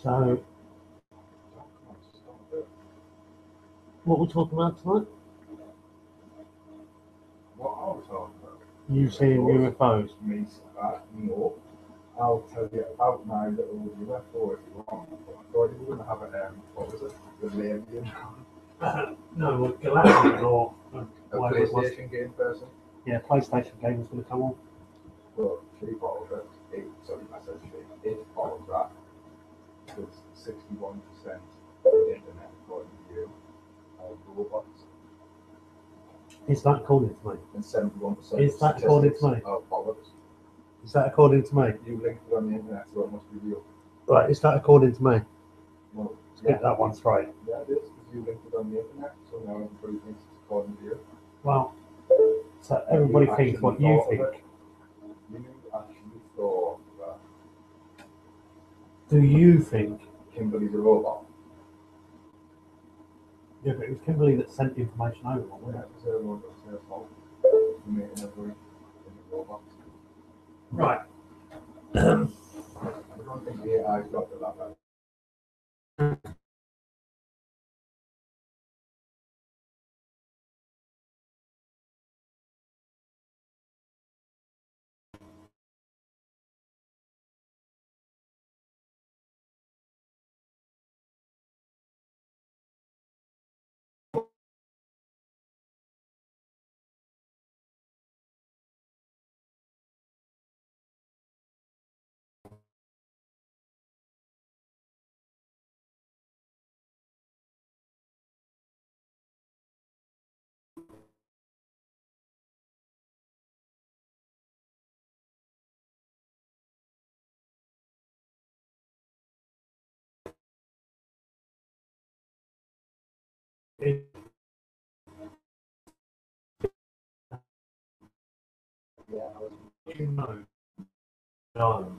So, what we're talking about tonight? What I was talking about? You seeing UFOs? Me, no. I'll tell you about my little UFO if you want. I thought you were going to have a, what was it? The Lavian. No, well, Galactic or A PlayStation game person. Yeah, PlayStation game was going to come on. Well, she followed it. I said she. It followed that. Because 61% of the internet, according to you, are robots. Is that according to me? And 71% Is that according to me? are bollocks. Is that according to me? You linked it on the internet, so it must be real. Right, is that according to me? Well, Let's get that one straight. Yeah, it is, because you linked it on the internet, so now everybody thinks it's according to you. Well, so everybody thinks what you think. You actually thought that Do you think? Kimberly's a robot? Yeah, but it was Kimberly that sent the information over, wasn't it? It's her robot, it's her fault. You're making everybody think a robot. Right. I don't think the AI's got to that level. Yeah, I was No.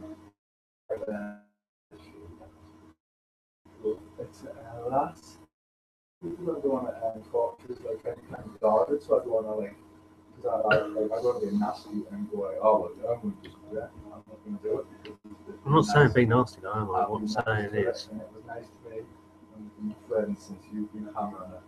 It's lass. People don't want to tortures like any kind of guarded, so I don't want to like, because I don't want to be nasty and go like, oh well, I'm going to just do it. I'm not going to do it. Because I'm not saying be nasty, though, am I? What I'm saying is, and it was nice to me and be friends since you've been hammering it.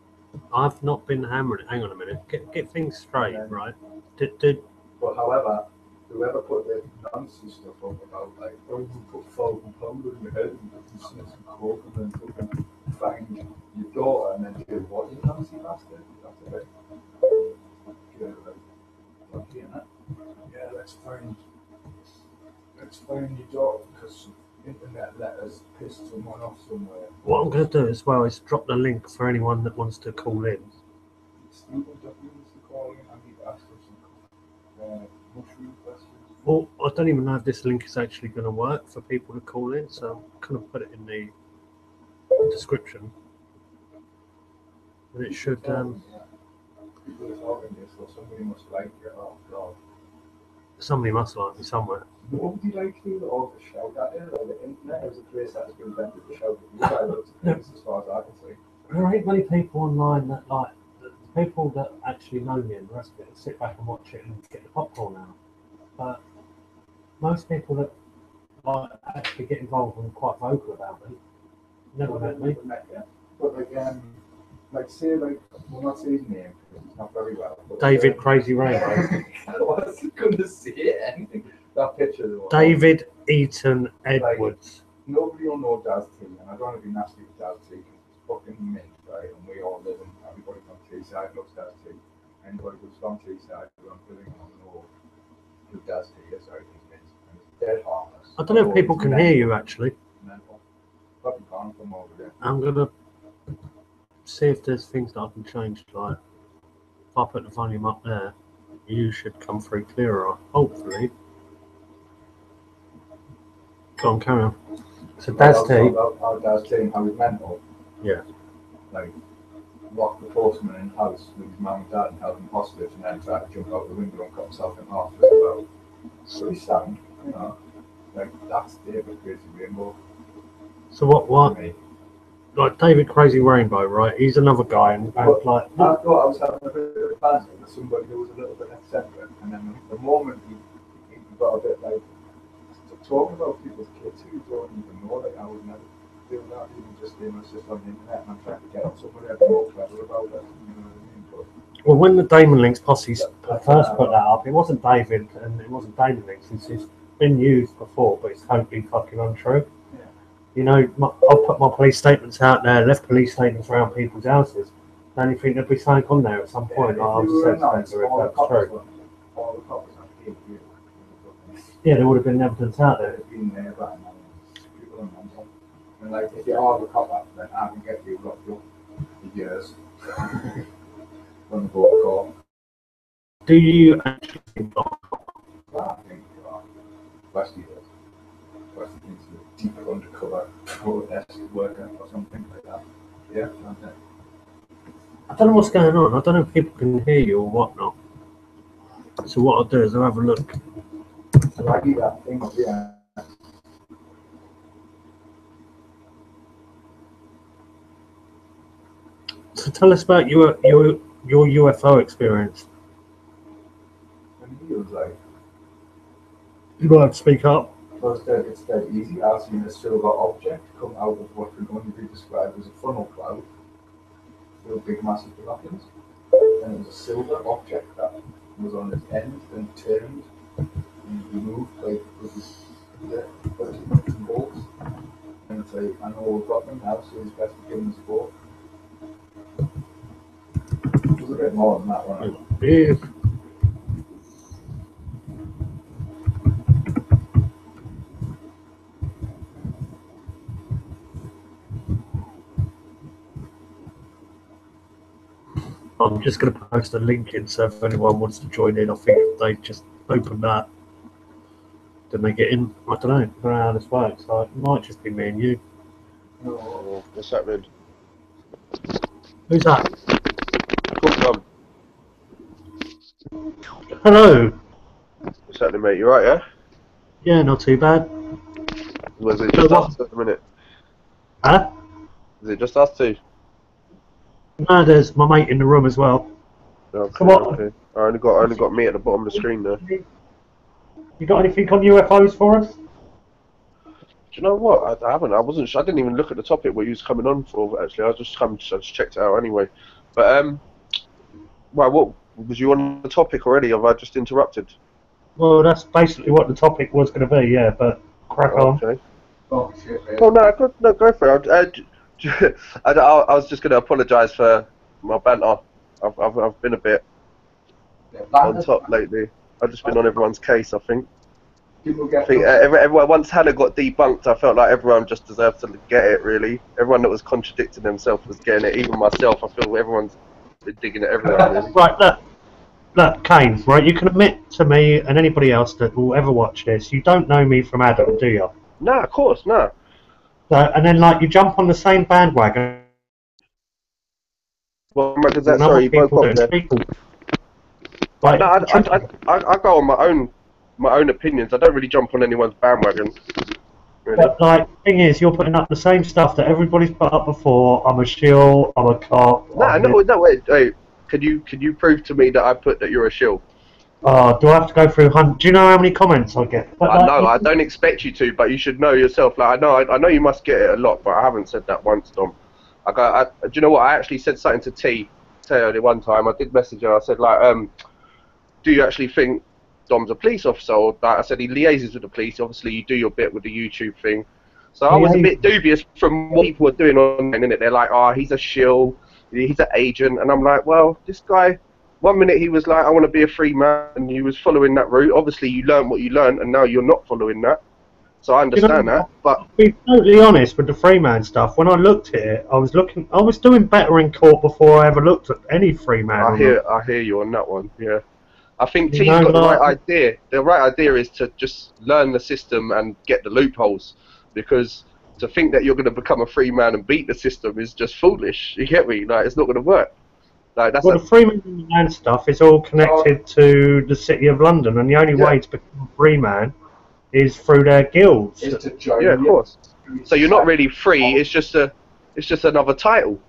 I've not been hammering it. Hang on a minute. Get things straight, right? Did But however, whoever put the nonsense stuff up about like, oh, you put foam powder in your head and you can snip some coke and then fucking find your daughter and then do what, you nasty bastard? That's a bit. Yeah, let's find your daughter because internet letters pissed someone off somewhere. what I'm going to do as well is drop the link for anyone that wants to call in. Stephen W. wants to call in and he'd ask us some mushroom questions. Well, I don't even know if this link is actually going to work for people to call in, so I'm going to put it in the description. And it should. People are talking this, so somebody must like it. Oh God. Somebody must like me somewhere. Nobody likes me or to shout at it, or the internet is a place that has been invented to shout at you guys, as far as I can see. There ain't many people online that like the people that actually know me and the rest of it sit back and watch it and get the popcorn out. But most people that like actually get involved and are quite vocal about me never met me. But like say like we'll not say his name because it's not very well. David Crazy Rainbow. I wasn't going to say anything. That picture. David Eaton Edwards. Like, nobody will know Daz T, and I don't want to be nasty with Daz T because it's fucking mint, right? And we all live in. Everybody from Teesside loves Daz T. Anybody who's from Teesside who I'm feeling on know who Daz T is, right? He's mint and it's dead harmless. I don't know if people can hear you actually. Mental. Probably can't from over there. I'm gonna see if there's things that I can change. Like if I put the volume up there, you should come through clearer. Hopefully. Go on, carry on. So Daz T. How Daz T and how he's mental. Yeah. Like locked the postman in the house with his mum and dad and held him hostage and then tried to jump out the window and cut himself in half as well. So he's sound, you know. Like that's David Crazy Rainbow. So what? Like David Crazy Rainbow, right? He's another guy, and like. I thought I was having a bit of fun with somebody who was a little bit eccentric, and then the moment he got a bit like talking about people's kids who don't even know, like I would never. do that, even just on the internet, and I'm trying to get on somebody a bit more clever about it. You know what I mean? But Well, when the Damon Links posse first put that up, it wasn't David and it wasn't Damon Links. It's been used before, but it's totally fucking untrue. yeah. You know, I'll put my police statements out there, left police statements around people's houses. Don't you think there'd be something on there at some point? Yeah, Like, if you were if that's true. all the coppers have paid you. Yeah, there would have been evidence out there. There's been there, but people are mental. And like, if you are the copper, then I can get you locked up for years. On the boat call. Do you actually think Well, I think Westy does. Westy thinks he's a deeper undercover protest worker or something like that. Yeah, that's it. I don't know what's going on. I don't know if people can hear you or whatnot. So what I'll do is I'll have a look. So I do that thing up here. So tell us about your UFO experience. And he was like, You might have to speak up. first it's dead easy. I've seen a silver object come out of what can only be described as a funnel cloud with big massive binoculars. And it was a silver object that was on its end and turned and removed like with this bolts. And it's like, I know we've got them now, so it's best to give them a sport. It was a bit more than that one. Yeah. I'm just going to post a link in, so if anyone wants to join in, I think they just open that. Then they get in. I don't know how this works. So it might just be me and you. No. What's happening? Who's that? Cool, Hello. What's happening, mate? You right, yeah? Yeah, not too bad. Was it just us at the minute? Huh? Is it just us two? No, there's my mate in the room as well. Okay, Come on. okay. I only got me at the bottom of the screen there. You got anything on UFOs for us? Do you know what? I haven't. I didn't even look at the topic what you was coming on for. Actually, I just checked it out anyway. But well, what was you on the topic already? Have I just interrupted? Well, that's basically what the topic was going to be. Yeah, but crack on. Okay. Oh shit, man. Oh no, go for it. I was just going to apologise for my banter. I've been a bit on top lately. I've just been on everyone's case, I think. I think everyone, once Hannah got debunked, I felt like everyone just deserved to get it, really. Everyone that was contradicting themselves was getting it. Even myself, I feel everyone's been digging at everyone, really. Right, look, Kane, right, you can admit to me and anybody else that will ever watch this, you don't know me from Adam, do you? No, of course, no. So, and then, like, you jump on the same bandwagon. Well, is that, sorry, you broke off there. Like, No, I go on my own opinions. I don't really jump on anyone's bandwagon. Really. But, like, the thing is, you're putting up the same stuff that everybody's put up before. I'm a shill, I'm a cop. No, wait. Could you prove to me that I put that you're a shill? Do I have to go through do you know how many comments I get? But, I know, I don't expect you to, but you should know yourself. Like, I know you must get it a lot, but I haven't said that once, Dom. Do you know what? I actually said something to T earlier one time. I did message her. I said, like, do you actually think Dom's a police officer? Or, like, I said he liaises with the police. Obviously, you do your bit with the YouTube thing. So I was a bit dubious from what people were doing online, innit? They're like, oh, he's a shill, he's an agent, and I'm like, well, this guy. One minute he was like, I want to be a free man, and he was following that route. Obviously, you learned what you learned, and now you're not following that. So I understand that. But to be totally honest with the free man stuff, when I looked at it, I was doing better in court before I ever looked at any free man. I hear you on that one. Yeah, I think T's got the right idea. The right idea is to just learn the system and get the loopholes, because to think that you're going to become a free man and beat the system is just foolish. You get me? Like, it's not going to work. Like, that's the free man stuff is all connected to the City of London, and the only way to become a free man is through their guilds. Yeah, of course. So you're not really free. It's just another title.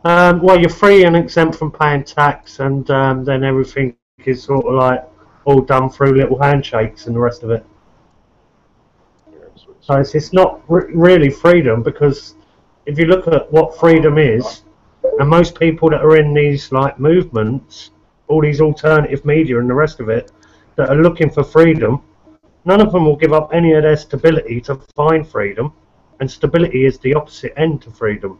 Well, you're free and exempt from paying tax, and then everything is sort of like all done through little handshakes and the rest of it. Yeah, that's what So it's not really freedom, because if you look at what freedom is, and most people that are in these like movements, all these alternative media and the rest of it, that are looking for freedom, none of them will give up any of their stability to find freedom, and stability is the opposite end to freedom.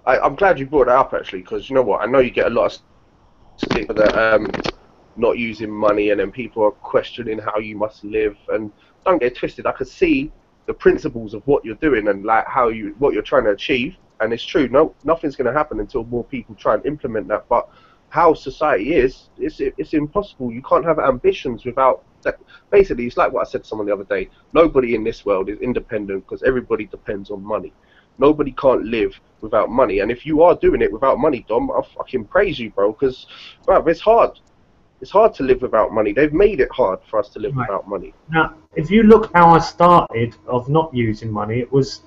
I'm glad you brought that up, actually, because you know what? I know you get a lot of stick for that not using money, and then people are questioning how you must live. And don't get twisted, I could see the principles of what you're doing and like what you're trying to achieve. And it's true, nothing's going to happen until more people try and implement that. But how society is, it's impossible. You can't have ambitions without that. Basically, it's like what I said to someone the other day. Nobody in this world is independent because everybody depends on money. Nobody can't live without money. And if you are doing it without money, Dom, I fucking praise you, bro, because it's hard. It's hard to live without money. They've made it hard for us to live without money. Now, if you look how I started of not using money, it was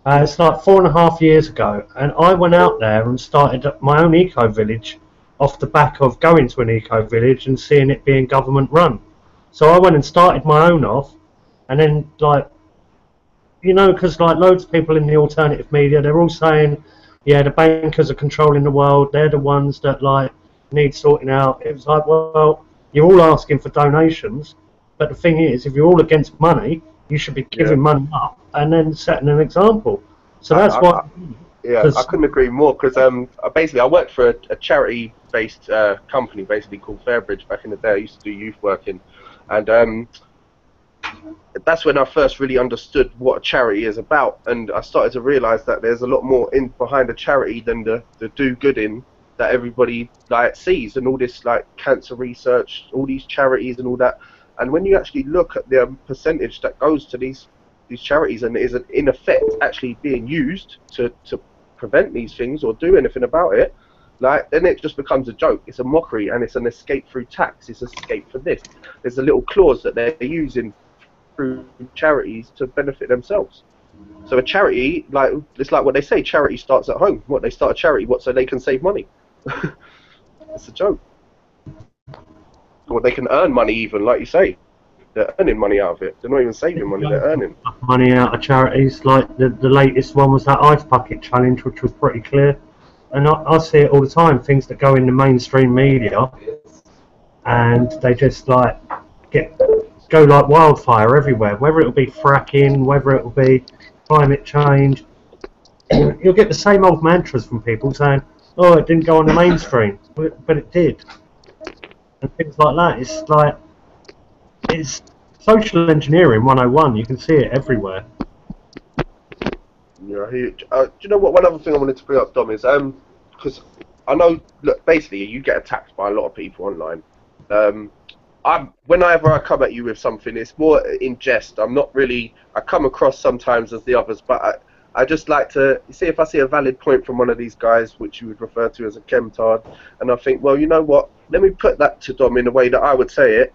it's like 4.5 years ago, and I went out there and started my own eco village off the back of going to an eco village and seeing it being government run. So I went and started my own off, and then like, you know, because like loads of people in the alternative media, they're all saying, yeah, the bankers are controlling the world, they're the ones that like need sorting out. It was like, well, you're all asking for donations, but the thing is, if you're all against money, you should be giving money up and then setting an example. So that's why. Yeah, I couldn't agree more, because basically I worked for a charity-based company basically called Fairbridge back in the day. I used to do youth working, and that's when I first really understood what a charity is about, and I started to realise that there's a lot more behind a charity than the do-gooding that everybody like sees, and all this like cancer research, all these charities and all that. And when you actually look at the percentage that goes to these charities and is in effect actually being used to prevent these things or do anything about it, like, then it just becomes a joke. It's a mockery, and it's an escape through tax. It's an escape for this. There's a little clause that they're using through charities to benefit themselves. So a charity, like, it's like what they say, charity starts at home. What, they start a charity, what, so they can save money? It's a joke. Or they can earn money even, like you say. They're earning money out of it. They're not even saving money, they're earning money out of charities. Like the latest one was that ice bucket challenge, which was pretty clear. And I see it all the time, things that go in the mainstream media, and they just like go like wildfire everywhere, whether it'll be fracking, whether it'll be climate change. You'll get the same old mantras from people saying, oh, it didn't go on the mainstream, but it did. And things like that. It's like, it's social engineering 101. You can see it everywhere. Yeah, do you know what? One other thing I wanted to bring up, Dom, is because I know, look, basically you get attacked by a lot of people online. Whenever I come at you with something, it's more in jest. I'm not really. I come across sometimes as the others, but I just like to see if I see a valid point from one of these guys, which you would refer to as a chemtard, and I think, well, you know what? Let me put that to Dom in a way that I would say it,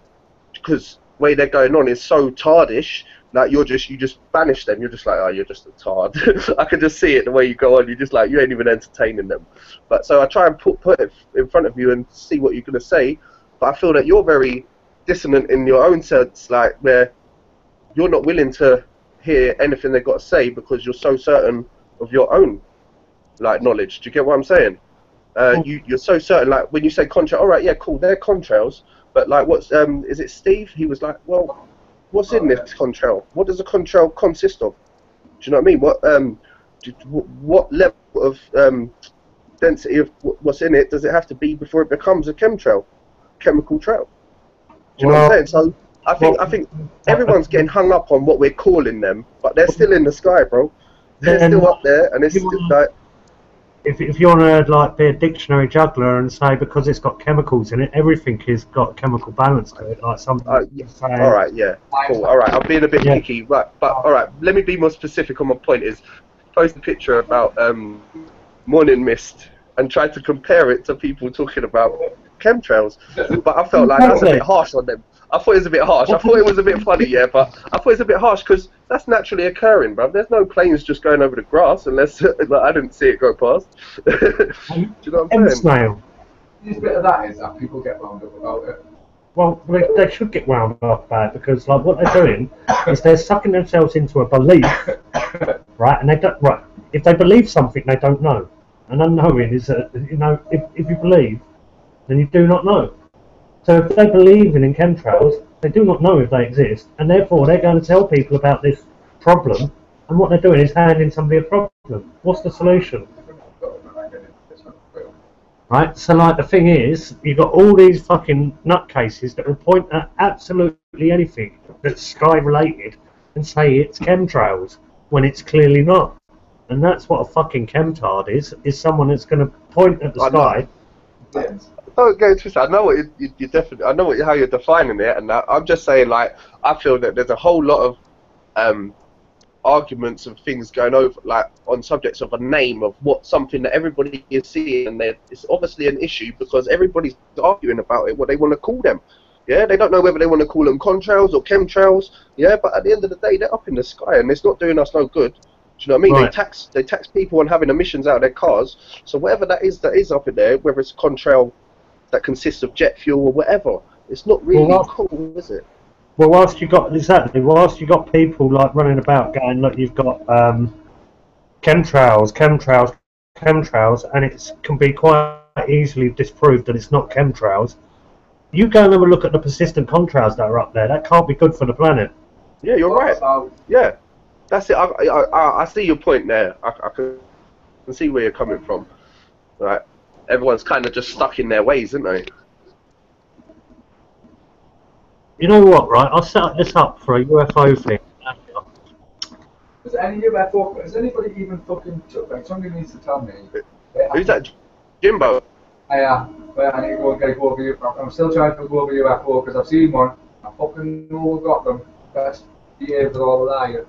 because the way they're going on is so tardish. Like you just banish them. You're just like, oh, you're just a tard. I can just see it the way you go on. You're just like, you ain't even entertaining them. But so I try and put it in front of you and see what you're gonna say. But I feel that you're very dissonant in your own sense, like where you're not willing to hear anything they've got to say because you're so certain of your own like knowledge. Do you get what I'm saying? You're so certain. Like when you say contrail, all right, yeah, cool, they're contrails. But like, what's is it Steve? He was like, well, what's in this contrail? What does a contrail consist of? Do you know what I mean? What level of density of what's in it does it have to be before it becomes a chemtrail, chemical trail? Do you know what I'm saying? So I think everyone's getting hung up on what we're calling them, but they're still in the sky, bro. They're still up there, and it's still like. If you want to like be a dictionary juggler and say because it's got chemicals in it, everything has got chemical balance to it, like something. All right, yeah, cool. All right, I'm being a bit picky, but all right, let me be more specific on my point. Is post a picture about morning mist and try to compare it to people talking about chemtrails, but I felt like that's a bit harsh on them. I thought it was a bit harsh. I thought it was a bit funny, yeah, but I thought it was a bit harsh because that's naturally occurring, bro. There's no planes just going over the grass unless like, I didn't see it go past. Do you know what I'm saying? This bit of that is that people get wound up about it. Well, they should get wound up about it because, like, what they're doing is they're sucking themselves into a belief, right? And they don't, right. If they believe something they don't know, and unknowing is that, you know, if you believe, then you do not know. So if they believe in chemtrails, they do not know if they exist, and therefore they're going to tell people about this problem. And what they're doing is handing somebody a problem. What's the solution? Right, so like the thing is, you've got all these fucking nutcases that will point at absolutely anything that's sky related and say it's chemtrails when it's clearly not. And that's what a fucking chemtard is someone that's going to point at the sky. Don't get twisted. I know what you definitely. I know how you're defining it, and I'm just saying, like, I feel that there's a whole lot of arguments and things going over, like, on subjects of a name of what something that everybody is seeing, and it's obviously an issue because everybody's arguing about it, what they want to call them. Yeah, they don't know whether they want to call them contrails or chemtrails. Yeah, but at the end of the day, they're up in the sky, and it's not doing us no good. Do you know what I mean? Right. They tax people on having emissions out of their cars. So whatever that is up in there, whether it's a contrail that consists of jet fuel or whatever, it's not really cool, is it? Well, whilst you got people like running about going, look, you've got chemtrails, and it can be quite easily disproved that it's not chemtrails. You go and have a look at the persistent contrails that are up there. That can't be good for the planet. Yeah, you're right. Yeah, that's it. I see your point there. I can see where you're coming from. Right, everyone's kind of just stuck in their ways, isn't they? You know what, right? I'll set this up for a UFO thing. Is anybody even fucking... Like, somebody needs to tell me. Who's that? Jimbo? Yeah, but I need to go and get a go over. I'm still trying to go over UFO because I've seen one. I fucking know we've got them. Best behaved with all the lying. You know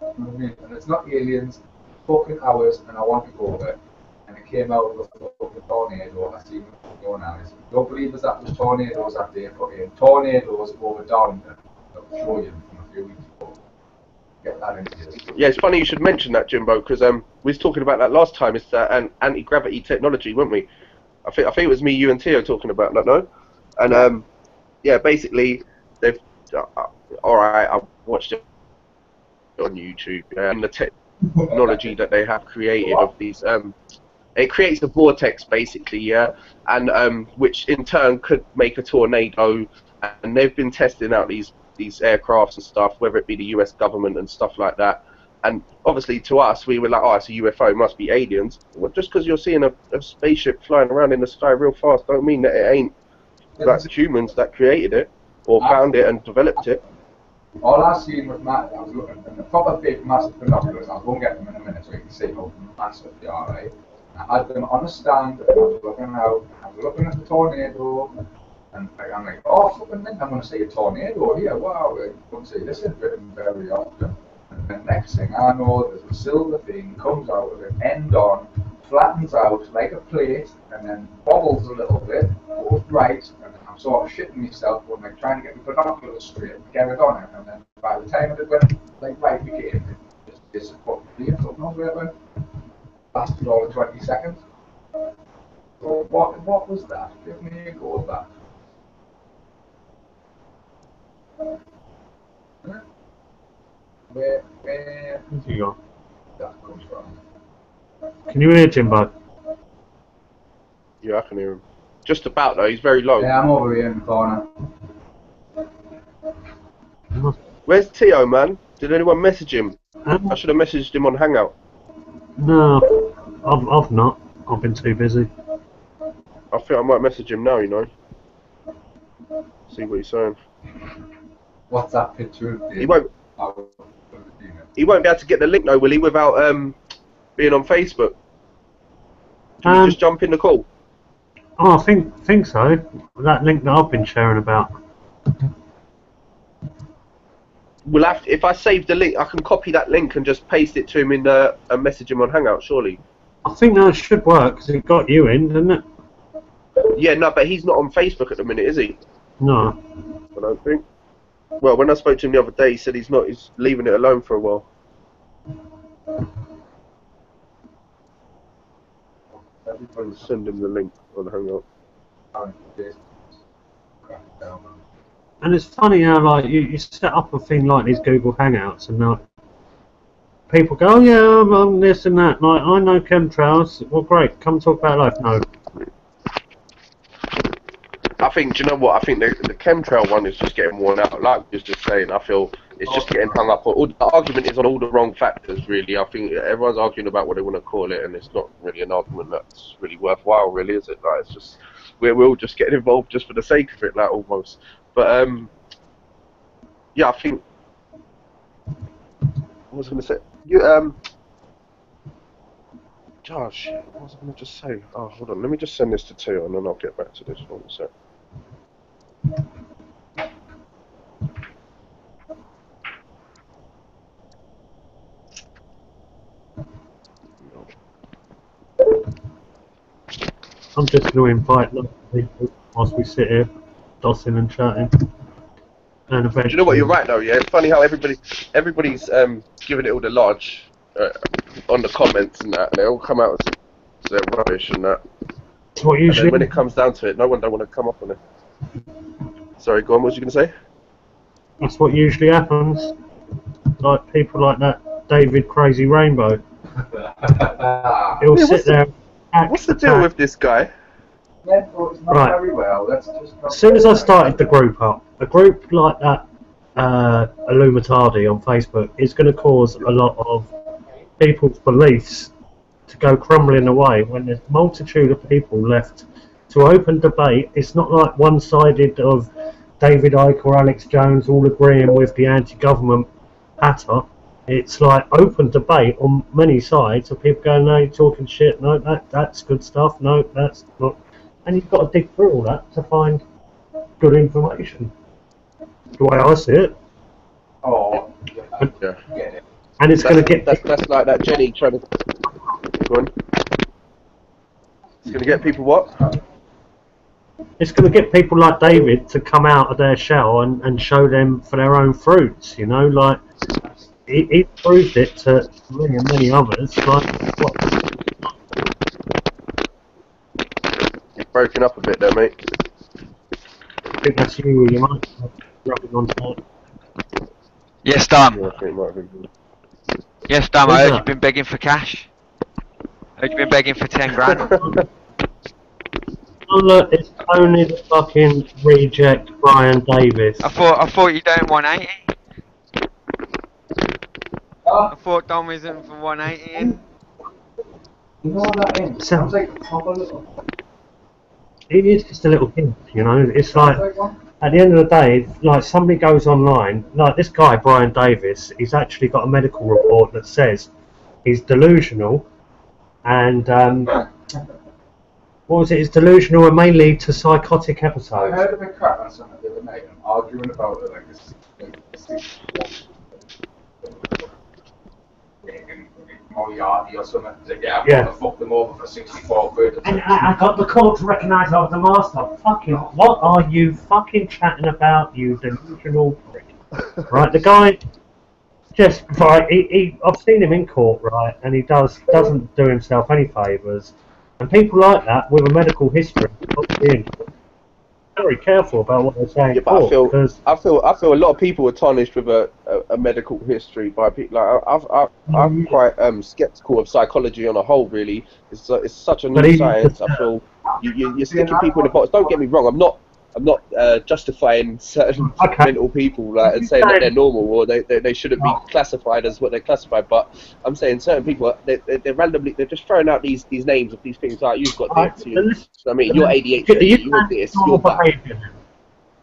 what I mean? And it's not aliens, fucking ours, and I want to go over it. And it came out of a fucking tornado. I see what's going on. Don't believe us that was tornadoes that day, fucking tornadoes over Darlington. I'll show you from a few weeks ago. Get that into you. Yeah, it's funny you should mention that, Jimbo, because we was talking about that last time. It's an anti-gravity technology, weren't we? I think it was me, you, and Theo talking about that, no? And yeah, basically they've. All right, I watched it on YouTube, and the technology that they have created of these. It creates a vortex, basically, yeah, and which in turn could make a tornado. And they've been testing out these aircrafts and stuff, whether it be the US government and stuff like that. And obviously, to us, we were like, oh, it's a UFO, it must be aliens. Well, just because you're seeing a spaceship flying around in the sky real fast, don't mean that it ain't like humans that created it or found it and developed it. All I've seen with Matt, I was looking at the proper big, massive binoculars. I'll go and get them in a minute so you can see how massive they are, right? I had them on a stand, and I was looking out, and I was looking at the tornado, and I'm like, oh, fucking mint, I'm going to see a tornado here, wow, I don't see this in Britain very often. And the next thing I know, there's a silver thing, comes out with an end on, flattens out like a plate, and then bobbles a little bit, goes right, and then I'm sort of shitting myself when I'm trying to get the binoculars straight and get it on it, and then by the time it went like right again, it just disappeared. I don't know where it went. Lasted all of 20 seconds. So what was that? Give me a go of that. Where did you go? That comes from? Can you hear Jimbo? Yeah, I can hear him. Just about though, he's very low. Yeah, I'm over here in the corner. Where's Theo, man? Did anyone message him? I should have messaged him on Hangout. No, I've not. I've been too busy. I think I might message him now, you know. See what he's saying. What's that picture of He won't be able to get the link though, will he, without being on Facebook? Can we just jump in the call? Oh, I think so. That link that I've been sharing about. We'll have to, if I save the link, I can copy that link and just paste it to him in and message him on Hangout, surely. I think that should work because it got you in, didn't it? Yeah, no, but he's not on Facebook at the minute, is he? No. I don't think. Well, when I spoke to him the other day, he said he's not. He's leaving it alone for a while. I'll send him the link on Hangout. And it's funny how like you set up a thing like these Google Hangouts and people go, oh yeah, I'm this and that. Like, I know chemtrails. Well, great, come talk about life. No. I think, do you know what? I think the chemtrail one is just getting worn out. Like you was just saying, I feel it's just getting hung up on. All, the argument is on all the wrong factors, really. I think everyone's arguing about what they want to call it, and it's not really an argument that's really worthwhile, really, is it? Like, it's just we're all just getting involved just for the sake of it, like almost. But yeah, I think. What was I going to say? You Josh, what was I going to just say? Oh, hold on. Let me just send this to Teo, and then I'll get back to this one. So. I'm just going to invite lots of people whilst we sit here, dossing and chatting. And eventually... Do you know what? You're right, though. Yeah, it's funny how everybody's giving it all the large on the comments and that, and they all come out as they're rubbish and that. That's what usually. And then when it comes down to it, no one don't want to come up on it. Sorry, go on. What was you going to say? That's what usually happens. Like people like that David Crazy Rainbow. He'll sit there. What's the deal with this guy? Yeah, well, it's not very well. That's just as soon as I started the group up, a group like that, Illuminati on Facebook, is going to cause a lot of people's beliefs to go crumbling away when there's a multitude of people left to open debate. It's not like one-sided of David Icke or Alex Jones all agreeing with the anti-government patter. It's like open debate on many sides of people going, no, you're talking shit, no, that's good stuff, no, that's not. And you've got to dig through all that to find good information. The way I see it. Oh, yeah. And it's going to get... That's like that Jenny trying to... Go on. It's going to get people what? It's going to get people like David to come out of their shell and show them for their own fruits, you know, like... He proved it to me and many others. Like, what? You're broken up a bit there, mate. I think that's you might be rubbing on top. Yes, Dan. Yeah, Yes, Dan, I heard you've been begging for cash. I heard you've been begging for 10 grand. Oh look, it's only the fucking reject Brian Davis. I thought you don't 180. I thought Dom was in for 180 in. You know what that is? Sounds like a proper little... It is just a little hint, you know. It's like, at the end of the day, like somebody goes online, like this guy, Brian Davis, he's actually got a medical report that says he's delusional and, what was it, he's delusional and may lead to psychotic episodes. I heard a bit crap on something the other night and arguing about it like this. Moriarty or something. Like, yeah, I'm gonna fuck them over for 64 quid. And I got the call to recognise I was the master. Fucking, what are you fucking chatting about, you delusional prick? Right, the guy just, right, I've seen him in court, right, and he doesn't do himself any favours. And people like that with a medical history, very careful about what they're saying. Yeah, but I feel a lot of people are tarnished with a medical history by people. Like I'm quite skeptical of psychology on a whole. Really, it's such a new science. I feel you're sticking people in a box. Don't get me wrong. I'm not justifying certain mental people and saying that they're normal or they shouldn't be classified as what they're classified. But I'm saying certain people they're randomly just throwing out these names of these things like you've got this. I mean, you're ADHD. You're this. You're that.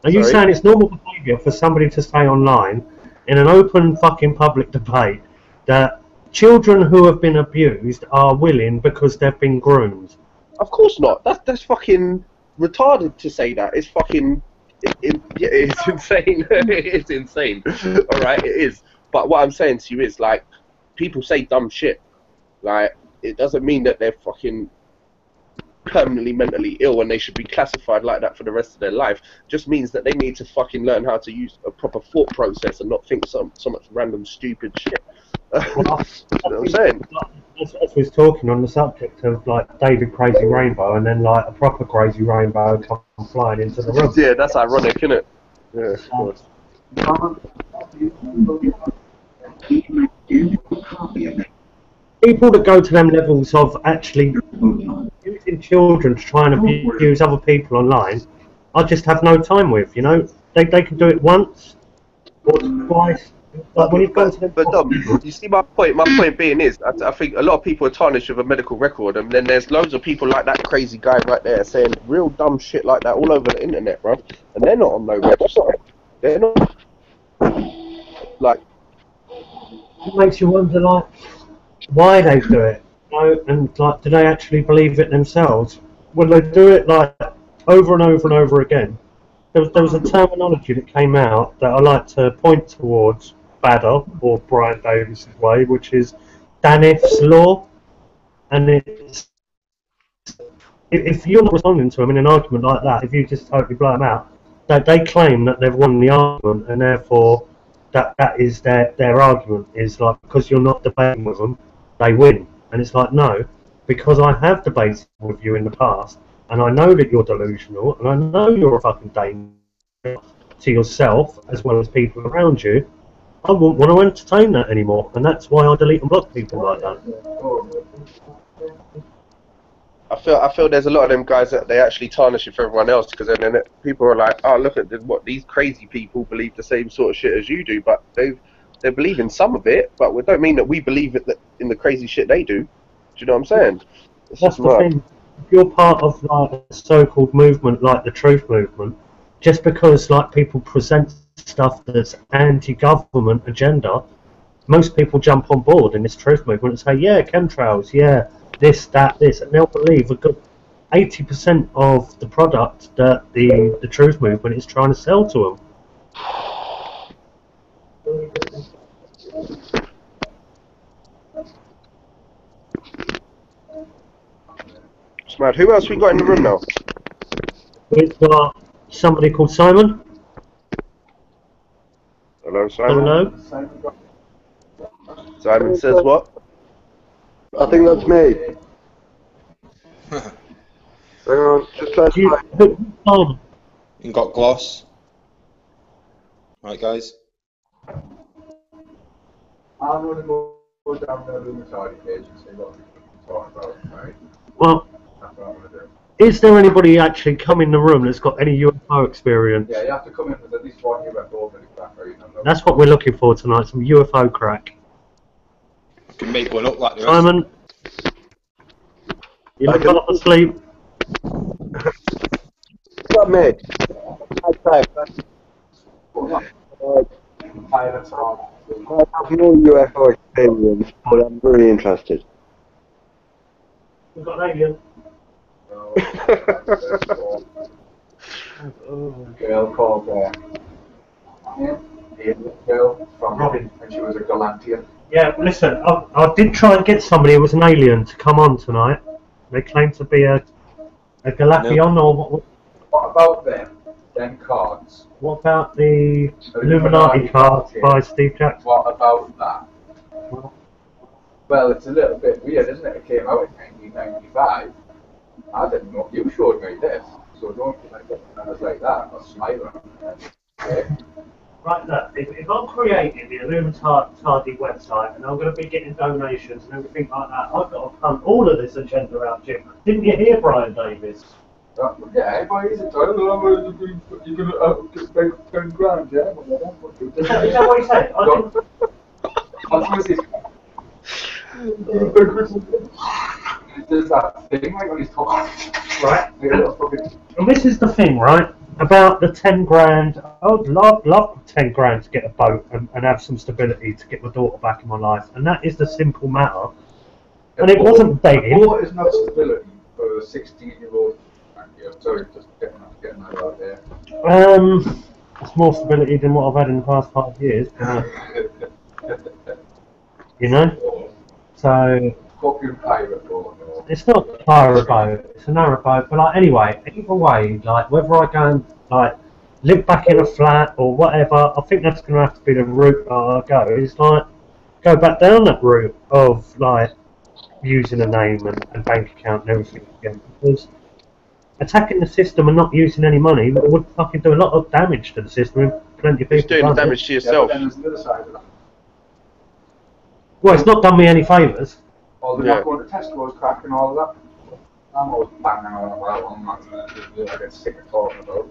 Are you saying it's normal behaviour for somebody to say online in an open fucking public debate that children who have been abused are willing because they've been groomed? Of course not. That's fucking retarded to say that. It's fucking it's insane. It's insane. Alright, it is. But what I'm saying to you is like people say dumb shit. Like it doesn't mean that they're fucking permanently mentally ill and they should be classified like that for the rest of their life. Just means that they need to fucking learn how to use a proper thought process and not think so much random stupid shit. Well, You know what I'm saying? as we was talking on the subject of like David Crazy Rainbow, and then like a proper Crazy Rainbow come flying into the room. Yeah, that's ironic, isn't it? Yeah, of course. People that go to them levels of actually using children to try and abuse other people online, I just have no time with. You know, they can do it once or twice. But when you've gone to them, But Dom, you see my point. My point being is, I think a lot of people are tarnished with a medical record, and then there's loads of people like that crazy guy right there saying real dumb shit like that all over the internet, bro. And they're not on no register. They're not like. it makes you wonder, like, why they do it. You know, and like, do they actually believe it themselves? When they do it like over and over and over again. There was a terminology that came out that I like to point towards Badder, or Brian Davis's way, which is Danif's law. And it's, if you're not responding to them in an argument like that, if you just totally blow them out, that they claim that they've won the argument, and therefore that is their argument is like, because you're not debating with them, they win. And it's like, no, because I have debated with you in the past, and I know that you're delusional, and I know you're a fucking danger to yourself as well as people around you. I won't want to entertain that anymore, and that's why I delete and block people like that. I feel there's a lot of them guys that they actually tarnish it for everyone else, because then people are like, oh, look at what these crazy people believe the same sort of shit as you do, but they believe in some of it, but we don't mean that we believe it in the crazy shit they do. Do you know what I'm saying? That's the thing. If you're part of like a so-called movement like the Truth Movement, just because like people present stuff that's anti-government agenda, most people jump on board in this Truth Movement and say, yeah, chemtrails, yeah, this, that, this, and they'll believe a good 80% of the product that the Truth Movement is trying to sell to them. Smart. Who else we got in the room now? We've got somebody called Simon. Hello, Simon. Hello. Simon says what? I think that's me. Hang on, just let's Simon. You got gloss. Right, guys. I'm going to go down the rheumatology page and see what we can talk about, right? Well, That's what I'm going to do. is there anybody actually come in the room that's got any UFO experience? Yeah, you have to come in with at least one UFO for the crack, right? That's what we're looking for tonight, some UFO crack. I can make one up like the rest. Simon, you look up asleep. got me. Okay. Pilots are I have no UFO experience, but I'm very interested. We've got an alien. girl called Ian girl from Robin, and she was a Galantian. Yeah, listen, I did try and get somebody who was an alien to come on tonight. They claim to be a Galapion, or what? What about them? Them cards. What about the Illuminati cards by Steve Jackson? What about that? Well, it's a little bit weird, isn't it? It came out in 1995. I didn't know. You showed me this, so don't like it. I was like that. I was smiling. Okay. Right, look, if I'm creating the Illuminati website and I'm going to be getting donations and everything like that, I've got to punt all of this agenda out, Jim. Didn't you hear Brian Davis? Yeah, but he's a title. You're going to get 10 grand, yeah? Is that what he said? I didn't... There's that thing like when he's talking. Right. And this is the thing, right? About the 10 grand. I would love 10 grand to get a boat and have some stability to get my daughter back in my life. And that is the simple matter. And it wasn't begging. What is not stability for a 16-year-old? Sorry, just getting that out there. It's more stability than what I've had in the past 5 years. You know? So... Pirate boat, no. It's not a pirate boat, it's a narrow boat, but like, anyway, either way, like, whether I go and like live back in a flat or whatever, I think that's going to have to be the route I go. It's like go back down that route of like using a name and bank account and everything again, because attacking the system and not using any money would fucking do a lot of damage to the system. And plenty of It's people doing done damage it. to yourself. Yeah, but then there's the other side of that. Well, it's not done me any favours. All the Yeah. not going to Tesco's crack and all of that. I'm always banging on about that. I get sick of talking about.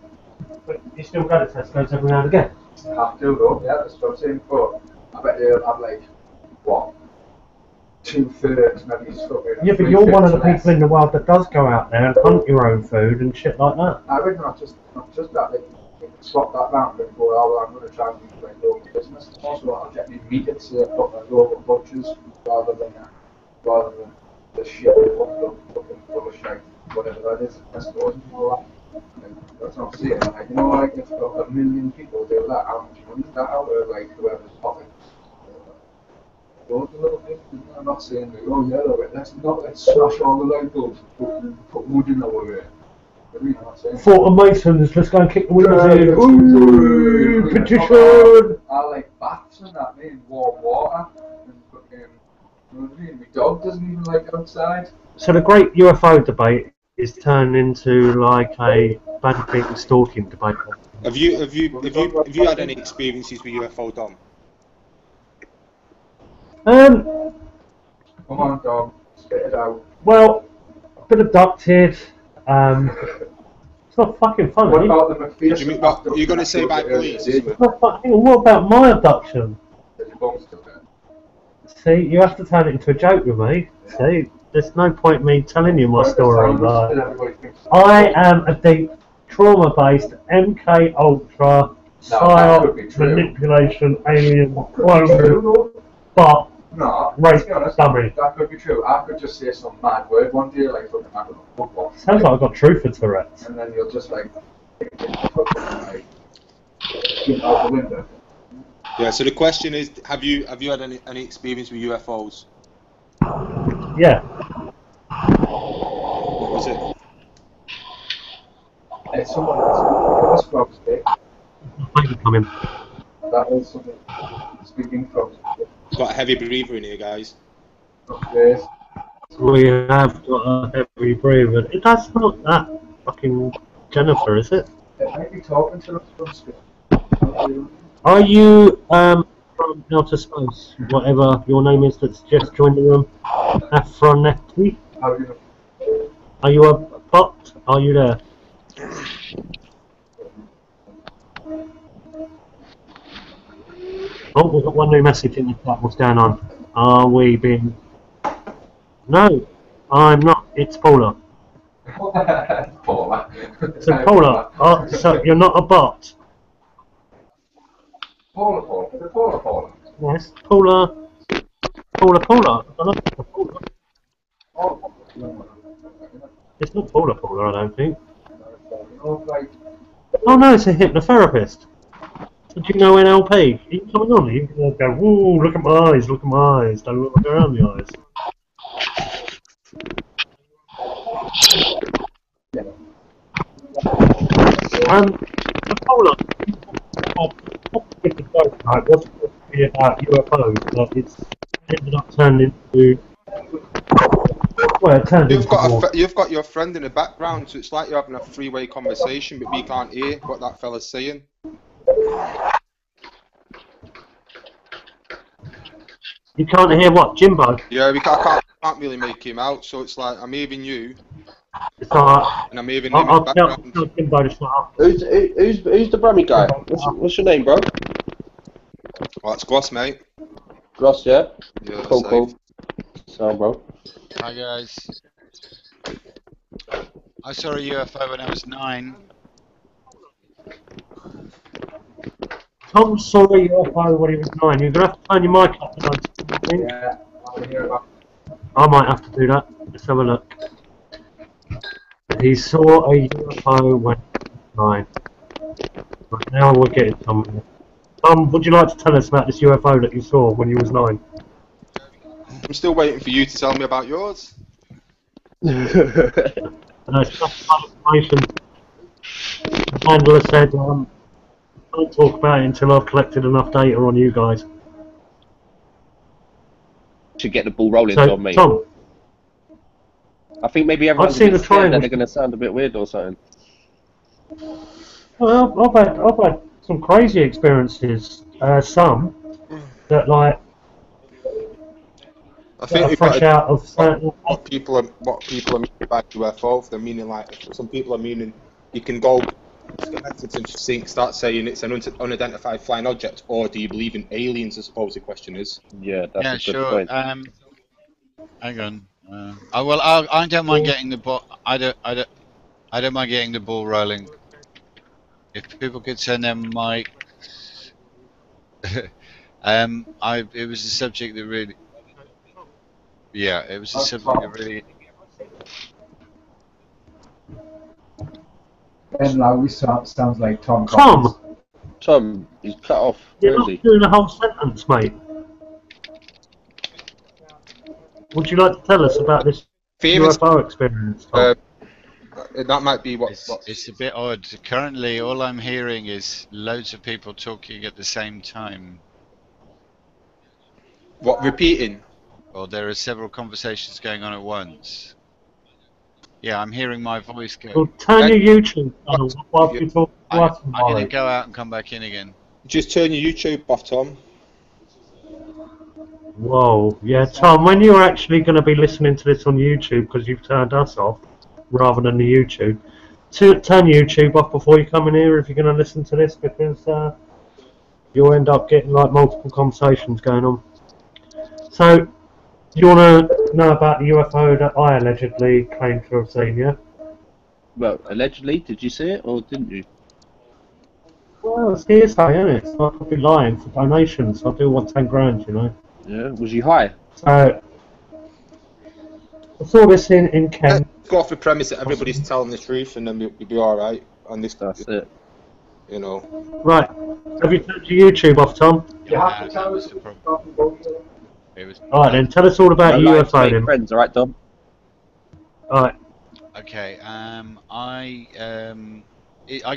But you still go to Tesco's every now and again. Have to though, yeah, that's what I'm saying. But I bet they'll have like, what? 2/3 maybe fucking. Yeah, but you're one of the people in the world that does go out there and hunt your own food and shit like that. I reckon not just that, like, swap that round and go, oh, well, I'm going to try and do like local business. Also, I'll get me meat at local butchers rather than the shit fucking full of shit, whatever that is, Tesco's and all that. And that's what I'm saying. Like, you know, like if a million people do that, how much money is that out of like whoever's pocket? Loads of little things. I'm not saying like, oh yeah, let's smash all the light bulbs and put wood in our way. I'm not saying. Fort of Masons, let's go and kick the windows in. Ooh, petition! I like baths and that, man, warm water. And fucking, you know what I mean? My dog doesn't even like outside. So the Great UFO Debate is turned into like a badminton stalking debate. Have you had any experiences with UFO, Dom? Come on, dog, spit it out. Well, I've been abducted. It's not fucking funny. What about the McPherson? Do you mean what you're going to say by police? It's not fucking, what about my abduction? Is your bum still there? See, you have to turn it into a joke with me. See, there's no point me telling you my story. Like, I am a deep trauma-based MK Ultra psyop manipulation alien clone, but No, rape to be honest, dummy. that could be true. I could just say some mad word one day, like fucking I don't know, football. Sounds like I've got truth for Tourette's. And then you'll just like, like get out the window. Yeah. So the question is, have you had any experience with UFOs? Yeah. What was it? It's someone that's frogs big. Thank you for coming. That is something speaking frogs big. Got a heavy breather in here, guys. Yes. We have got a heavy breather. That's not that fucking Jennifer, is it? It might be talking to us from space. Are you from outer space? Whatever your name is that's just joined the room. Afronetti? How do you know? Are you a bot? Are you there? Oh, we've got one new message in the chat. What's going on? Are we being... No, I'm not. It's Paula. Paula. So Paula, so you're not a bot? Paula. Yes, Paula. Paula. I don't know. Paula. It's not Paula, I don't think. Oh no, it's a hypnotherapist. So do you know NLP? Are you coming on? You can go, woo, look at my eyes, don't look around the eyes. Paula, it wasn't supposed to be about UFOs, but it's ended up turning into... Well, it turned into... You've got your friend in the background, so it's like you're having a three-way conversation, but we can't hear what that fella's saying. You can't hear what, Jimbo? Yeah, I can't really make him out, so it's like I'm hearing you, It's alright. and I'm hearing him in the background. Tell Jimbo to shut up. Who's the Brummy guy? What's your name, bro? Well, that's Gloss, mate. Ross, yeah? Yeah, that's Cool. So, bro. Hi guys. I saw a UFO when I was 9. Tom saw a UFO when he was 9. You're going to have to turn your mic up tonight, I think. Yeah, I hear about. I might have to do that. Let's have a look. He saw a UFO when he was 9. Right, now we're getting somewhere. Tom, would you like to tell us about this UFO that you saw when you was 9? I'm still waiting for you to tell me about yours. No, it's not information. The handler said, don't talk about it until I've collected enough data on you guys. to get the ball rolling, So, Tom, mate. Tom, I think maybe everyone's a seen bit the scared that triangle. they're going to sound a bit weird or something. Well, I've had some crazy experiences. Some that like I that think are we've got fresh to out of certain. what people are meaning by UFO. They're meaning like some people are meaning you can go schematics and start saying it's an unidentified flying object, or do you believe in aliens? I suppose the question is. Yeah, that's Yeah, a good sure. point. Hang on. Well, I don't mind getting the ball. I don't mind getting the ball rolling. If people could send their mic. It was a subject that really. Yeah, it was a subject that really. Ben Lowry sounds like Tom Tom, Collins. Tom, he's cut off. you're Where is not he? doing a whole sentence, mate. Would you like to tell us about this Famous. UFO experience, Tom? That might be It's a bit odd. Currently, all I'm hearing is loads of people talking at the same time. what repeating. Or there are several conversations going on at once. Yeah, I'm hearing my voice go. Well, turn your YouTube channel off whilst you talk to us, I'm going to Molly. go out and come back in again. Just turn your YouTube off, Tom. Whoa, yeah, Tom, when you're actually going to be listening to this on YouTube because you've turned us off rather than the YouTube, turn YouTube off before you come in here if you're going to listen to this, because you'll end up getting like multiple conversations going on. So, you want to know about the UFO that I allegedly claim to have seen, yeah? Well, allegedly, did you see it or didn't you? Well, it's hearsay, isn't it? So I could be lying for donations. I do want 10 grand, you know. Yeah. Was you high? So, I saw this in Kent. Let's go off the premise that everybody's telling the truth, and then we'll be all right on this. That's it. You know. Right, have you turned your YouTube off, Tom? You have to that tell was us the what problem. you're talking about. It was. Alright then, tell us all about No lies, UFO make then. friends, alright, Dom? Alright, Okay. I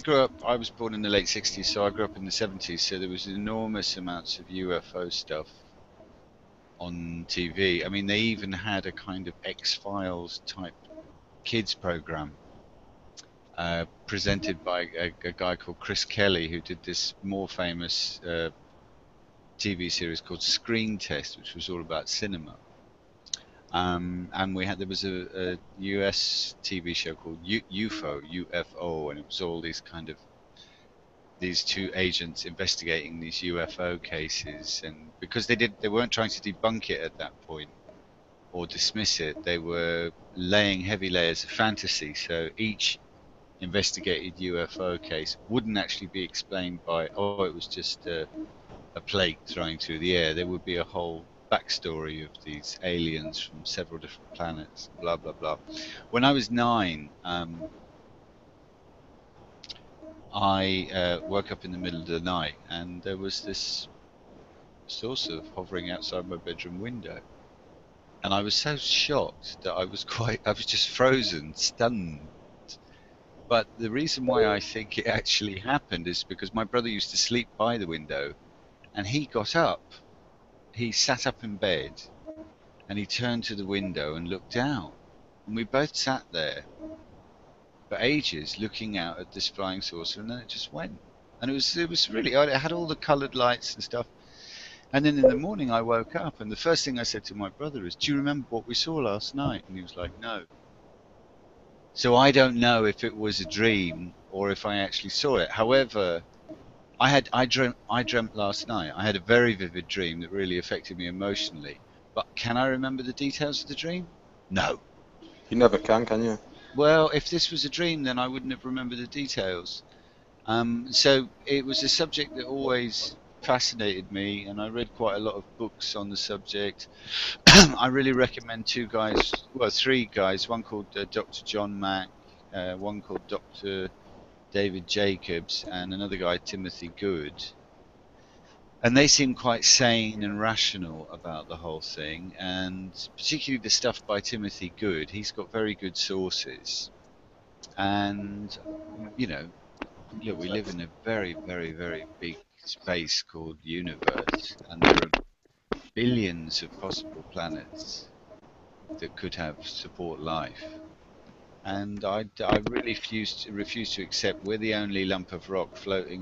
grew up. I was born in the late '60s, so I grew up in the '70s. So there was enormous amounts of UFO stuff on TV. I mean, they even had a kind of X-Files type kids program presented by a guy called Chris Kelly, who did this more famous TV series called Screen Test, which was all about cinema. And there was a US TV show called UFO, and it was all these two agents investigating these UFO cases, and because they weren't trying to debunk it at that point or dismiss it, they were laying heavy layers of fantasy. So each investigated UFO case wouldn't actually be explained by, it was just a plate throwing through the air. There would be a whole backstory of these aliens from several different planets, blah blah blah. When I was 9, I woke up in the middle of the night, and there was this saucer hovering outside my bedroom window, and I was so shocked that I was just frozen, stunned. But the reason why I think it actually happened is because my brother used to sleep by the window, and he got up. He sat up in bed, and he turned to the window and looked out, and we both sat there for ages looking out at this flying saucer, and then it just went. And it was really odd. It had all the coloured lights and stuff. And then in the morning I woke up, and the first thing I said to my brother is, "Do you remember what we saw last night?" And he was like, "No." So I don't know if it was a dream or if I actually saw it. However, I dreamt last night. I had a very vivid dream that really affected me emotionally. But can I remember the details of the dream? No. You never can you? Well, if this was a dream, then I wouldn't have remembered the details. So it was a subject that always fascinated me, and I read quite a lot of books on the subject. I really recommend three guys, one called Dr. John Mack, one called Dr. David Jacobs, and another guy, Timothy Good. And they seem quite sane and rational about the whole thing, and particularly the stuff by Timothy Good. He's got very good sources, and look, we live in a very, very, very big space called universe, and there are billions of possible planets that could support life. And I really refuse to accept we're the only lump of rock floating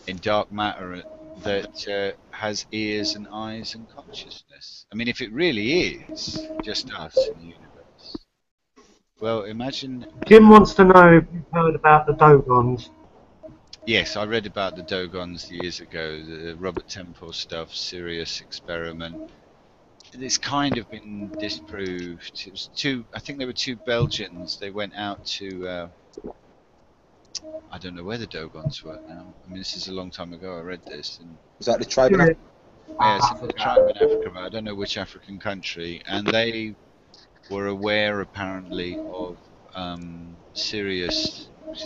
in dark matter that has ears and eyes and consciousness. I mean, if it really is just us in the universe, well, imagine. Jim wants to know if you've heard about the Dogons. Yes, I read about the Dogons years ago, the Robert Temple stuff, Sirius experiment. It's kind of been disproved. It was I think there were two Belgians. They went out to, I don't know where the Dogons were now. I mean, this is a long time ago I read this. And Was that the tribe in Africa? yeah, it's a tribe in Africa, but I don't know which African country. And they were aware, apparently, of Sirius, which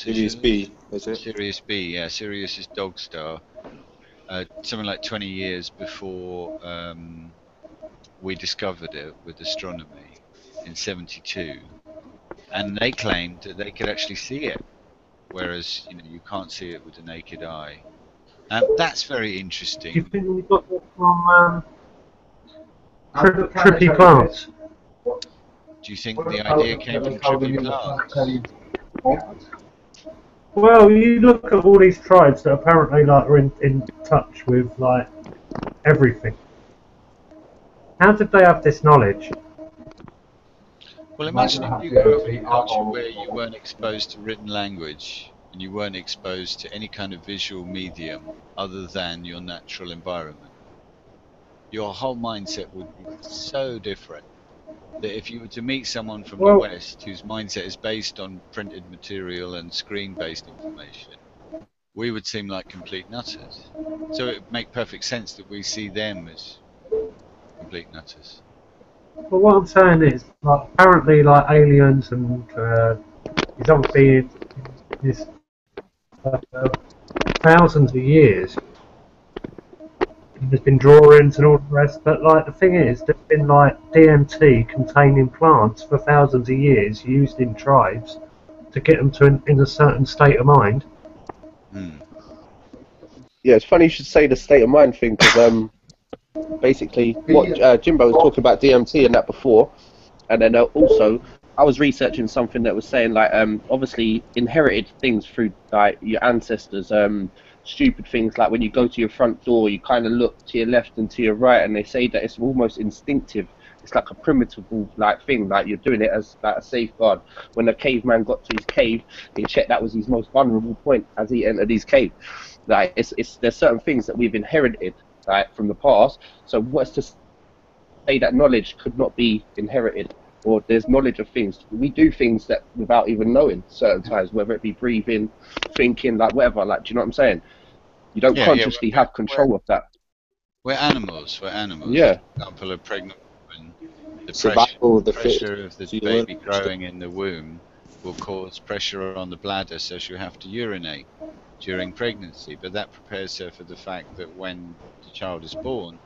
is Sirius B, was it? Sirius B, yeah, Sirius's dog star. Something like 20 years before we discovered it with astronomy in '72, and they claimed that they could actually see it, whereas you can't see it with the naked eye. That's very interesting. Do you think we got that from Trippy Plants? Do you think the idea came from Trippy Plants? Well, you look at all these tribes that apparently are in touch with everything. How did they have this knowledge? Well, imagine if you grew up in a culture where you weren't exposed to written language and you weren't exposed to any kind of visual medium other than your natural environment. Your whole mindset would be so different that if you were to meet someone from the West whose mindset is based on printed material and screen-based information, we would seem like complete nutters. So it would make perfect sense that we see them as complete nutters. Well, what I'm saying is, apparently, aliens and these other beings, this thousands of years. There's been drawings and all the rest, but the thing is, there's been DMT containing plants for thousands of years used in tribes to get them to in a certain state of mind. Yeah, it's funny you should say the state of mind thing, because basically what Jimbo was talking about DMT and that before, and then also I was researching something that was saying obviously inherited things through your ancestors. Stupid things like when you go to your front door, you kind of look to your left and to your right, and they say that it's almost instinctive. It's like a primitive thing, you're doing it as a safeguard. When the caveman got to his cave, he checked that was his most vulnerable point as he entered his cave. There's certain things that we've inherited from the past. So what's to say that knowledge could not be inherited, or there's knowledge of things? We do things that without even knowing certain times, whether it be breathing, thinking, whatever. Do you know what I'm saying? You don't consciously have control of that. We're animals. Yeah. For example, a pregnant woman, the pressure of the baby growing in the womb will cause pressure on the bladder, so she'll have to urinate during pregnancy. But that prepares her for the fact that when the child is born,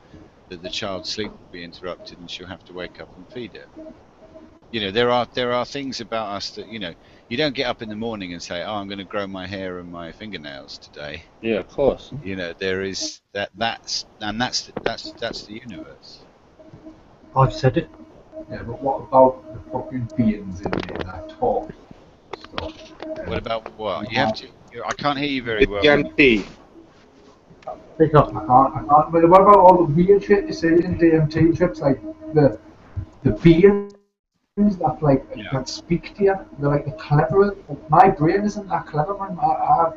that the child's sleep will be interrupted and she'll have to wake up and feed it. There are things about us that you don't get up in the morning and say, "Oh, I'm going to grow my hair and my fingernails today." Yeah, of course. There is that's the universe. I've said it. Yeah, but what about the fucking beings in there that talk stuff? What about what? You have to. I can't hear you very well. DMT. Pick up. I can't. But what about all the weird shit you see in DMT trips, like the beings that that speak to you? They're the clever. My brain isn't that clever, man. I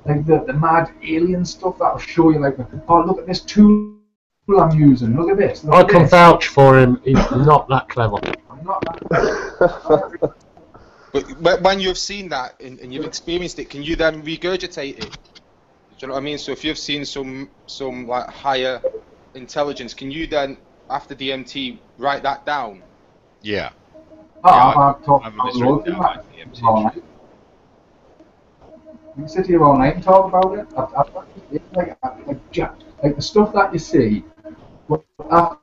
have the mad alien stuff that will show you oh, look at this tool I'm using. Look at this. I can vouch for him. He's not that clever. I'm not that clever. But when you've seen that and you've experienced it, can you then regurgitate it? Do you know what I mean? So if you've seen some higher intelligence, can you then, after DMT, write that down? Yeah. I've talked about loads of that. You can sit here all night and talk about it. I've the stuff that you see. Because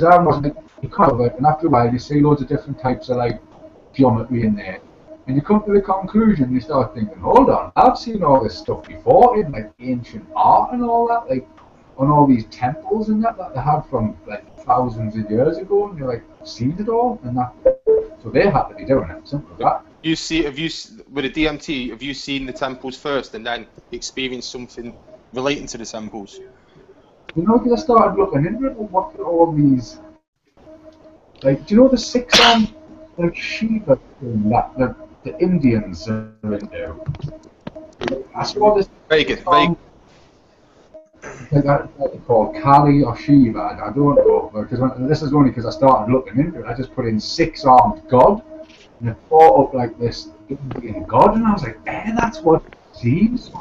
I wasn't covered, and after a while you see loads of different types of geometry in there, and you come to the conclusion. You start thinking, hold on, I've seen all this stuff before in ancient art and all that. on all these temples and that they had from like thousands of years ago, and you're like, seen it all, and that. So they had to be doing it, something like that. With a DMT? Have you seen the temples first and then experienced something relating to the temples? You know, because I started looking into it, what are all these, like, do you know the 6-armed like Shiva thing that the Indians are into? I saw this. Vegas. Like that, called Kali or Shiva, I don't know, because this is only because I started looking into it. I just put in 6-armed God, and it brought up like this Indian God, and I was like, that's what it seems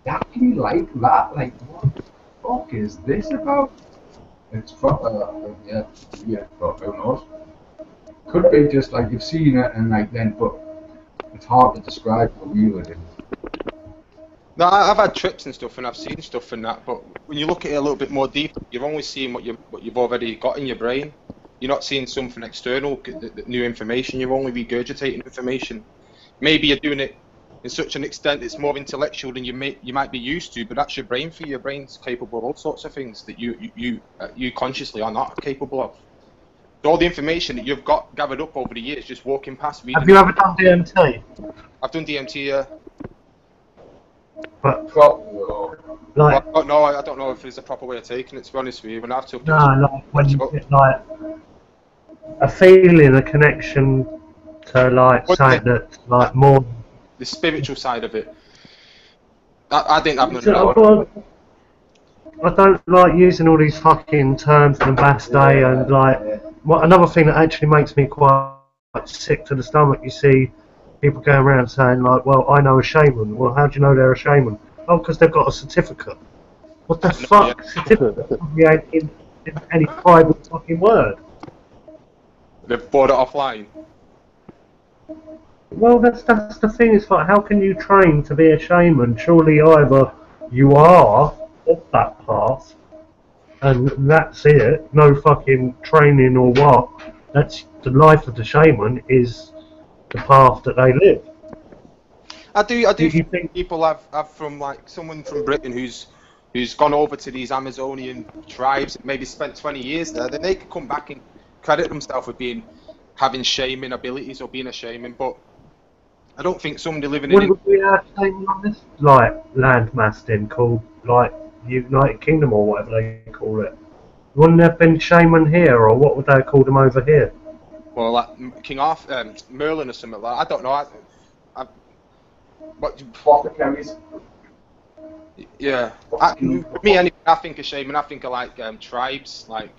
exactly like that. Like, what the fuck is this about? It's yeah, weird, but who knows? Could be just like you've seen it, and like then, but it's hard to describe how real it is. No, I've had trips and stuff, and I've seen stuff and that. But when you look at it a little bit more deep, you're only seeing what you've already got in your brain. You're not seeing something external, new information. You're only regurgitating information. Maybe you're doing it in such an extent it's more intellectual than you might be used to, but that's your brain for you. Your brain's capable of all sorts of things that you consciously are not capable of. So all the information that you've got gathered up over the years, just walking past. Have you ever done DMT? I've done DMT. Yeah. But like, no, I don't know if there's a proper way of taking it. To be honest with you, when I've took it, like when you get like a feeling, a connection to like something that's like more the spiritual side of it. I didn't have none of that. I don't like using all these fucking terms from Bass Day and like. Another thing that actually makes me quite sick to the stomach. You see people going around saying like, "Well, I know a shaman." Well, how do you know they're a shaman? Oh, because they've got a certificate. What the fuck? Yeah. Certificate? Ain't in any private fucking word. They've bought it offline. Well, that's the thing. It's like, how can you train to be a shaman? Surely either you are of that path, and that's it. No fucking training or what. That's the life of the shaman is the path that they live. I do think people have from like someone from Britain who's gone over to these Amazonian tribes and maybe spent 20 years there, then they could come back and credit themselves with having shaman abilities or being a shaman, but I don't think somebody living in... Would we have shaman on this? Like landmassing called like United Kingdom or whatever they call it. Wouldn't there have been shaman here, or what would they call them over here? Well, like King Arthur, Merlin or something like that. I don't know. Yeah. I think of shaman. I think of like tribes, like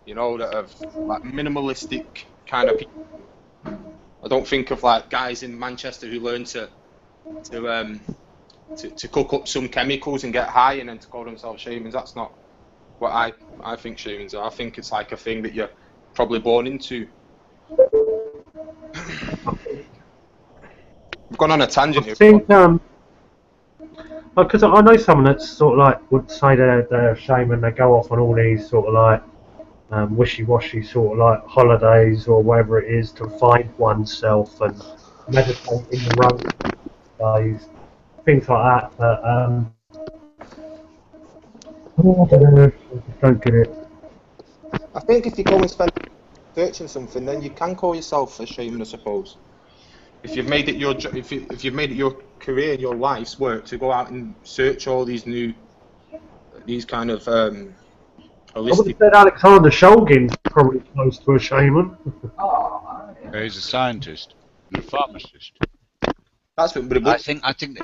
that have like minimalistic kind of people. I don't think of like guys in Manchester who learn to cook up some chemicals and get high and then to call themselves shamans. That's not what I think shamans are. I think it's like a thing that you're probably born into. I've gone on a tangent here. I think because I know someone that's sort of like would say they're a shaman. They go off on all these sort of like wishy-washy sort of like holidays or whatever it is to find oneself and meditate in the road days, things like that. But I don't know. I just don't get it. I think if you go and spend searching something, then you can call yourself a shaman, I suppose. If you've made it your if you've made it your career, your life's work to go out and search all these kind of holistic. I would have said Alexander Shulgin's probably close to a shaman. He's a scientist and a pharmacist. That's what. I think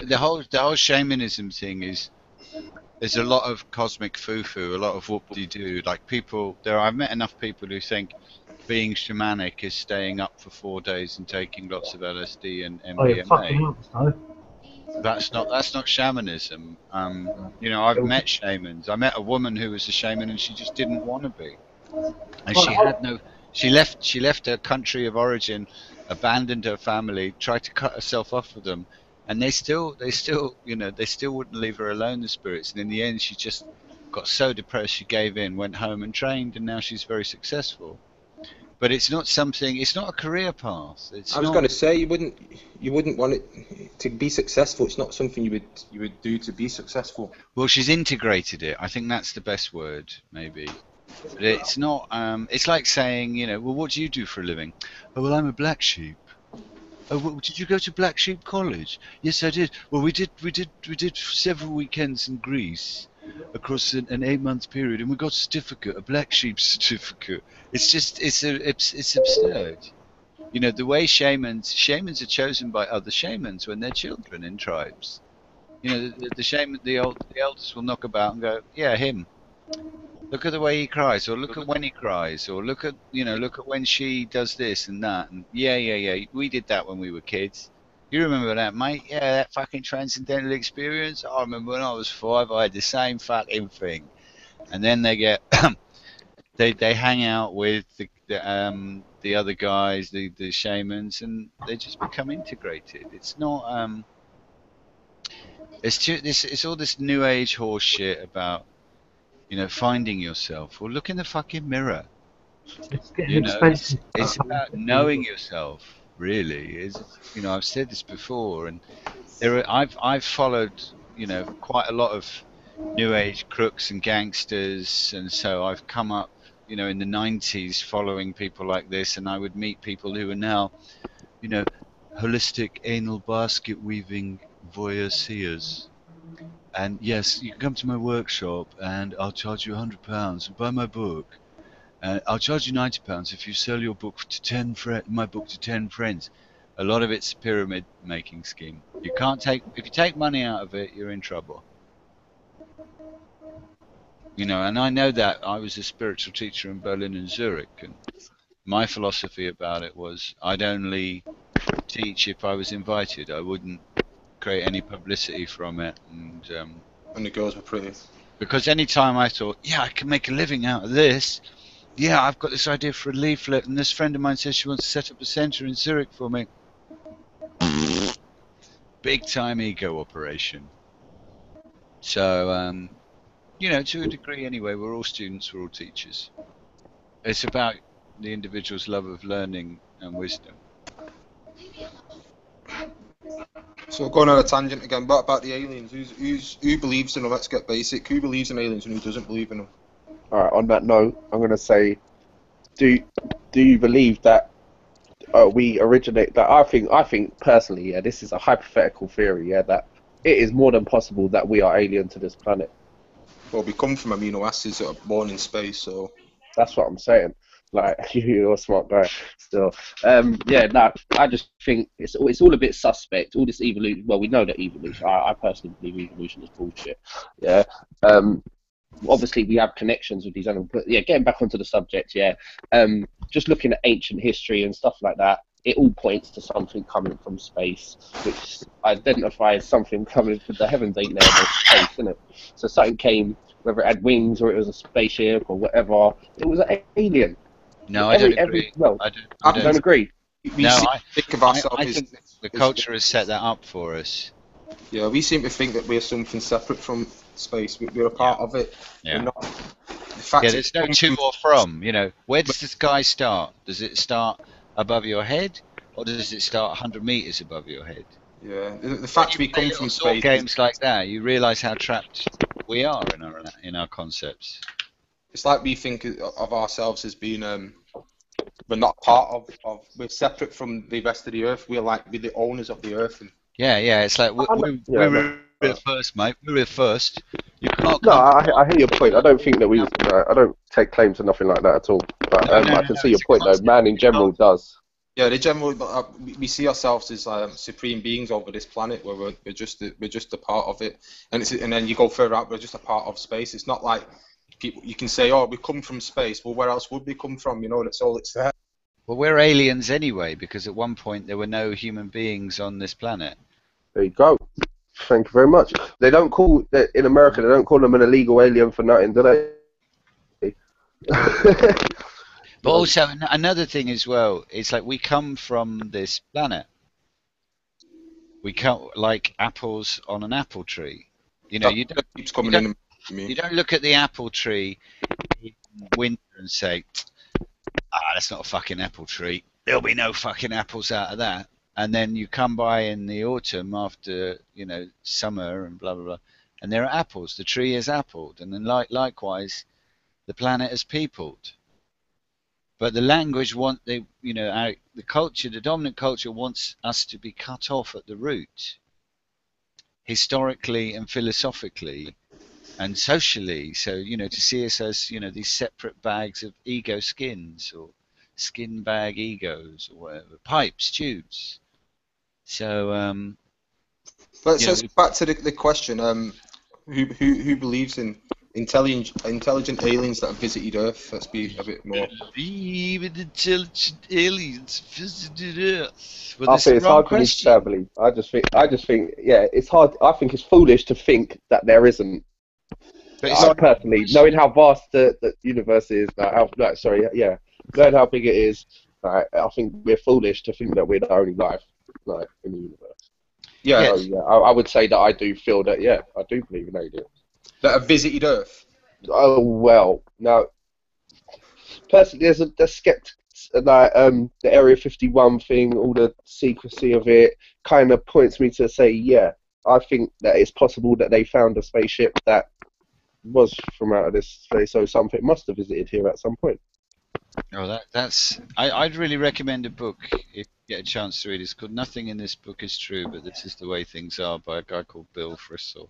the whole shamanism thing is. There's a lot of cosmic foo-foo, a lot of whoop-de-doo. Like I've met enough people who think being shamanic is staying up for 4 days and taking lots of LSD and MDMA. That's not shamanism. I've met shamans. I met a woman who was a shaman and she just didn't want to be, and she left her country of origin, abandoned her family, tried to cut herself off with them. And they still wouldn't leave her alone, the spirits. And in the end, she just got so depressed, she gave in, went home and trained, and now she's very successful. but it's not something. It's not a career path. It's I was not. going to say you wouldn't want it to be successful. It's not something you would do to be successful. Well, she's integrated it. I think that's the best word, maybe. But it's not. It's like saying, you know, well, what do you do for a living? Oh, well, I'm a black sheep. Oh, well, did you go to Black Sheep College? Yes, I did. Well, we did several weekends in Greece across an 8-month period, and we got a certificate, a Black Sheep certificate. It's just, it's absurd. You know, the way shamans are chosen by other shamans when they're children in tribes. You know, the shaman, the elders will knock about and go, yeah, him. Look at the way he cries, or look at when he cries, or look at when she does this and that, and yeah, we did that when we were kids. You remember that, mate? Yeah, that fucking transcendental experience. I remember when I was 5, I had the same fucking thing. And then they get, they hang out with the other guys, the shamans, and they just become integrated. It's not it's all this new age horse shit about, you know, finding yourself. Well, look in the fucking mirror. It's getting You know, expensive. it's about knowing yourself, really. You know, I've said this before, and I've followed, you know, quite a lot of new age crooks and gangsters, and so I've come up, you know, in the 90s following people like this, and I would meet people who are now, you know, holistic anal basket weaving voyeurs. And yes, you can come to my workshop, and I'll charge you £100 and buy my book. I'll charge you £90 if you sell your book to my book to 10 friends. A lot of it's a pyramid making scheme. You can't if you take money out of it, you're in trouble. You know, and I know that. I was a spiritual teacher in Berlin and Zurich, and my philosophy about it was I'd only teach if I was invited. I wouldn't create any publicity from it, and the girls were pretty. Because any time I thought, yeah, I can make a living out of this. Yeah, I've got this idea for a leaflet, and this friend of mine says she wants to set up a centre in Zurich for me. Big time ego operation. So, you know, to a degree anyway, we're all students, we're all teachers. It's about the individual's love of learning and wisdom. So going on a tangent again, but about the aliens, who believes in them? Let's get basic. Who believes in aliens and who doesn't believe in them? All right. On that note, I'm going to say, do you believe that we originate? That I think personally, yeah, this is a hypothetical theory, yeah, that it is more than possible that we are alien to this planet. Well, we come from amino acids that are born in space, so that's what I'm saying. Like, you're a smart guy still. Yeah, no, I just think it's all a bit suspect. All this evolution. Well, we know that evolution. I personally believe evolution is bullshit. Yeah. Obviously, we have connections with these animals. But yeah, getting back onto the subject. Yeah. Just looking at ancient history and stuff like that, it all points to something coming from space, which identifies something coming from the heavens. Ain't there? There's space, isn't it? So something came, whether it had wings or it was a spaceship or whatever. It was an alien. No, I don't agree. I don't agree. I think the culture has set that up for us. Yeah, we seem to think that we're something separate from space. We're a part of it. Yeah. We're not, the fact there's no to or from. You know, where does the sky start? Does it start above your head, or does it start 100 meters above your head? Yeah, the fact we come from space. Games like that, you realise how trapped we are in our concepts. It's like we think of ourselves as being we're not part of we're separate from the rest of the earth. We're the owners of the earth. And yeah, it's like we were here first, mate. We were here first. You can't. No, I hear your point. I don't think that I don't take claim to nothing like that at all. But I can see your point though. Man in general does. Yeah, we see ourselves as supreme beings over this planet, where we're just a part of it, and then you go further out, we're just a part of space. It's not like people, you can say, oh, we come from space. Well, where else would we come from? You know, that's all it's there. Well, we're aliens anyway, because at one point there were no human beings on this planet. There you go. Thank you very much. They don't call in America. They don't call them an illegal alien for nothing, do they? But also another thing as well. It's like we come from this planet. We come like apples on an apple tree. You know, you don't look at the apple tree in winter and say, that's not a fucking apple tree. There'll be no fucking apples out of that. And then you come by in the autumn after, you know, summer and blah, blah, blah, and there are apples. The tree is appled. And then likewise, the planet is peopled. But the language the culture, the dominant culture wants us to be cut off at the root, historically and philosophically and socially. So, you know, to see us as, you know, these separate bags of ego skins, or skin bag egos, or whatever, pipes, tubes. So, But so back to the question, who believes in intelligent aliens that have visited Earth? Let's be a bit more. Believe in intelligent aliens visited Earth. Well, I that's think the it's wrong hard for me to question. say, I believe. I just think, yeah, it's hard. I think it's foolish to think that there isn't. But it's I not personally, knowing how vast the universe is, knowing how big it is, I think we're foolish to think that we're the only life, like, in the universe. Yeah. So, yeah, I would say that I do feel that, yeah, I do believe in aliens. That have visited Earth. Oh well, now, personally, there's skeptics, like the Area 51 thing, all the secrecy of it, kind of points me to say, yeah, I think that it's possible that they found a spaceship that was from out of this space, so something must have visited here at some point. Oh, I'd really recommend a book if you get a chance to read it. It's called Nothing in This Book is True, but This is the Way Things Are, by a guy called Bill Frisell.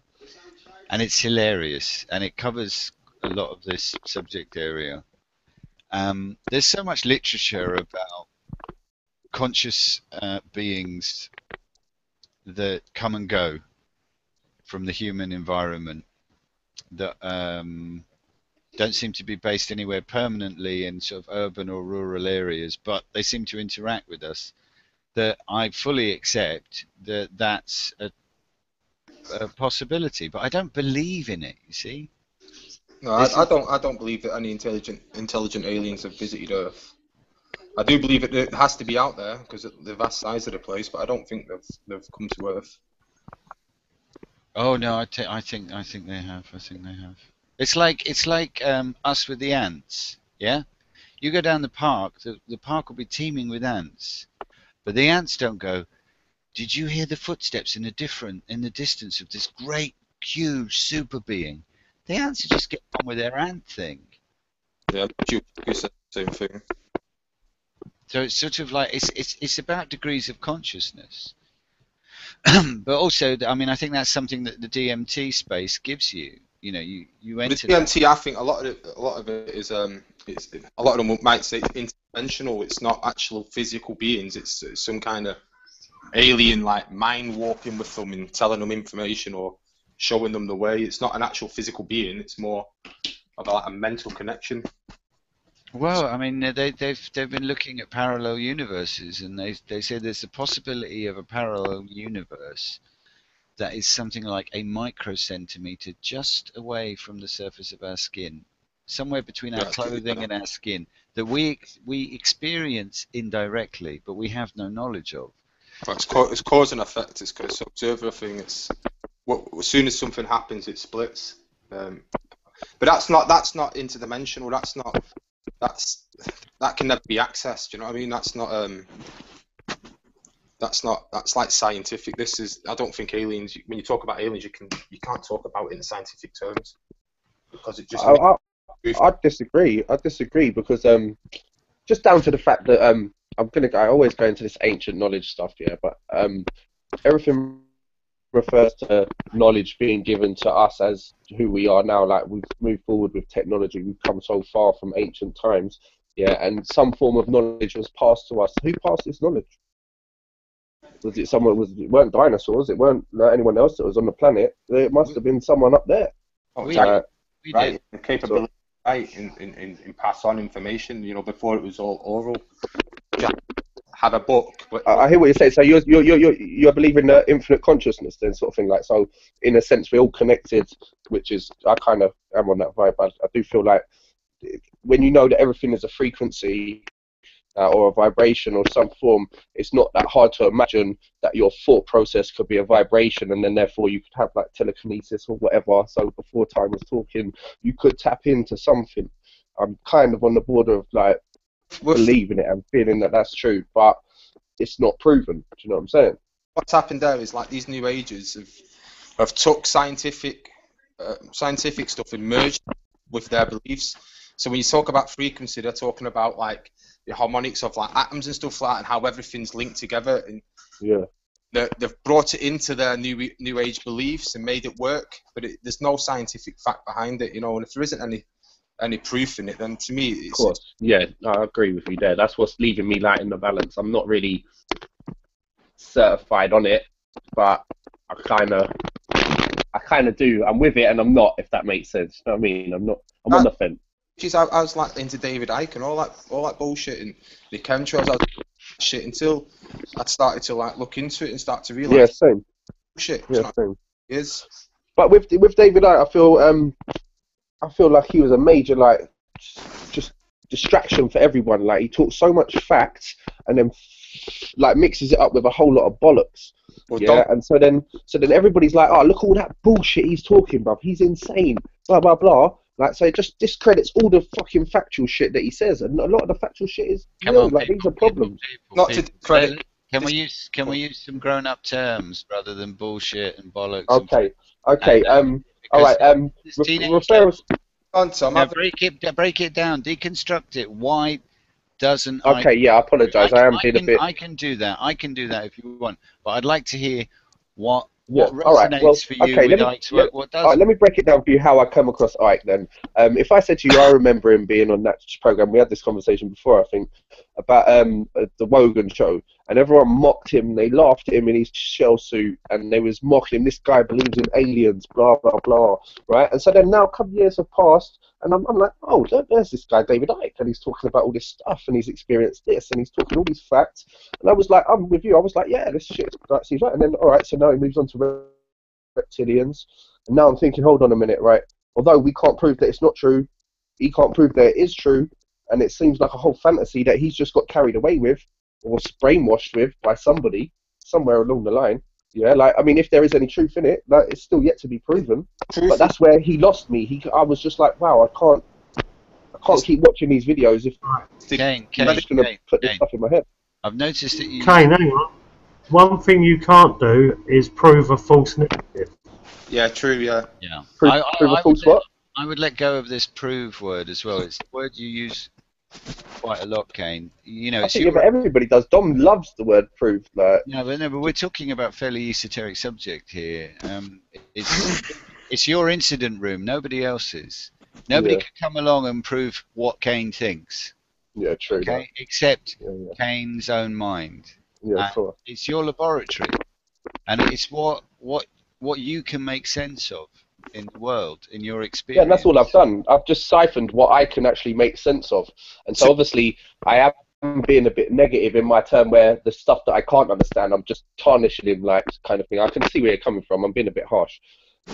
And it's hilarious, and it covers a lot of this subject area. There's so much literature about conscious beings that come and go from the human environment that don't seem to be based anywhere permanently in sort of urban or rural areas, but they seem to interact with us, that I fully accept that that's a possibility, but I don't believe in it, you see. No, I don't believe that any intelligent aliens have visited Earth. I do believe it has to be out there because of the vast size of the place, but I don't think they've come to Earth. Oh no, I think they have. I think they have. It's like us with the ants. Yeah, you go down the park. The park will be teeming with ants, but the ants don't go, "Did you hear the footsteps in the distance of this great, huge super being?" The ants just get on with their ant thing. Yeah, you said the same thing. So it's sort of like it's about degrees of consciousness. But also, I mean, I think that's something that the DMT space gives you. You know, you enter. With DMT, I think a lot of it is a lot of them might say it's interdimensional. It's not actual physical beings. It's some kind of alien, like mind warping with them and telling them information or showing them the way. It's not an actual physical being. It's more of like a mental connection. Well, I mean, they've been looking at parallel universes, and they say there's a possibility of a parallel universe that is something like a microcentimeter just away from the surface of our skin, somewhere between our clothing and our skin, that we experience indirectly, but we have no knowledge of. It's cause and effect. It's an observer thing. It's as soon as something happens, it splits. But that's not interdimensional. That can never be accessed. You know what I mean? That's like scientific. I don't think aliens. When you talk about aliens, you can't talk about it in scientific terms because it just. I disagree. I disagree because just down to the fact that I always go into this ancient knowledge stuff, yeah, but everything refers to knowledge being given to us as who we are now. Like, we've moved forward with technology, we've come so far from ancient times, yeah, and some form of knowledge was passed to us. Who passed this knowledge? Was it someone? It weren't dinosaurs. It weren't anyone else that was on the planet. It must have been someone up there. Oh, We right. did. The capability, right, in pass on information. You know, before it was all oral. Just have a book. But I hear what you're saying. So you're believing the infinite consciousness, then, sort of thing. Like, so in a sense, we're all connected, which is, I kind of am on that vibe. I do feel like when you know that everything is a frequency or a vibration or some form, it's not that hard to imagine that your thought process could be a vibration, and then therefore you could have like telekinesis or whatever. So before Time was talking, you could tap into something. I'm kind of on the border of like believing it and feeling that that's true, but it's not proven. Do you know what I'm saying? What's happened there is like these new ages have took scientific stuff and merged with their beliefs. So when you talk about frequency, they're talking about like the harmonics of like atoms and stuff like that, and how everything's linked together. And Yeah. they've brought it into their new age beliefs and made it work, but there's no scientific fact behind it, you know. And if there isn't any proof in it, then to me, Of course. Yeah, I agree with you there. That's what's leaving me like in the balance. I'm not really certified on it, but I kind of do. I'm with it and I'm not, if that makes sense. You know what I mean? I'm on the fence. I was like into David Icke and all that bullshit and the chemtrails. I was shit until I started to like look into it and start to realize. Yeah, same. Shit. Yeah, same. Is. But with David Icke, I feel like he was a major like just distraction for everyone. Like he talks so much facts and then like mixes it up with a whole lot of bollocks. Well, yeah, and so then everybody's like, oh, look all that bullshit he's talking, bruv. He's insane. Blah blah blah. Like, so it just discredits all the fucking factual shit that he says, and a lot of the factual shit is real. Like, these are problems. Not to discredit. Can we use some grown-up terms rather than bullshit and bollocks? Okay. Okay. All right. Refer us. On, Tom. Now break it down. Deconstruct it. Why doesn't? Okay. Yeah. I apologise. I am being a bit. I can do that. I can do that if you want. But I'd like to hear what Yeah. resonates All right. Well, for you okay, with Ike's work. What doesn't? All right, let me break it down for you how I come across Ike then. If I said to you, I remember him being on that program. We had this conversation before, I think, about the Wogan show, and everyone mocked him. They laughed at him in his shell suit, and they was mocking him. This guy believes in aliens, blah blah blah, right? And so then now a couple of years have passed, and I'm like, oh, there's this guy David Icke, and he's talking about all this stuff, and he's experienced this, and he's talking all these facts, and I was like, I'm with you. I was like, yeah, this shit seems right. And then all right, so now he moves on to reptilians, and now I'm thinking, hold on a minute, right? Although we can't prove that it's not true, he can't prove that it is true, and it seems like a whole fantasy that he's just got carried away with or brainwashed with by somebody somewhere along the line. Yeah, like, I mean, if there is any truth in it, that it's still yet to be proven. But that's where he lost me. I was just like, wow, I can't keep watching these videos if Kane, I'm just going to put this stuff in my head. I've noticed that you. Kane, hang on. One thing you can't do is prove a false negative. Yeah, true. Yeah. Yeah. Prove a false what? I would let go of this prove word as well. It's the word you use quite a lot, Kane. You know, I think everybody does. Dom loves the word prove. Like. No, but we're talking about fairly esoteric subject here. It's your incident room, nobody else's. Nobody can come along and prove what Kane thinks. Yeah, true. Okay, except Kane's own mind. Yeah, sure. It's your laboratory, and it's what you can make sense of in the world, in your experience. Yeah, and that's all I've done. I've just siphoned what I can actually make sense of, and so obviously I am being a bit negative in my term where the stuff that I can't understand, I'm just tarnishing him, like, kind of thing. I can see where you're coming from. I'm being a bit harsh,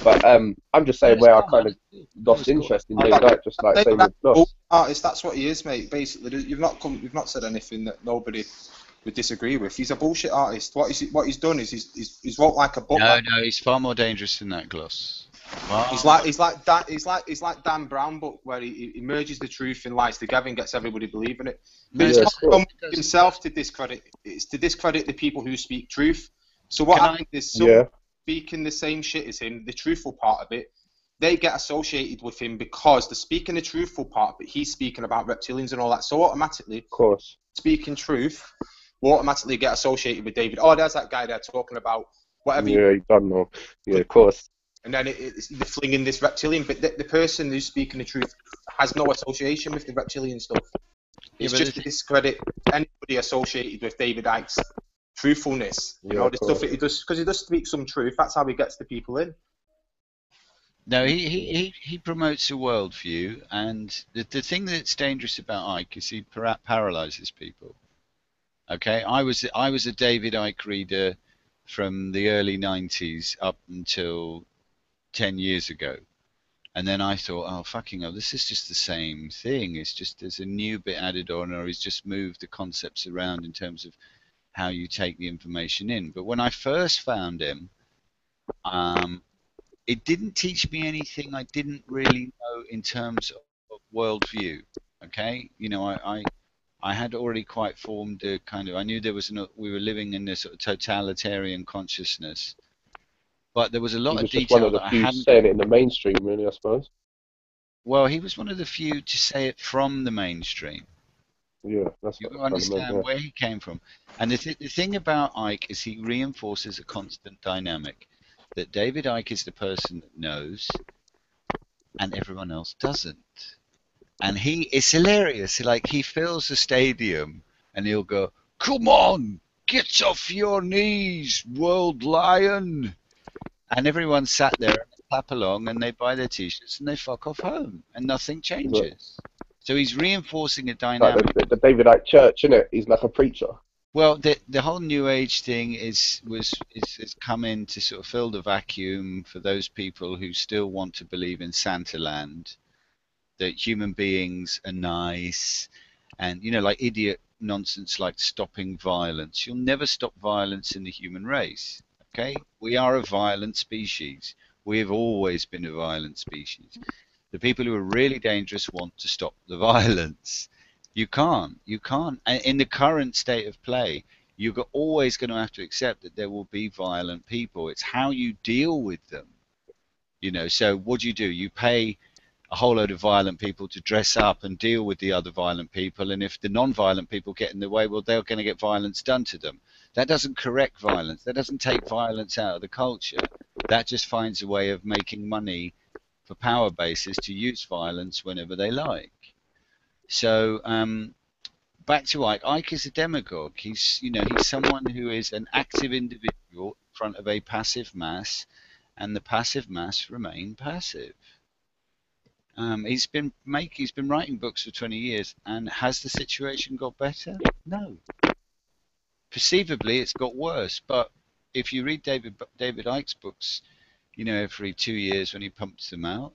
but I'm just saying where I kind of lost interest in David Icke, just like saying artist. That's what he is, mate. Basically, you've not said anything that nobody would disagree with. He's a bullshit artist. What he's done is he's wrote like a book. No, he's far more dangerous than that, Gloss. Wow. He's like Dan Brown book, where he merges the truth and lies together and gets everybody believing it. But it's not himself to discredit. It's to discredit the people who speak truth. So what happens is someone speaking the same shit as him, the truthful part of it, they get associated with him because they're speaking the truthful part, but he's speaking about reptilians and all that. So automatically, of course, speaking truth will automatically get associated with David. Oh, there's that guy there talking about whatever. Yeah, you don't know. Yeah, of course. And then it's the flinging this reptilian, but the person who's speaking the truth has no association with the reptilian stuff. It's just to discredit anybody associated with David Icke's truthfulness. You know, the stuff that he does, because he does speak some truth. That's how he gets the people in. No, he promotes a worldview, and the thing that's dangerous about Icke is he paralyzes people. Okay, I was a David Icke reader from the early 90s up until 10 years ago, and then I thought, oh fucking hell, this is just the same thing. It's just there's a new bit added on, or he's just moved the concepts around in terms of how you take the information in. But when I first found him, it didn't teach me anything I didn't really know in terms of worldview. Okay, you know, I I had already quite formed a kind of, I knew there was we were living in this sort of totalitarian consciousness, but there was a He lot of was just one detail of the that I few hadn't. saying it in the mainstream, really, I suppose. Well, he was one of the few to say it from the mainstream. Yeah, that's You what I kind of meant. understand where he came from. And the thing about Ike is he reinforces a constant dynamic that David Icke is the person that knows and everyone else doesn't. And it's hilarious. Like, he fills the stadium and he'll go, "Come on, get off your knees, world lion." And everyone sat there and clap along and they buy their t-shirts and they fuck off home and nothing changes. So he's reinforcing a dynamic. Like the David Icke Church, innit? He's like a preacher. Well, the whole New Age thing is come in to sort of fill the vacuum for those people who still want to believe in Santaland, that human beings are nice, and like idiot nonsense like stopping violence. You'll never stop violence in the human race. Okay, we are a violent species. We have always been a violent species. The people who are really dangerous want to stop the violence. You can't. In the current state of play, you're always going to have to accept that there will be violent people. It's how you deal with them. So what do? You pay a whole load of violent people to dress up and deal with the other violent people, and if the non-violent people get in the way, well, they're going to get violence done to them. That doesn't correct violence. That doesn't take violence out of the culture. That just finds a way of making money for power bases to use violence whenever they like. So back to Ike. Ike is a demagogue. He's someone who is an active individual in front of a passive mass, and the passive mass remain passive. He's been writing books for 20 years, and has the situation got better? No. Perceivably, it's got worse. But if you read David Icke's books, every 2 years when he pumps them out,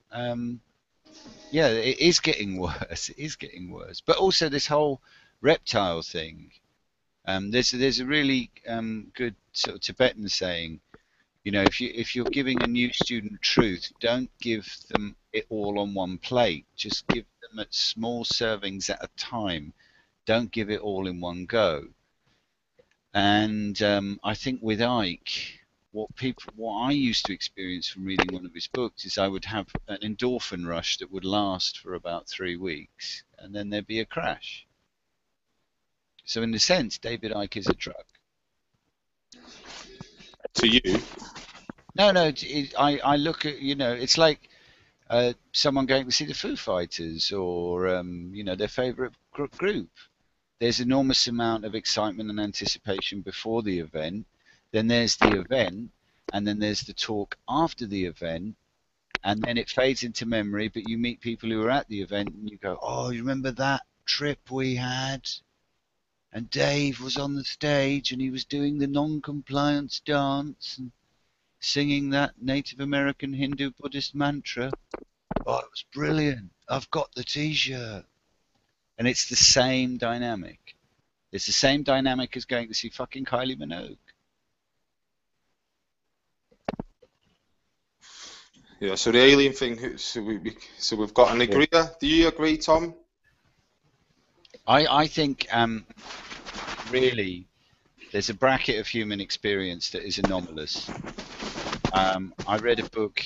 yeah, it is getting worse. It is getting worse. But also this whole reptile thing. There's a really good sort of Tibetan saying. If you're giving a new student truth, don't give them it all on one plate. Just give them at small servings at a time. Don't give it all in one go. And I think with Ike, what I used to experience from reading one of his books is I would have an endorphin rush that would last for about 3 weeks, and then there'd be a crash. So in a sense, David Icke is a drug. To you? No, I look at, it's like someone going to see the Foo Fighters or, their favourite group. There's enormous amount of excitement and anticipation before the event. Then there's the event, and then there's the talk after the event, and then it fades into memory, but you meet people who were at the event and you go, "Oh, you remember that trip we had? And Dave was on the stage and he was doing the non-compliance dance and singing that Native American Hindu Buddhist mantra. Oh, it was brilliant. I've got the t-shirt." And it's the same dynamic. It's the same dynamic as going to see fucking Kylie Minogue. Yeah, so the alien thing, so we've got an agreeer. Do you agree, Tom? I think really there's a bracket of human experience that is anomalous. I read a book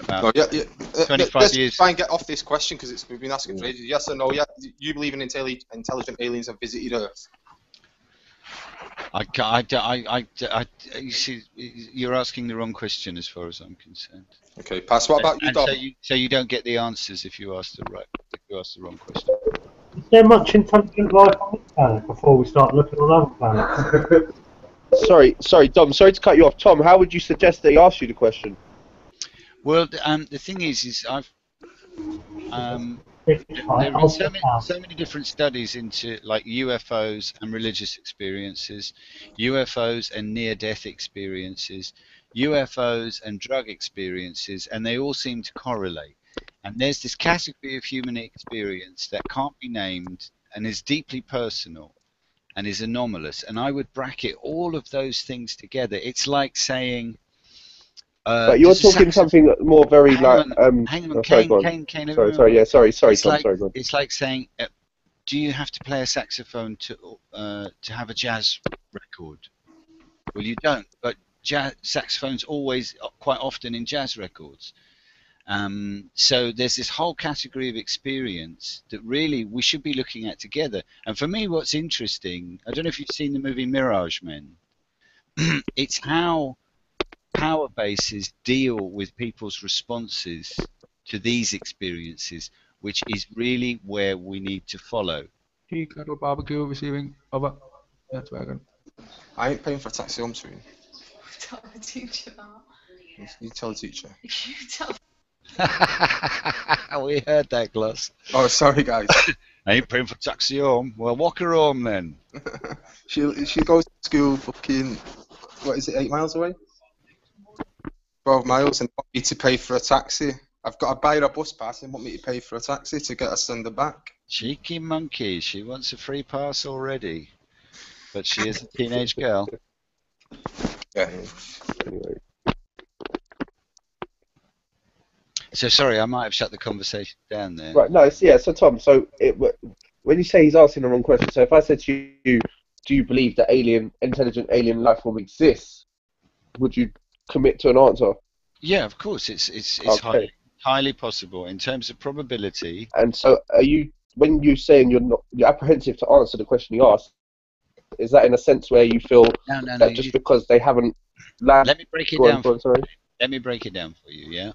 about 25 let's years. try and get off this question because we've been asking for ages. Yes or no? Yeah, you believe in intelligent aliens have visited Earth? You see, you're asking the wrong question as far as I'm concerned. Okay, Pass. What about you, Dom? So you don't get the answers if you ask the wrong question. Is there much intelligent life on this planet before we start looking on other planets? Sorry, Dom. Sorry to cut you off. Tom, how would you suggest they ask you the question? Well, the thing is I've there have been so many different studies into like UFOs and religious experiences, UFOs and near-death experiences, UFOs and drug experiences, and they all seem to correlate. And there's this category of human experience that can't be named and is deeply personal and is anomalous. And I would bracket all of those things together. It's like saying... but you're talking something more very hang on, Kane. Sorry, Tom. Sorry. It's like saying do you have to play a saxophone to have a jazz record? Well, you don't, but saxophone's always, quite often in jazz records. So there's this whole category of experience that really we should be looking at together. And for me, what's interesting, I don't know if you've seen the movie Mirage Men, it's how power bases deal with people's responses to these experiences, which is really where we need to follow. Tea kettle barbecue receiving over. That's wagon. I ain't paying for a taxi home soon. Tell the teacher that. You tell the teacher. You tell. We heard that, Gloss. Oh, sorry, guys. I ain't paying for taxi home. Well, walk her home then. she goes to school fucking, what is it, 8 miles away? 12 miles, and want me to pay for a taxi. I've got to buy her a bus pass and want me to pay for a taxi to get her send her back. Cheeky monkey. She wants a free pass already. But she is a teenage girl. Yeah. Anyway. So sorry, I might have shut the conversation down there. Right, no, yeah, so Tom, so when you say he's asking the wrong question, so if I said to you, do you believe that intelligent alien life form exists, would you commit to an answer? Yeah, of course, it's Okay. highly possible in terms of probability. And so are you, when you're saying you're apprehensive to answer the question he asked, is that in a sense where you feel that just because they haven't landed... Let me break it down. Let me break it down for you, yeah?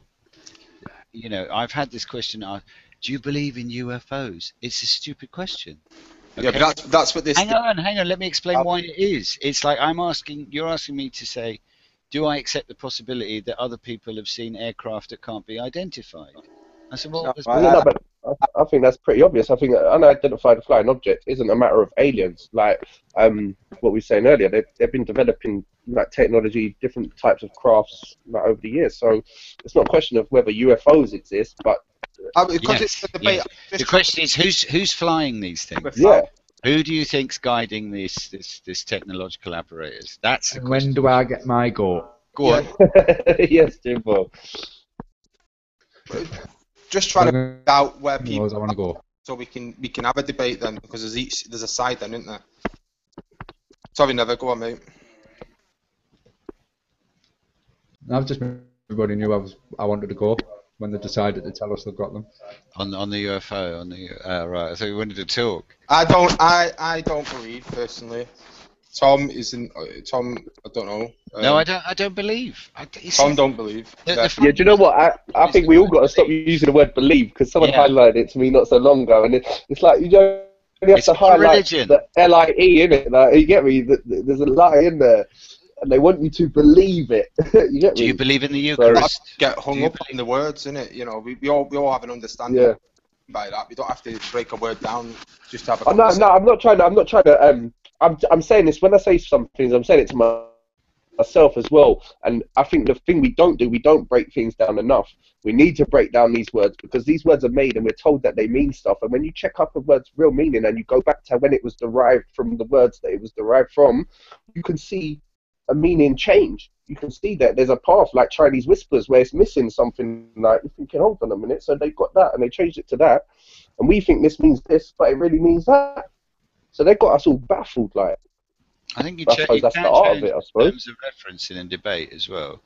You know, I've had this question asked, do you believe in UFOs? It's a stupid question. Okay? Yeah, but that's what this... Hang on, let me explain why it is. It's like you're asking me to say, do I accept the possibility that other people have seen aircraft that can't be identified? I said, well... No, but I think that's pretty obvious. I think an unidentified flying object isn't a matter of aliens. Like what we were saying earlier, they've been developing like technology, different types of crafts like, over the years. So it's not a question of whether UFOs exist, but because it's the debate. The question is who's flying these things? Yeah. Who do you think's guiding this technological apparatus? That's the question. When do I get my go? Go on. Yes, Jimbo. Just trying to figure out where people I want to go. So we can have a debate then, because there's a side then, isn't there? Sorry, never go on, mate. I've just everybody knew I wanted to go when they decided to tell us they've got them. On the UFO, right. I thought you wanted to talk. I don't believe personally. Tom isn't. Tom, I don't know. No, I don't believe. Tom don't believe. Yeah, do you know what? I think we all got to stop using the word believe, because someone highlighted it to me not so long ago, and it's like you don't have to highlight the L-I-E in it. Like, you get me? There's a lie in there, and they want you to believe it. You get me? Do you believe in the Eucharist? So, get hung up on the words, innit? You know, we all have an understanding by that. We don't have to break a word down just to have a conversation. No, I'm not trying to. I'm saying this when I say some things. I'm saying it to myself as well. And I think the thing we don't break things down enough. We need to break down these words, because these words are made and we're told that they mean stuff. And when you check up a word's real meaning and you go back to when it was derived from the words that it was derived from, you can see a meaning change. You can see that there's a path, like Chinese whispers, where it's missing something. Like, you're thinking, hold on a minute, so they got that and they changed it to that, and we think this means this, but it really means that. So they got us all baffled. Like, I think that's the art of it, I suppose. In terms of reference in a debate as well.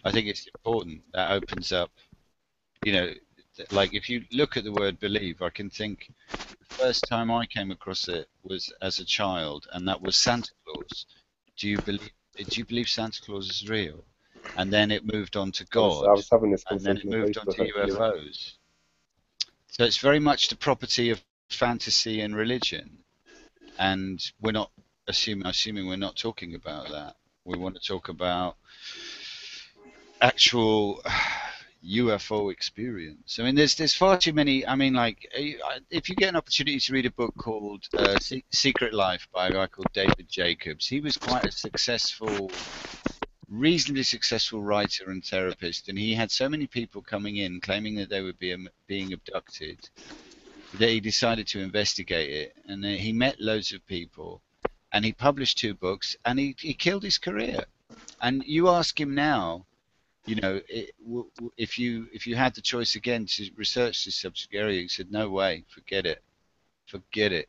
I think it's important. That opens up, you know, like if you look at the word believe, I can think the first time I came across it was as a child, and that was Santa Claus. Do you believe Santa Claus is real? And then it moved on to God, I was having this and then it moved on to UFOs. So it's very much the property of fantasy and religion, and we're not assuming we're not talking about that. We want to talk about actual UFO experience. I mean, there's far too many. I mean, like, if you get an opportunity to read a book called Secret Life by a guy called David Jacobs, he was quite a reasonably successful writer and therapist, and he had so many people coming in claiming that they were being abducted that he decided to investigate it, and he met loads of people, and he published 2 books, and he killed his career. And you ask him now, you know, if you had the choice again to research this subject area, he said, no way, forget it. forget it.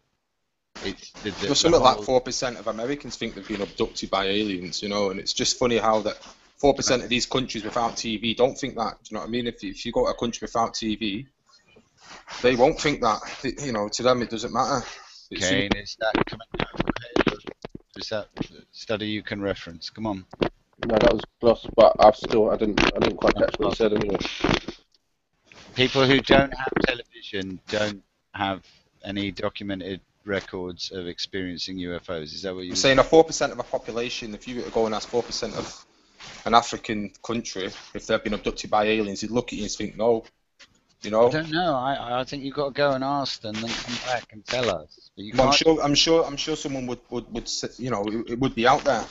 It's There's something like 4% of Americans think they've been abducted by aliens, you know, and it's just funny how that 4% of these countries without TV don't think that. Do you know what I mean? If you go to a country without TV, they won't think that. You know, to them it doesn't matter. Kane, is that coming out from here? Is that study you can reference? Come on. No, that was Gloss, but I didn't quite catch what you said anyway. People who don't have television don't have any documented records of experiencing UFOs. Is that what you're saying? A 4% of a population, if you were to go and ask 4% of an African country if they've been abducted by aliens, you'd look at you and think no. You know? I don't know. I think you've got to go and ask them and then come back and tell us. But you well, I'm sure someone would you know, it would be out there.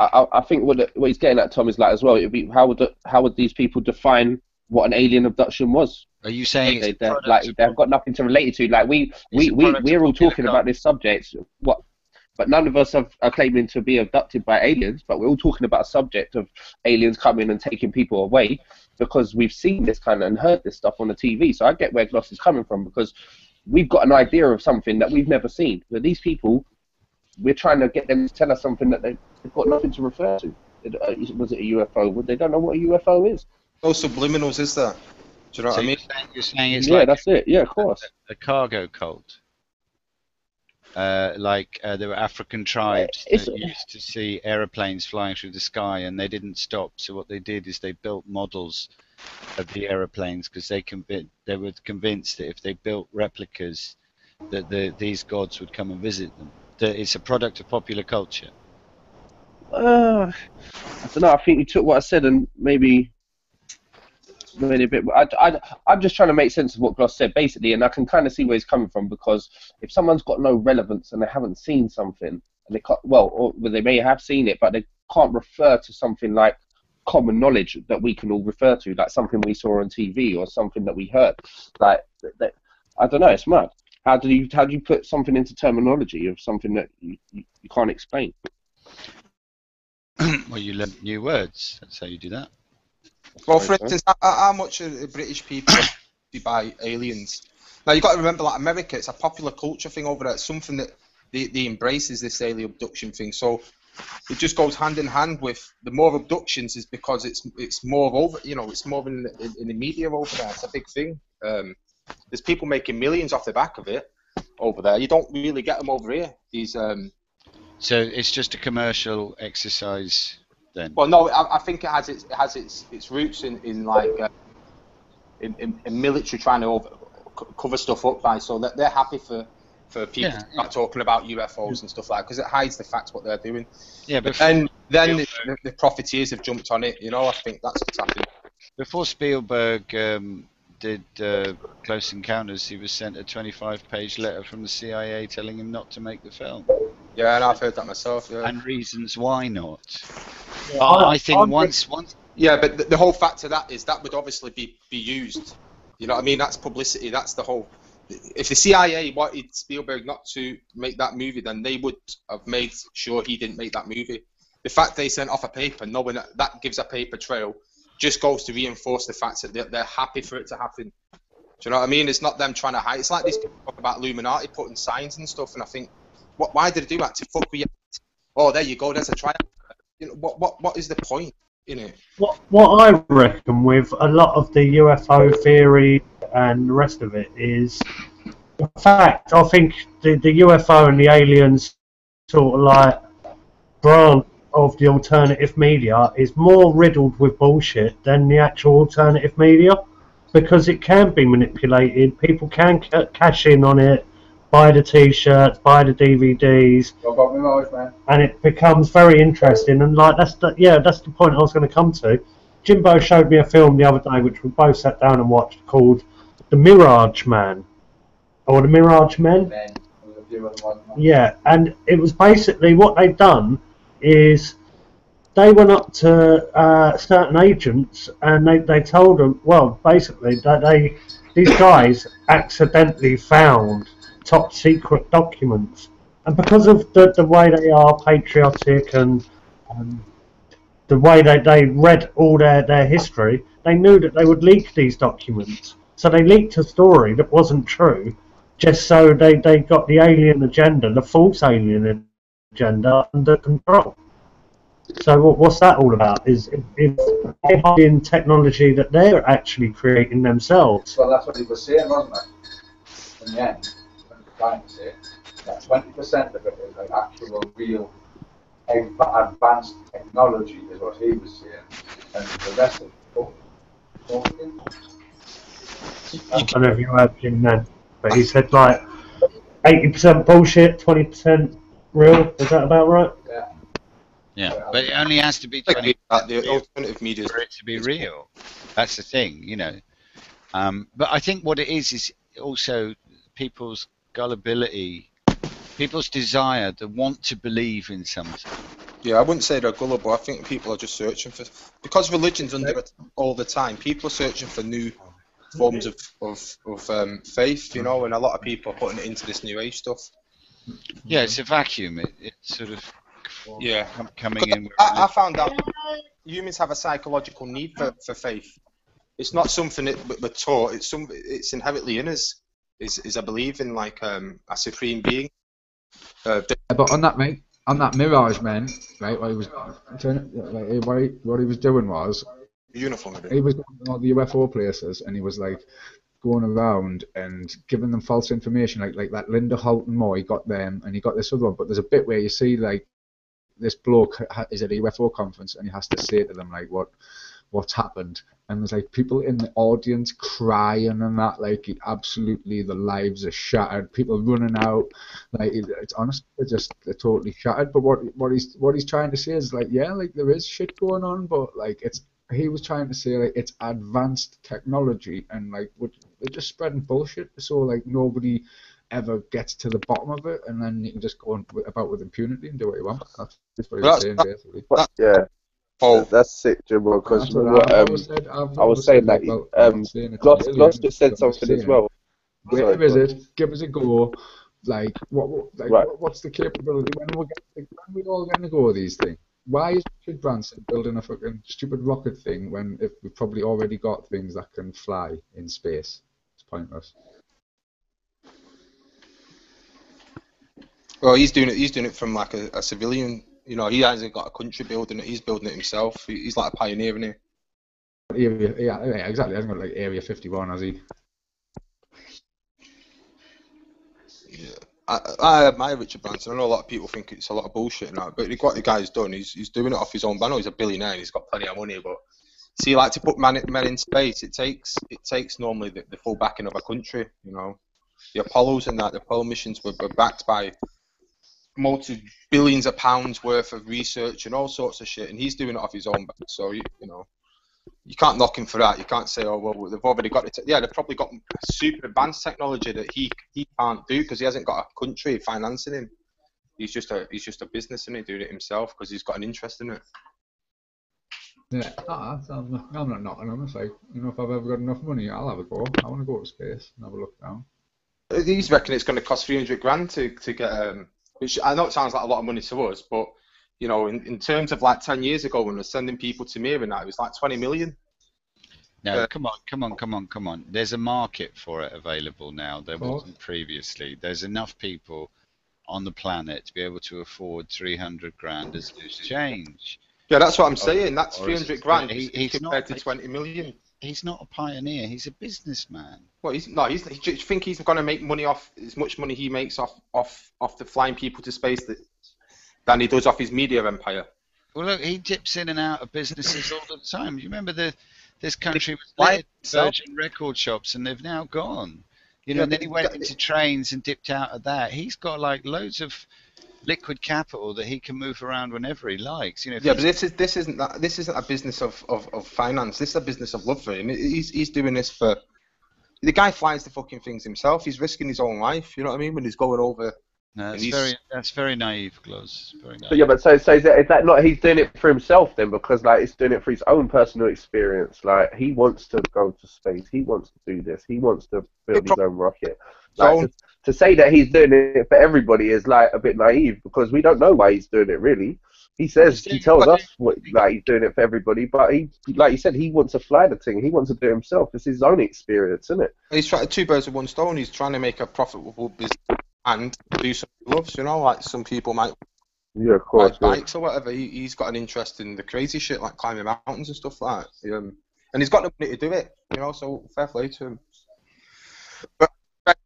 I think what he's getting at, Tom, is like as well. It'd be how would these people define what an alien abduction was? Are you saying they've got nothing to relate it to? Like we're all talking about this subject. But none of us are claiming to be abducted by aliens. But we're all talking about a subject of aliens coming and taking people away because we've seen this kind of and heard this stuff on the TV. So I get where Gloss is coming from because we've got an idea of something that we've never seen. But these people, we're trying to get them to tell us something that they've got nothing to refer to. Was it a UFO? Well, they don't know what a UFO is. No subliminals, is there? Do you know what I mean? You're saying it's yeah, like that's it. Yeah, of course. A cargo cult. There were African tribes that used to see aeroplanes flying through the sky, and they didn't stop. So what they did is they built models of the aeroplanes because they were convinced that if they built replicas, that these gods would come and visit them. That it's a product of popular culture. I don't know. I think you took what I said and maybe made it a bit. I'm just trying to make sense of what Gloss said, basically, and I can kind of see where he's coming from because if someone's got no relevance and they haven't seen something, and they can't, or they may have seen it, but they can't refer to something like common knowledge that we can all refer to, like something we saw on TV or something that we heard. Like, I don't know. It's mad. How do you put something into terminology of something that you can't explain? Well, you learn new words. That's how you do that. Well, for instance, how much are the British people by aliens? Now, you've got to remember, like America, it's a popular culture thing over there. It's something that they embraces this alien abduction thing. So it just goes hand in hand with the more abductions is because it's more over, you know, it's more in the media over there. It's a big thing. There's people making millions off the back of it over there. You don't really get them over here. These. So it's just a commercial exercise then? Well, no, I think it has its roots in military trying to cover stuff up by, so that they're happy for people to start talking about UFOs and stuff like that because it hides the facts what they're doing. Yeah, but then the profiteers have jumped on it. You know, I think that's what's happening. Before Spielberg did Close Encounters, he was sent a 25-page letter from the CIA telling him not to make the film. Yeah, and I've heard that myself. Yeah. And reasons why not. Yeah, I think once. Yeah, but the whole fact of that is that would obviously be used. You know what I mean? That's publicity. That's the whole. If the CIA wanted Spielberg not to make that movie, then they would have made sure he didn't make that movie. The fact they sent off a paper, knowing that gives a paper trail, just goes to reinforce the fact that they're happy for it to happen. Do you know what I mean? It's not them trying to hide. It's like these people talk about Illuminati putting signs and stuff, and I think, why did they do that? To fuck with you? Oh, there you go. There's a trial. You know, what is the point in it? What I reckon with a lot of the UFO theory and the rest of it is, in fact, I think the UFO and the aliens sort of like branch of the alternative media is more riddled with bullshit than the actual alternative media because it can be manipulated. People can cash in on it, buy the t-shirts, buy the DVDs, and it becomes very interesting. And like that's the point I was going to come to. Jimbo showed me a film the other day which we both sat down and watched called The Mirage Man, or The Mirage Men. Yeah, and it was basically what they'd done is they went up to certain agents and they told them, well, basically that these guys accidentally found top secret documents, and because of the way they are patriotic and the way they read all their history, they knew that they would leak these documents. So they leaked a story that wasn't true, just so they got the alien agenda, the false alien agenda, under control. So what's that all about? Is if they're hiding technology that they're actually creating themselves? Well, that's what he was saying, wasn't it? In the end, what he was trying to say, that 20% of it is like actual, real, advanced technology, is what he was saying, and the rest of it. I don't know if you heard him then, but he said like 80% bullshit, 20% real. Is that about right? Yeah. Yeah, but it only has to be Like 20 the alternative media for it to be real. That's the thing, you know. But I think what it is also people's gullibility, people's desire, the want to believe in something. Yeah, I wouldn't say they're gullible. I think people are just searching for, because religion's under it all the time. People are searching for new forms of faith, you know, and a lot of people are putting it into this new age stuff. Yeah, it's a vacuum. It's sort of coming in. I found out humans have a psychological need for faith. It's not something that we're taught. It's inherently in us. Is I believe in like a supreme being. But on that, mate, on that Mirage man, right? What he was what he was doing was uniform. He was going to all the UFO places, and he was like going around and giving them false information, like that Linda Holton Moore. He got them, and he got this other one. But there's a bit where you see like this bloke is at a UFO conference, and he has to say to them like what's happened, and there's like people in the audience crying and that, like absolutely the lives are shattered, people running out, like it's honestly they're totally shattered. But what he's trying to say is like, yeah, like there is shit going on, but like he was trying to say like it's advanced technology, and like they're just spreading bullshit, so like nobody ever gets to the bottom of it, and then you can just go on about with impunity and do what you want. That's just what he was saying, basically. Yeah. Oh, that's sick, Jimbo. Because I was saying that Gloss just said something as well. Where is it? Give us a go. Like what's the capability? When we all getting to go with these things? Why is Richard Branson building a fucking stupid rocket thing when if we've probably already got things that can fly in space? It's pointless. Well, he's doing it from like a civilian. You know, he hasn't got a country building it. He's building it himself. He's like a pioneer, isn't he? Yeah, exactly. He hasn't got like Area 51, has he? Yeah. I admire Richard Branson. I know a lot of people think it's a lot of bullshit now, but what the guy's done, he's doing it off his own. I know he's a billionaire and he's got plenty of money, but see, like to put men in space, it takes normally the full backing of a country. You know, the Apollos and the Apollo missions were backed by multi-billions of pounds worth of research and all sorts of shit, and he's doing it off his own back. So you know, you can't knock him for that. You can't say, oh well, they've already got it. Yeah, they've probably got super advanced technology that he can't do because he hasn't got a country financing him. He's just a business, and he's doing it himself because he's got an interest in it. Yeah, I'm not knocking him. It's like, you know, if I've ever got enough money, I'll have a go. I want to go to space and have a look down. He's reckoning it's going to cost 300 grand to get which I know it sounds like a lot of money to us, but you know, in terms of like 10 years ago when we're sending people to Mir and that, it was like 20 million. No, come on. There's a market for it available now. There wasn't previously. There's enough people on the planet to be able to afford 300 grand as loose change. Yeah, that's what I'm saying. That's 300 grand compared to 20 million. He's not a pioneer. He's a businessman. Well, do you think he's going to make money off as much money he makes off the flying people to space than he does off his media empire? Well, look, he dips in and out of businesses all the time. You remember this country was like Virgin record shops, and they've now gone. You know, and then he went into trains and dipped out of that. He's got like loads of liquid capital that he can move around whenever he likes. You know. Yeah, but this isn't a business of finance. This is a business of love for him. He's doing this for. The guy flies the fucking things himself. He's risking his own life. You know what I mean? When he's going over. No, that's very naive, Gloz. Very naive. But yeah, but so is that not he's doing it for himself then? Because like he's doing it for his own personal experience. Like he wants to go to space. He wants to do this. He wants to build his own rocket. Like to say that he's doing it for everybody is like a bit naive because we don't know why he's doing it really. He says, he tells us what, like, he's doing it for everybody, but he, like you said, he wants to fly the thing. He wants to do it himself. It's his own experience, isn't it? He's trying two birds with one stone. He's trying to make a profitable business and do something he loves. You know, like some people might Yeah, of course. ride bikes or whatever. He's got an interest in the crazy shit like climbing mountains and stuff like that. And he's got the money to do it. You know, so fair play to him. But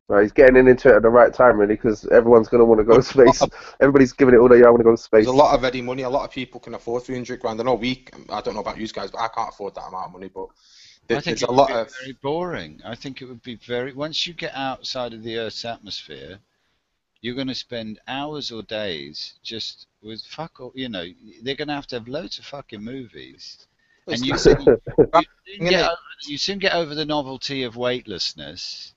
Right, he's getting into it at the right time, really, because everyone's going to want to go to space. Everybody's giving it all they want to go to space. there's a lot of ready money. A lot of people can afford 300 grand. I know I don't know about you guys, but I can't afford that amount of money. But I think there's it a would lot be of. very boring. I think it would be very. Once you get outside of the Earth's atmosphere, you're going to spend hours or days just with fuck all. You know, they're going to have loads of fucking movies, and you soon get over the novelty of weightlessness.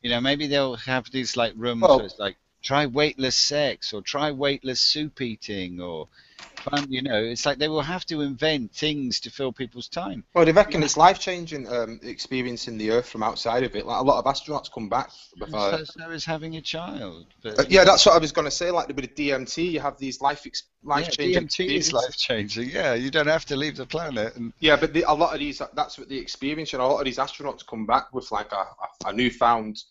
You know, maybe they'll have these like rooms where it's like try weightless sex or try weightless soup eating or fun. You know, it's like they will have to invent things to fill people's time. Well, they reckon it's life-changing experiencing the Earth from outside of it. Like a lot of astronauts come back. So is having a child. But, Yeah, that's what I was going to say. Like with the DMT, you have these life-changing DMT experiences. is life-changing. Yeah, you don't have to leave the planet. And Yeah, but a lot of these, that's what the experience. You know, a lot of these astronauts come back with like a newfound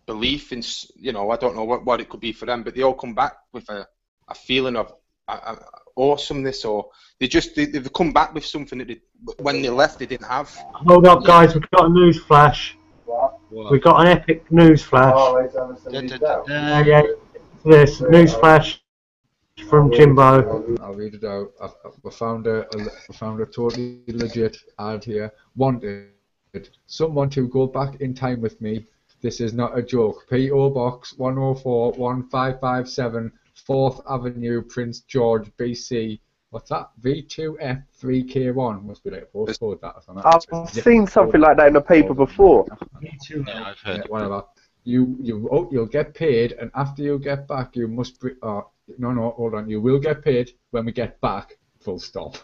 belief in, you know, I don't know what it could be for them, but they all come back with a feeling of awesomeness, or they've come back with something that when they left they didn't have. Hold up, guys, we've got a news flash. What? We've got an epic news flash. Oh, it's honestly Yeah, this news flash from Jimbo. I'll read it out. I found a totally legit ad here. Wanted someone to go back in time with me. This is not a joke. P.O. Box 104 1557 4th Avenue, Prince George, BC. What's that? V2F3K1. Must be like a postcode that or something. I've seen something like that in the paper before. yeah, I've heard. Whatever. You'll get paid, and after you get back, you must bring. No, hold on. You will get paid when we get back. Full stop.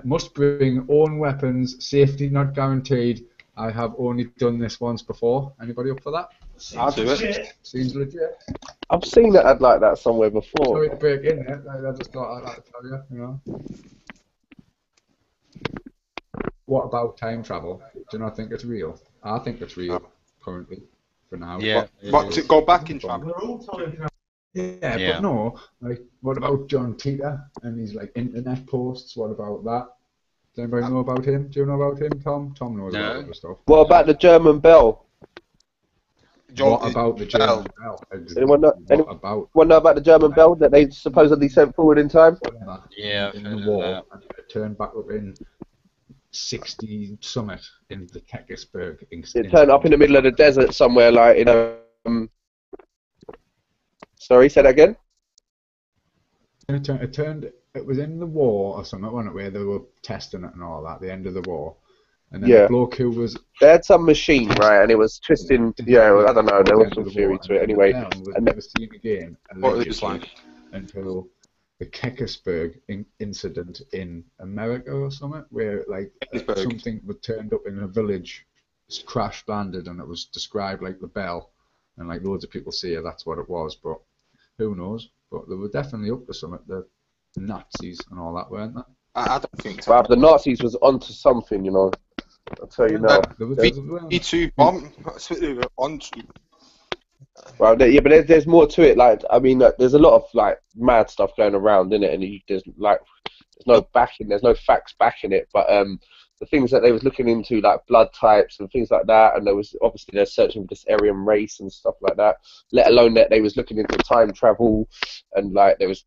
Must bring own weapons. Safety not guaranteed. I have only done this once before. Anybody up for that? I'll do it. Seems legit. I've seen an ad like that somewhere before. Sorry to break in there. I just thought I'd like to tell you. You know. What about time travel? Do you not think it's real? I think it's real currently. For now. Yeah. What to go back in travel? Yeah, but no. Like, what about John Titor and his like internet posts? What about that? Does anybody know about him? Do you know about him, Tom? Tom knows about other stuff. What about the German Bell? What about the German Bell? Anyone know about the German Bell that they supposedly sent forward in time? Yeah, in the war, and it turned back up in 60 summit in the Kecksburg. It turned up in the middle of the desert somewhere, like in a. Sorry, say that again. It was in the war or something, wasn't it, where they were testing it and all that, the end of the war. And then Yeah. the bloke who was... They had some machine, right, and it was twisting, I don't know, there was some theory to it anyway. Was never seen again, What it was like. until the Kecksburg incident in America or something, where like something was turned up in a village, crash landed, and it was described like the bell, and like loads of people say that's what it was, but who knows? But they were definitely up to something, the Nazis and all that, weren't they? I don't think so. But the Nazis was onto something, I'll tell you now. V2 bomb, that's what they were onto. Well, yeah, but there's more to it. Like, I mean, there's a lot of like mad stuff going around in it, and there's no backing, there's no facts backing it. But the things that they was looking into, like blood types and things like that, and there was obviously they're searching for this Aryan race and stuff like that. Let alone that they was looking into time travel, and like they was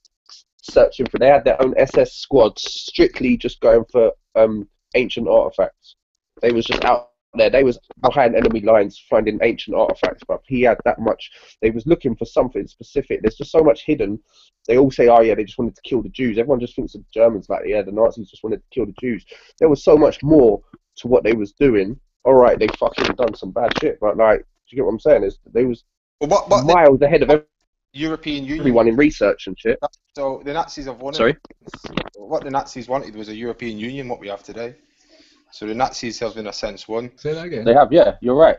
searching for. They had their own SS squad strictly just going for ancient artifacts. They was just out there. They was behind enemy lines finding ancient artifacts, but he had that much. They was looking for something specific. There's just so much hidden. They all say, oh yeah, they just wanted to kill the Jews. Everyone just thinks of the Germans like, yeah, the Nazis just wanted to kill the Jews. There was so much more to what they was doing. All right, they fucking done some bad shit, but like, do you get what I'm saying? They was miles ahead of European Union. Everyone in research and shit. So the Nazis have wanted. Sorry? What the Nazis wanted was a European Union, what we have today. So the Nazis have, in a sense, won. Say that again. They have, yeah. You're right.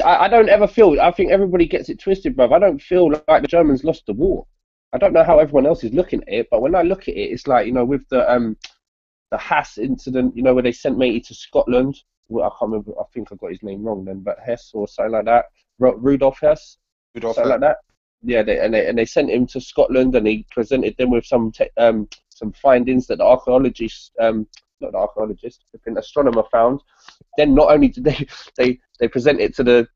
I don't ever feel. I think everybody gets it twisted, bruv. I don't feel like the Germans lost the war. I don't know how everyone else is looking at it, but when I look at it, it's like, you know, with the Haas incident, you know, where they sent matey to Scotland. Well, I can't remember. I think I got his name wrong then, but Hess or something like that. Rudolf Hess, something like that. Yeah, they sent him to Scotland, and he presented them with some findings that the archaeologist, not the archaeologist, the astronomer found. Then not only did they present it to the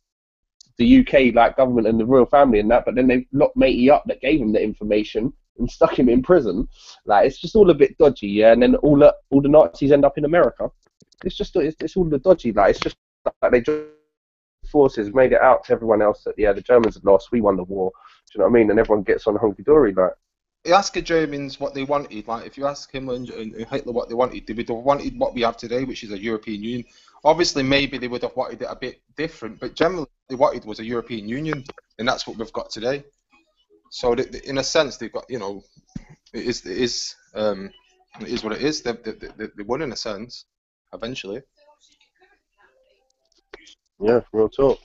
UK like government and the royal family and that, but then they locked matey up that gave him the information and stuck him in prison. Like, it's just all a bit dodgy, yeah. And then all the Nazis end up in America. It's all the dodgy. Like, it's just like they just forces made it out to everyone else that the Germans had lost, we won the war. Do you know what I mean? And everyone gets on hunky dory, like. You ask the Germans what they wanted. Like, if you ask him and Hitler what they wanted, they would have wanted what we have today, which is a European Union. Obviously, maybe they would have wanted it a bit different, but generally, what they wanted was a European Union, and that's what we've got today. So, in a sense, they've got, you know, it is what it is. They won in a sense, eventually. Yeah, real talk.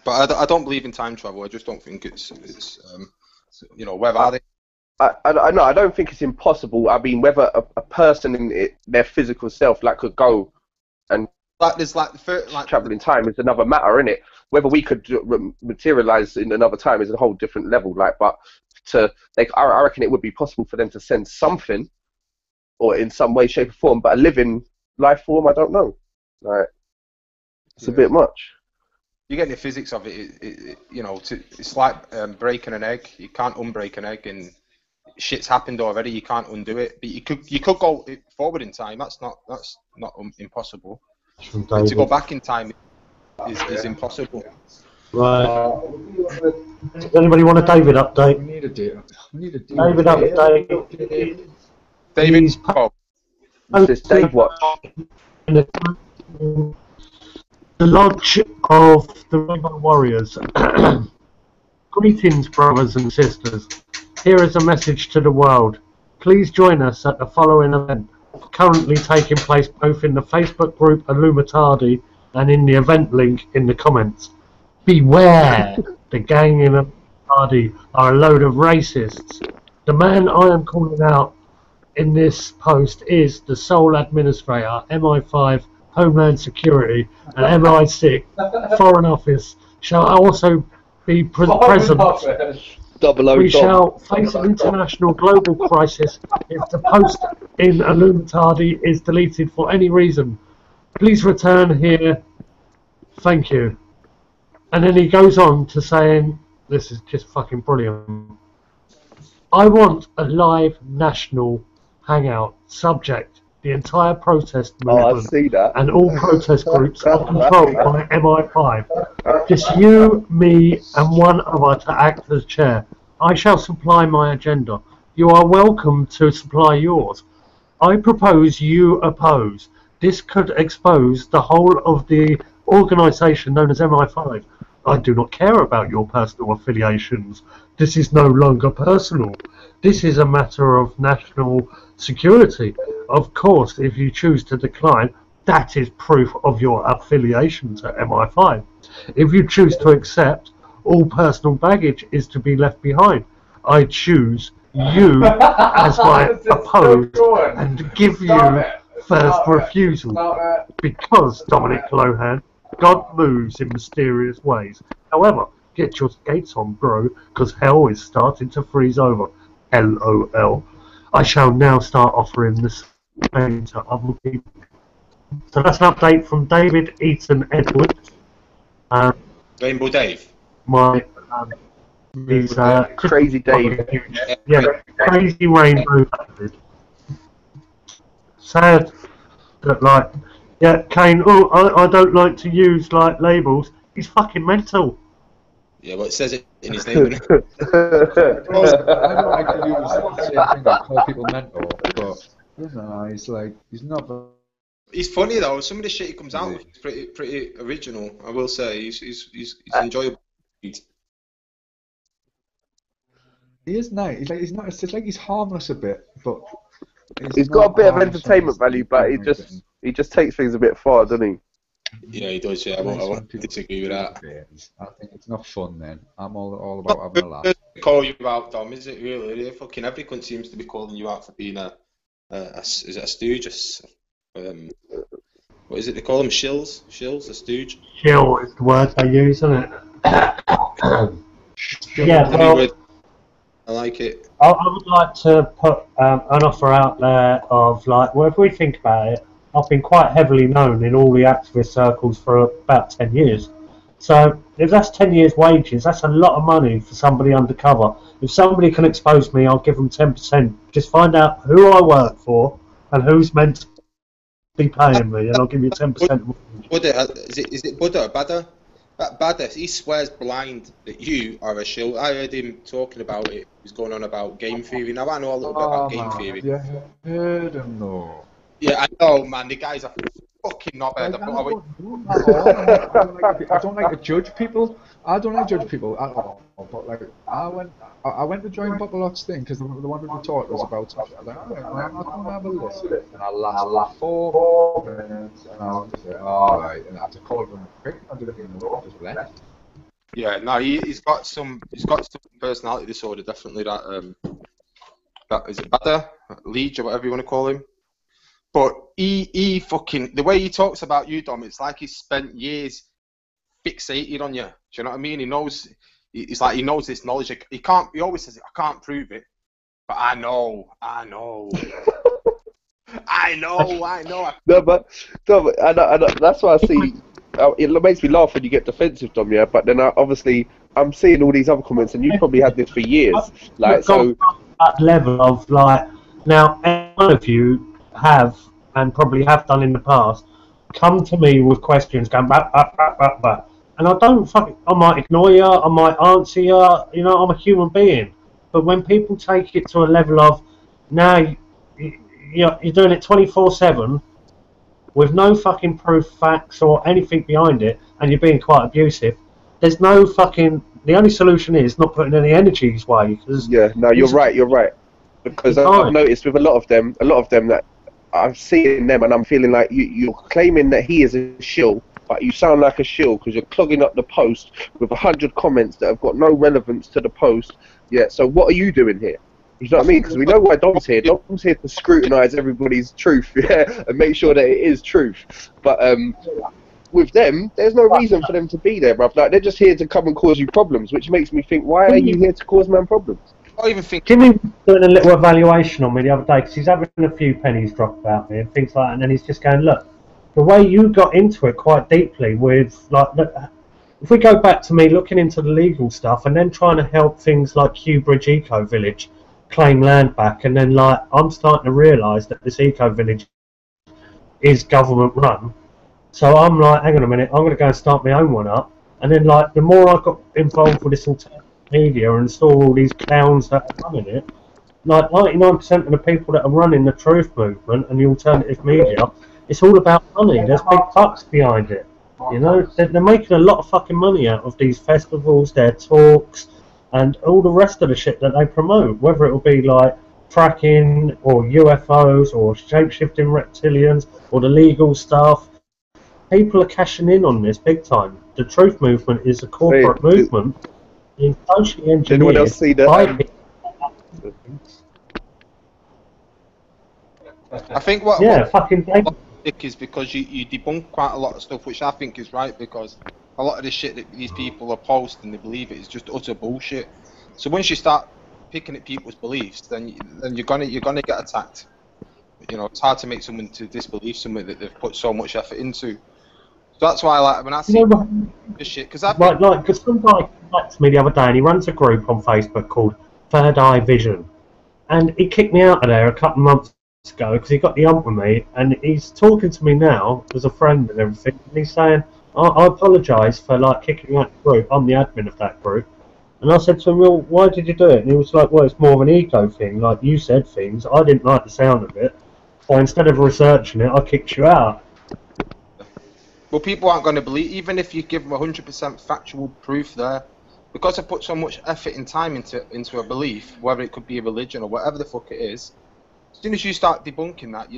But I don't believe in time travel. I just don't think it's you know, where are they? I don't think it's impossible. I mean, whether a person in their physical self like could go and travel in time is another matter, isn't it? Whether we could materialize in another time is a whole different level. Like, but I reckon it would be possible for them to send something, or in some way, shape, or form. But a living life form, I don't know. Like, it's a bit much. You get the physics of it, you know. It's like breaking an egg. You can't unbreak an egg, and shit's happened already. You can't undo it. But you could go forward in time. That's not impossible. But to go back in time is impossible. Right. Does anybody want a David update? We need a David update. David. This is Dave Watch. The Lodge of the Rainbow Warriors. Greetings, brothers and sisters. Here is a message to the world. Please join us at the following event, currently taking place both in the Facebook group Illuminati and in the event link in the comments. Beware! The gang in Illuminati are a load of racists. The man I am calling out in this post is the sole administrator, MI5, Homeland Security, and MI6, Foreign Office, shall also be present. We shall face an international global crisis if the post in Illuminati is deleted for any reason. Please return here. Thank you. And then he goes on to saying, this is just fucking brilliant. I want a live national hangout. Subject: the entire protest movement. I see that. And all protest groups are controlled by MI5. Just you, me, and one other to act as chair. I shall supply my agenda. You are welcome to supply yours. I propose, you oppose. This could expose the whole of the organisation known as MI5. I do not care about your personal affiliations. This is no longer personal. This is a matter of national security. Of course, if you choose to decline, that is proof of your affiliation to MI5. If you choose to accept, all personal baggage is to be left behind. I choose you as my opposed and give you first refusal. Because, Dominic Lohan, God moves in mysterious ways. However, get your skates on, bro, because hell is starting to freeze over. LOL. I shall now start offering this pain to other people. So that's an update from David Eaton Edwards. Rainbow Dave. My he's Crazy Dave. Yeah, Crazy Rainbow David. Sad that, like, yeah, Kane, I don't like to use like labels. He's fucking mental. Yeah, well, it says it in his name. I don't like to use the same thing, I call people mental, but no, he's not. He's funny though. Some of the shit he comes out with is pretty original. I will say he's enjoyable. He is nice. He's not. It's like he's harmless a bit, but he's got a bit of entertainment value, but he just takes things a bit far, doesn't he? Yeah, he does. Yeah, I won't disagree with that. I think it's not fun. Then I'm all about having a laugh. Call you out, Dom? Is it really? Fucking every cunt seems to be calling you out for being is it a stooge? What is it they call them? Shills, a stooge. Shill is the word they use, isn't it? Yeah, well, I like it. I would like to put an offer out there of like, well, if we think about it, I've been quite heavily known in all the activist circles for about 10 years. So if that's 10 years' wages, that's a lot of money for somebody undercover. If somebody can expose me, I'll give them 10%. Just find out who I work for and who's meant to be paying me, and I'll give you 10%. Buddha, is it Buddha or Bada? That Bada, he swears blind that you are a shill. I heard him talking about it. He's going on about game theory. Now I know a little bit about game theory. Yeah, heard him though. Yeah, I know, man. The guy's a fucking knobhead. I don't like to judge people. I don't like to judge people at all. But like, I went to join Pop a Lot's thing because they wanted to talk to us about stuff. I was like, alright, I'm not going to have a listen. And I laughed 4 minutes, and I was just like, alright. And I had to call them quick. I didn't know. I just left. Yeah, no, he's got some personality disorder. Definitely that is it Bada, Leech, or whatever you want to call him. But he fucking, the way he talks about you, Dom, it's like he's spent years fixated on you. Do you know what I mean? He knows, it's like he knows this knowledge. He always says, I can't prove it, but I know. I know. No, but that's why I see. It makes me laugh when you get defensive, Dom. Yeah, but then I'm seeing all these other comments, and you've probably had this for years. Like so, that level of like now, one of you have and probably have done in the past come to me with questions going back, and I don't I might ignore you, I might answer you. You know, I'm a human being. But when people take it to a level of now you're doing it 24/7 with no fucking proof, facts, or anything behind it, and you're being quite abusive, there's no fucking. The only solution is not putting any energy his way. Yeah, no, you're right. Because I've noticed with a lot of them that I'm seeing them, and I'm feeling like you're claiming that he is a shill, but you sound like a shill because you're clogging up the post with 100 comments that have got no relevance to the post. Yeah, so what are you doing here? You know what I mean? Because we know why Dom's here. Dom's here to scrutinise everybody's truth, yeah, and make sure that it is truth. But with them, there's no reason for them to be there, bruv. Like, they're just here to come and cause you problems, which makes me think, why are you here to cause man problems? I even think Jimmy was doing a little evaluation on me the other day because he's having a few pennies drop about me and things like that, and then he's just going, look, the way you got into it quite deeply with, like, if we go back to me looking into the legal stuff and then trying to help things like Kew Bridge Eco Village claim land back, and then, like, I'm starting to realise that this Eco Village is government run, so I'm like, hang on a minute, I'm going to go and start my own one up, and then, like, the more I got involved with this alternative media and saw all these clowns that are running it, like 99% of the people that are running the truth movement and the alternative media, it's all about money. There's big bucks behind it. You know, they're making a lot of fucking money out of these festivals, their talks, and all the rest of the shit that they promote, whether it will be like tracking or UFOs or shape-shifting reptilians or the legal stuff. People are cashing in on this big time. The truth movement is a corporate movement. It's socially engineered. Did anyone else see that? I think what is because you debunk quite a lot of stuff, which I think is right, because a lot of the shit that these people are posting, they believe it is just utter bullshit. So once you start picking at people's beliefs, then you're gonna get attacked. You know, it's hard to make someone to disbelieve something that they've put so much effort into. So that's why, like, when I see this shit, because because some guy came back to me the other day and he runs a group on Facebook called Third Eye Vision, and he kicked me out of there a couple of months ago because he got the ump with me, and he's talking to me now as a friend and everything, and he's saying, I apologise for like kicking you out of the group. I'm the admin of that group. And I said to him, well, why did you do it? And he was like, well, it's more of an ego thing. Like, you said things, I didn't like the sound of it, so instead of researching it, I kicked you out. Well, people aren't going to believe, even if you give them 100% factual proof there, because I put so much effort and time into a belief, whether it could be a religion or whatever the fuck it is, as soon as you start debunking that,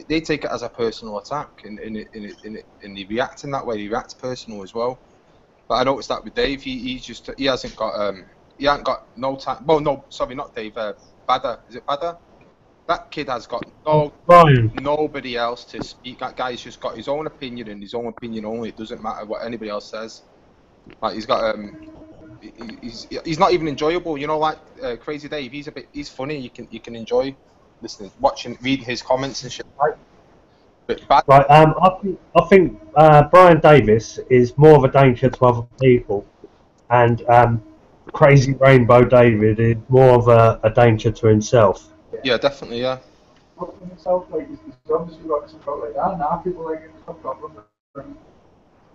they take it as a personal attack, and they react in that way. They react personal as well. But I noticed that with Dave, he hasn't got no time. Well, no, sorry, not Dave. Badder, is it Badder? That kid has got nobody else to speak. That guy's just got his own opinion and his own opinion only. It doesn't matter what anybody else says. Like he's got he's not even enjoyable. You know, like Crazy Dave. He's funny. You can enjoy listening, watching, reading his comments and shit. Right. Right. I think Brian Davis is more of a danger to other people, and Crazy Rainbow David is more of a danger to himself. Yeah, definitely. Yeah. Himself, like he's obviously got some problem like that. Now people like him, some problem.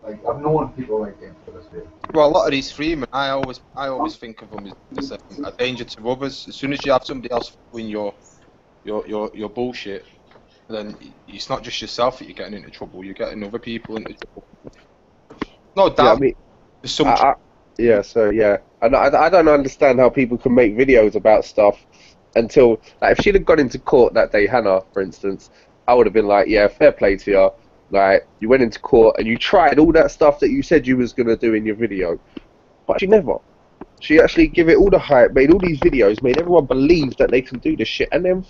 Like I've known people like him for this bit. Well, a lot of these freemen, I always think of them as a danger to others. As soon as you have somebody else following your bullshit, then it's not just yourself that you're getting into trouble. You're getting other people into trouble. No doubt. Yeah, I mean, there's some. I don't understand how people can make videos about stuff until, like, if she'd have gone into court that day, Hannah, for instance, I would have been like, yeah, fair play to you. Like, you went into court and you tried all that stuff that you said you was gonna do in your video, but she never. She actually gave it all the hype, made all these videos, made everyone believe that they can do this shit, and then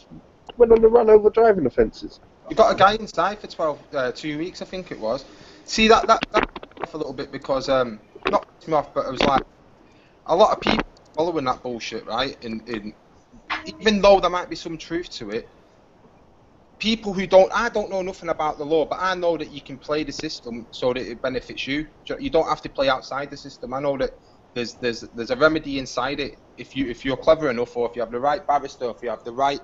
went on the run over driving offences. You got a guy inside for 2 weeks, I think it was. See that off a little bit because not pissed me off, but it was like a lot of people following that bullshit, right? And even though there might be some truth to it, people who I don't know nothing about the law, but I know that you can play the system so that it benefits you. You don't have to play outside the system. I know that there's a remedy inside it if you're clever enough, or if you have the right barrister, if you have the right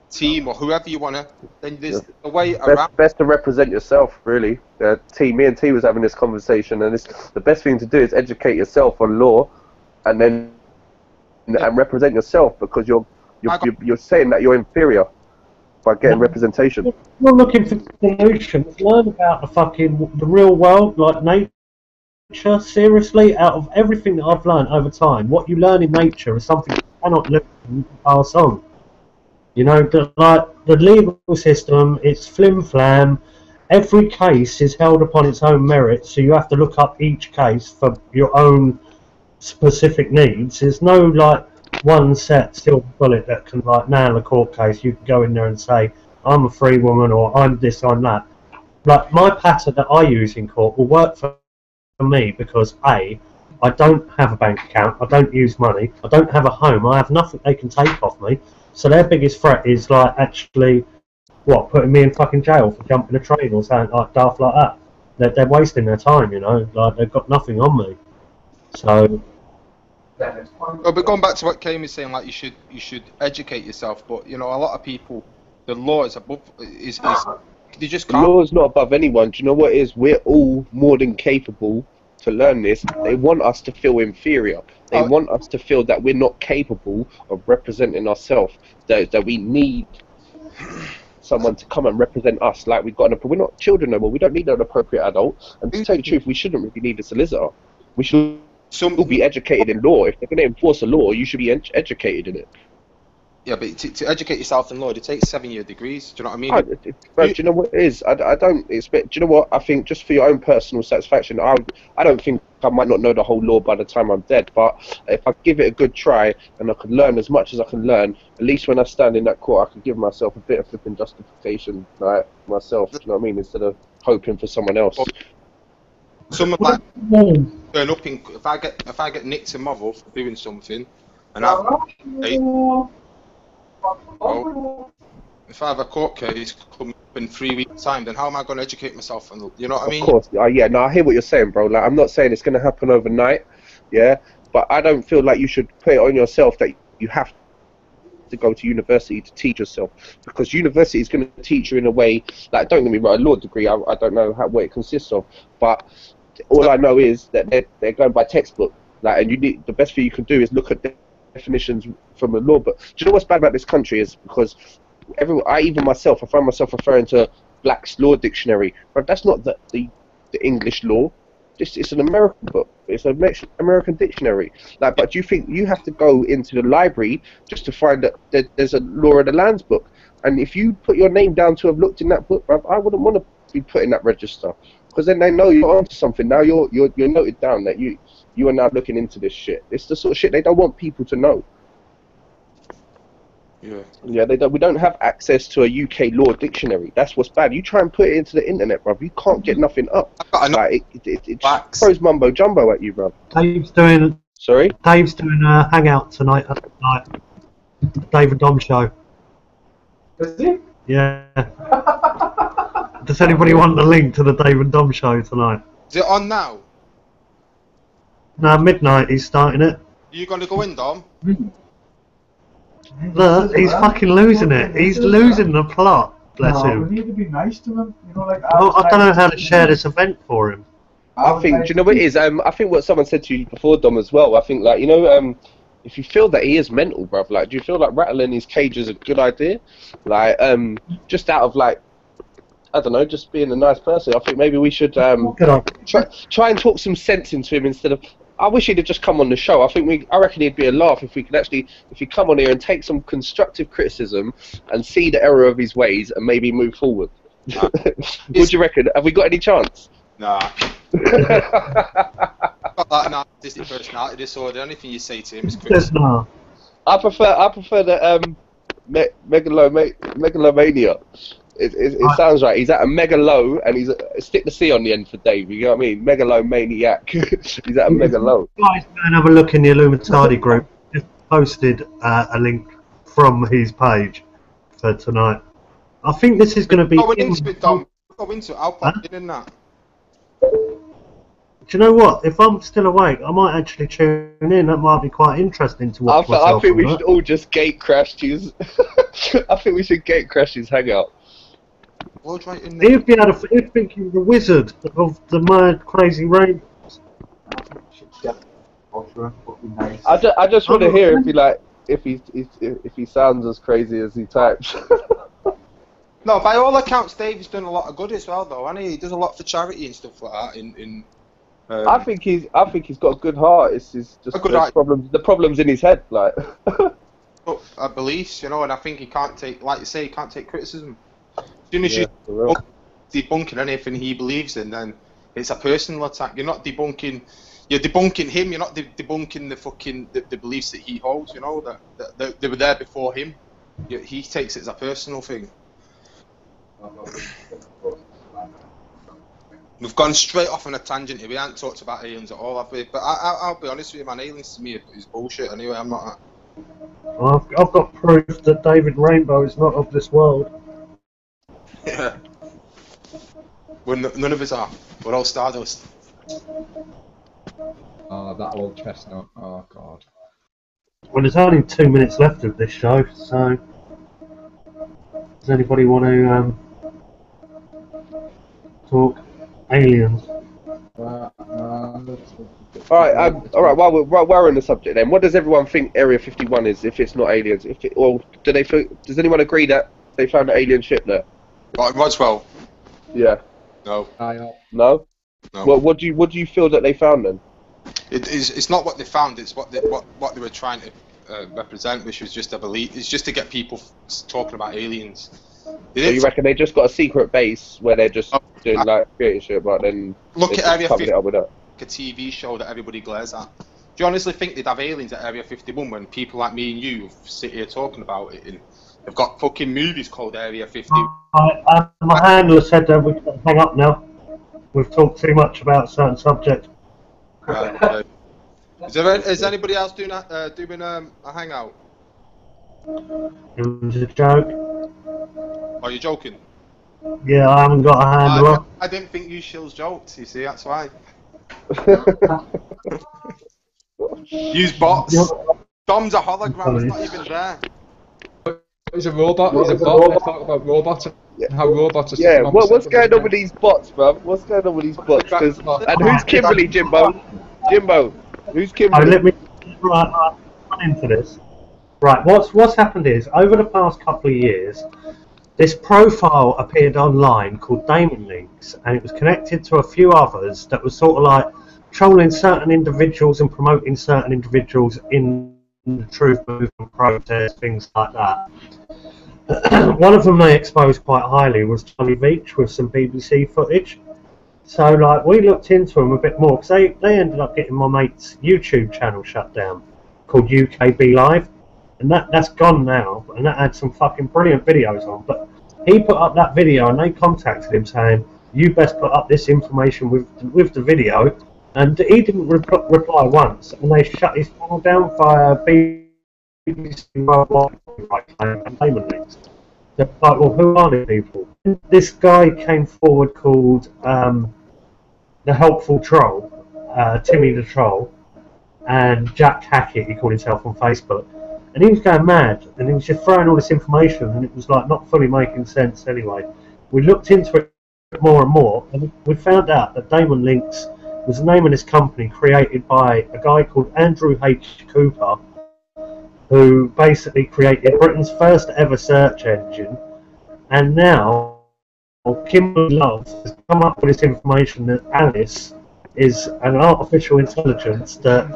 team, or whoever you wanna. Then there's a way around. Best to represent yourself, really. Me and T was having this conversation, and the best thing to do is educate yourself on law, and then and represent yourself, because you're saying that you're inferior by getting representation. You're looking for solutions. Learn about the real world, like nature. Seriously, out of everything that I've learned over time, what you learn in nature is something you cannot learn and pass on. You know, the legal system, it's flim-flam. Every case is held upon its own merit, so you have to look up each case for your own specific needs. There's no like one set silver bullet that can like nail a court case. You can go in there and say, I'm a free woman, or I'm this, I'm that. Like, my pattern that I use in court will work for me because A, I don't have a bank account, I don't use money, I don't have a home, I have nothing they can take off me. So their biggest threat is like actually putting me in fucking jail for jumping a train or something like daft like that. They're wasting their time, you know, like they've got nothing on me. So but going back to what Kane was saying, like you should educate yourself, but you know, a lot of people, the law is above is they just can't. The law is not above anyone. Do you know what it is? We're all more than capable to learn this. They want us to feel inferior. They want us to feel that we're not capable of representing ourselves. That we need someone to come and represent us. Like we're not children no more. We don't need an appropriate adult. And to tell you the truth, we shouldn't really need a solicitor. We should all be educated in law. If they're going to enforce a law, you should be educated in it. Yeah, but to educate yourself in law, it takes 7-year degrees. Do you know what I mean? Bro, do you know what it is? I don't expect. Do you know what? I think just for your own personal satisfaction, I don't think I might not know the whole law by the time I'm dead. But if I give it a good try and I can learn as much as I can learn, at least when I stand in that court, I can give myself a bit of flipping justification, like myself. Do you know what I mean? Instead of hoping for someone else. Someone like turn up in if I get nicked tomorrow for doing something, and if I have a court case come up in 3 weeks' time, then how am I going to educate myself? And you know what I mean? Of course, yeah. No, I hear what you're saying, bro. Like, I'm not saying it's going to happen overnight, yeah. But I don't feel like you should put it on yourself that you have to go to university to teach yourself, because university is going to teach you in a way. Like, don't get me wrong, a law degree, I don't know what it consists of, but all I know is that they're going by textbook. Like, and the best thing you can do is look at definitions from the law. But do you know what's bad about this country is because even myself, I find myself referring to Black's Law Dictionary, but that's not the English law. it's an American book. It's an American dictionary. Like, but do you think you have to go into the library just to find that there's a Law of the Lands book? And if you put your name down to have looked in that book, bruv, I wouldn't want to be put in that register, because then they know you're onto something. Now you're noted down that you are now looking into this shit. It's the sort of shit they don't want people to know. Yeah, we don't have access to a UK law dictionary. That's what's bad. You try and put it into the internet, bruv, you can't get nothing up. Like, it throws mumbo jumbo at you, bruv. Dave's doing a hangout tonight at night. David Dom show. Is he? Yeah. Does anybody want the link to the David Dom show tonight? Is it on now? No, midnight he's starting it. You gonna go in, Dom? Look, he's fucking losing it. He's losing the plot. Bless him. We need to be nice to him. You know, like. Well, I don't know how to share this event for him. I think, do you know what it is? I think what someone said to you before, Dom, as well. I think, like, you know, if you feel that he is mental, bruv, like, do you feel like rattling his cage is a good idea? Like, just out of, like, I don't know, just being a nice person. I think maybe we should try and talk some sense into him instead of. I wish he'd have just come on the show. I reckon he'd be a laugh if we could actually, if he come on here and take some constructive criticism and see the error of his ways and maybe move forward. What do you reckon? Have we got any chance? Nah. Got that narcissistic personality disorder. Anything you say to him is criticism. I prefer the megalomania. It sounds right. He's at a megalo, and he's stick the C on the end for Dave. You know what I mean? Megalomaniac. He's at a megalo. Guys, go and have a look in the Illuminati group. Just posted a link from his page for tonight. I think this is going to be. Go into it, Dom. Go into it. I'll pop in that. Do you know what? If I'm still awake, I might actually tune in. That might be quite interesting to watch. I think we should all just gate crash his. I think we should gate crash his hangout. He'd be able to. He'd think he's the wizard of the mad, crazy rainbows. I just want to hear if he sounds as crazy as he types. No, by all accounts, Dave's done a lot of good as well, though, and he does a lot for charity and stuff like that. I think he's got a good heart. It's just the problems in his head, like. Beliefs, you know, and I think he can't take, like you say, he can't take criticism. As soon as you debunking anything he believes in, then it's a personal attack. You're not debunking. You're debunking him. You're not debunking the beliefs that he holds. You know that they were there before him. He takes it as a personal thing. We've gone straight off on a tangent here. We haven't talked about aliens at all, have we? But I'll be honest with you, man. Aliens to me is bullshit. Anyway, I'm not. I've got proof that David Rainbow is not of this world. Yeah. None of us are. We're all stardust. Oh, that old chestnut. Oh, God. Well, there's only 2 minutes left of this show, so does anybody want to talk aliens? All right. While we're on the subject, then, what does everyone think Area 51 is? If it's not aliens, does anyone agree that they found an alien ship there? Roswell. Yeah. No. No. No. Well, what do you feel that they found then? It's not what they found. It's what they were trying to represent, which was just a belief. It's just to get people talking about aliens. So you reckon they just got a secret base where they're just doing like creating shit, but then look at Area 51, like a TV show that everybody glares at. Do you honestly think they'd have aliens at Area 51 when people like me and you sit here talking about it? And they've got fucking movies called Area 51. My handler said that we can hang up now. We've talked too much about a certain subject. Right. Is anybody else doing a hangout? It was a joke. Are you joking? Yeah, I haven't got a handler. I didn't think you shills joked, you see, that's why. Use bots. Dom's a hologram, he's not even there. He's a robot, he's a bot. Let's talk about robots and how robots are... Yeah, what's going on with these bots, bruv? What's going on with these bots? And who's Kimberly, Jimbo? Jimbo, who's Kimberly? Let me run into this. Right, what's happened is, over the past couple of years, this profile appeared online called Damon Links, and it was connected to a few others that was sort of like trolling certain individuals and promoting certain individuals in the truth movement protest, things like that. One of them they exposed quite highly was Johnny Veach with some BBC footage. So like we looked into them a bit more because they ended up getting my mate's YouTube channel shut down called UKB Live, and that's gone now, and that had some fucking brilliant videos on. But he put up that video and they contacted him saying, you best put up this information with the video, and he didn't reply once, and they shut his channel down via BBC Worldwide and Damon Links. They're like, well, who are these people? This guy came forward called the Helpful Troll, Timmy the Troll, and Jack Hackett, he called himself on Facebook. And he was going mad, and he was just throwing all this information, and it was like not fully making sense anyway. We looked into it more and more, and we found out that Damon Links was the name of this company created by a guy called Andrew H. Cooper, who basically created Britain's first ever search engine, and now Kimberly Love has come up with this information that Alice is an artificial intelligence that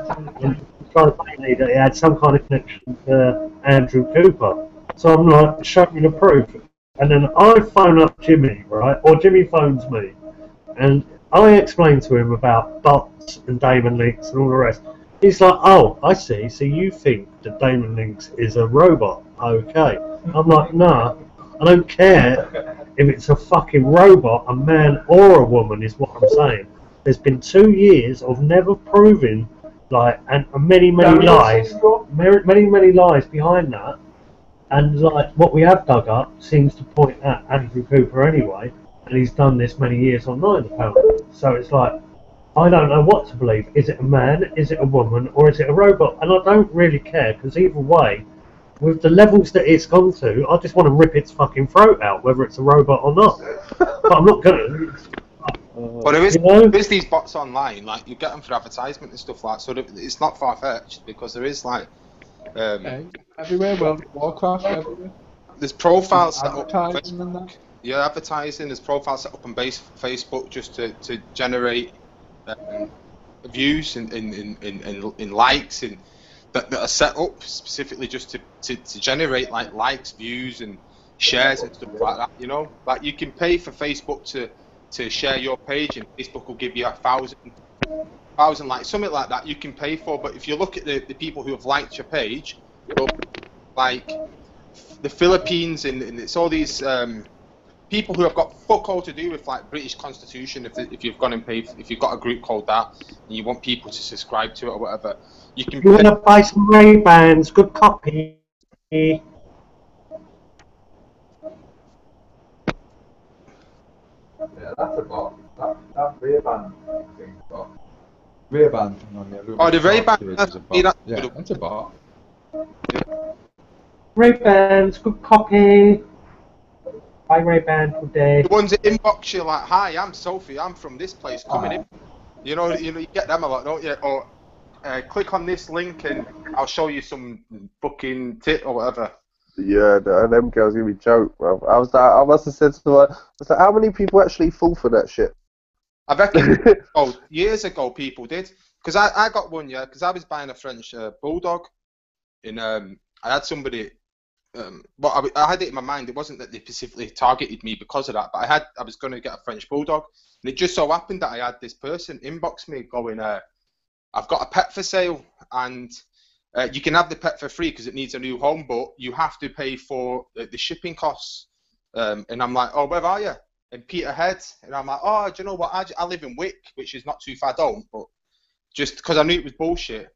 trying to pay me that it had some kind of connection to Andrew Cooper. So I'm like, show me the proof. And then I phone up Jimmy, right? Or Jimmy phones me. And I explain to him about bots and Damon Links and all the rest. He's like, oh, I see. So you think that Damon Links is a robot? Okay. I'm like, nah, I don't care if it's a fucking robot, a man or a woman is what I'm saying. There's been 2 years of never proving, like, and many lies behind that, and like what we have dug up seems to point at Andrew Cooper anyway, and he's done this many years online apparently. So it's like, I don't know what to believe. Is it a man, is it a woman, or is it a robot? And I don't really care, because either way, with the levels that it's gone to, I just want to rip its fucking throat out, whether it's a robot or not. But I'm not gonna. But there is these bots online, like you get them for advertisement and stuff like that, so it's not far-fetched, because there is like everywhere, World of Warcraft, everywhere. There's profiles set up on Advertising and Facebook. Yeah, advertising. There's profiles set up on Facebook just to generate views and likes, and that are set up specifically just to generate like likes, views, and shares and stuff like that. You know, like you can pay for Facebook to share your page, and Facebook will give you 1,000 likes, something like that. You can pay for, but if you look at the people who have liked your page, like the Philippines, and it's all these people who have got fuck all to do with like British Constitution. If you've gone and paid, if you've got a group called that, and you want people to subscribe to it or whatever, you can. You want to buy some Ray-Bans? Good copy. Yeah, that's a bot. That Ray-Ban thing's a bot. Ray-Ban thing on there. Oh, the Ray-Ban. Yeah, that's a bot. Ray-Bans, good copy. Buy Ray-Ban today. The ones that inbox you like, "Hi, I'm Sophie. I'm from this place. Coming in." You know, you get them a lot, don't you? Or click on this link and I'll show you some fucking tit or whatever. Yeah, and them girls give me joke, bro. I must have said to her, I was like, how many people actually fall for that shit? I reckon, years ago people did. Because I got one, yeah, because I was buying a French bulldog. And I had somebody, well, I had it in my mind. It wasn't that they specifically targeted me because of that, but I was going to get a French bulldog. And it just so happened that I had this person inbox me going, I've got a pet for sale, and you can have the pet for free because it needs a new home, but you have to pay for the shipping costs. And I'm like, oh, where are you? And Peterhead. And I'm like, oh, do you know what? I live in Wick, which is not too far down, but just because I knew it was bullshit.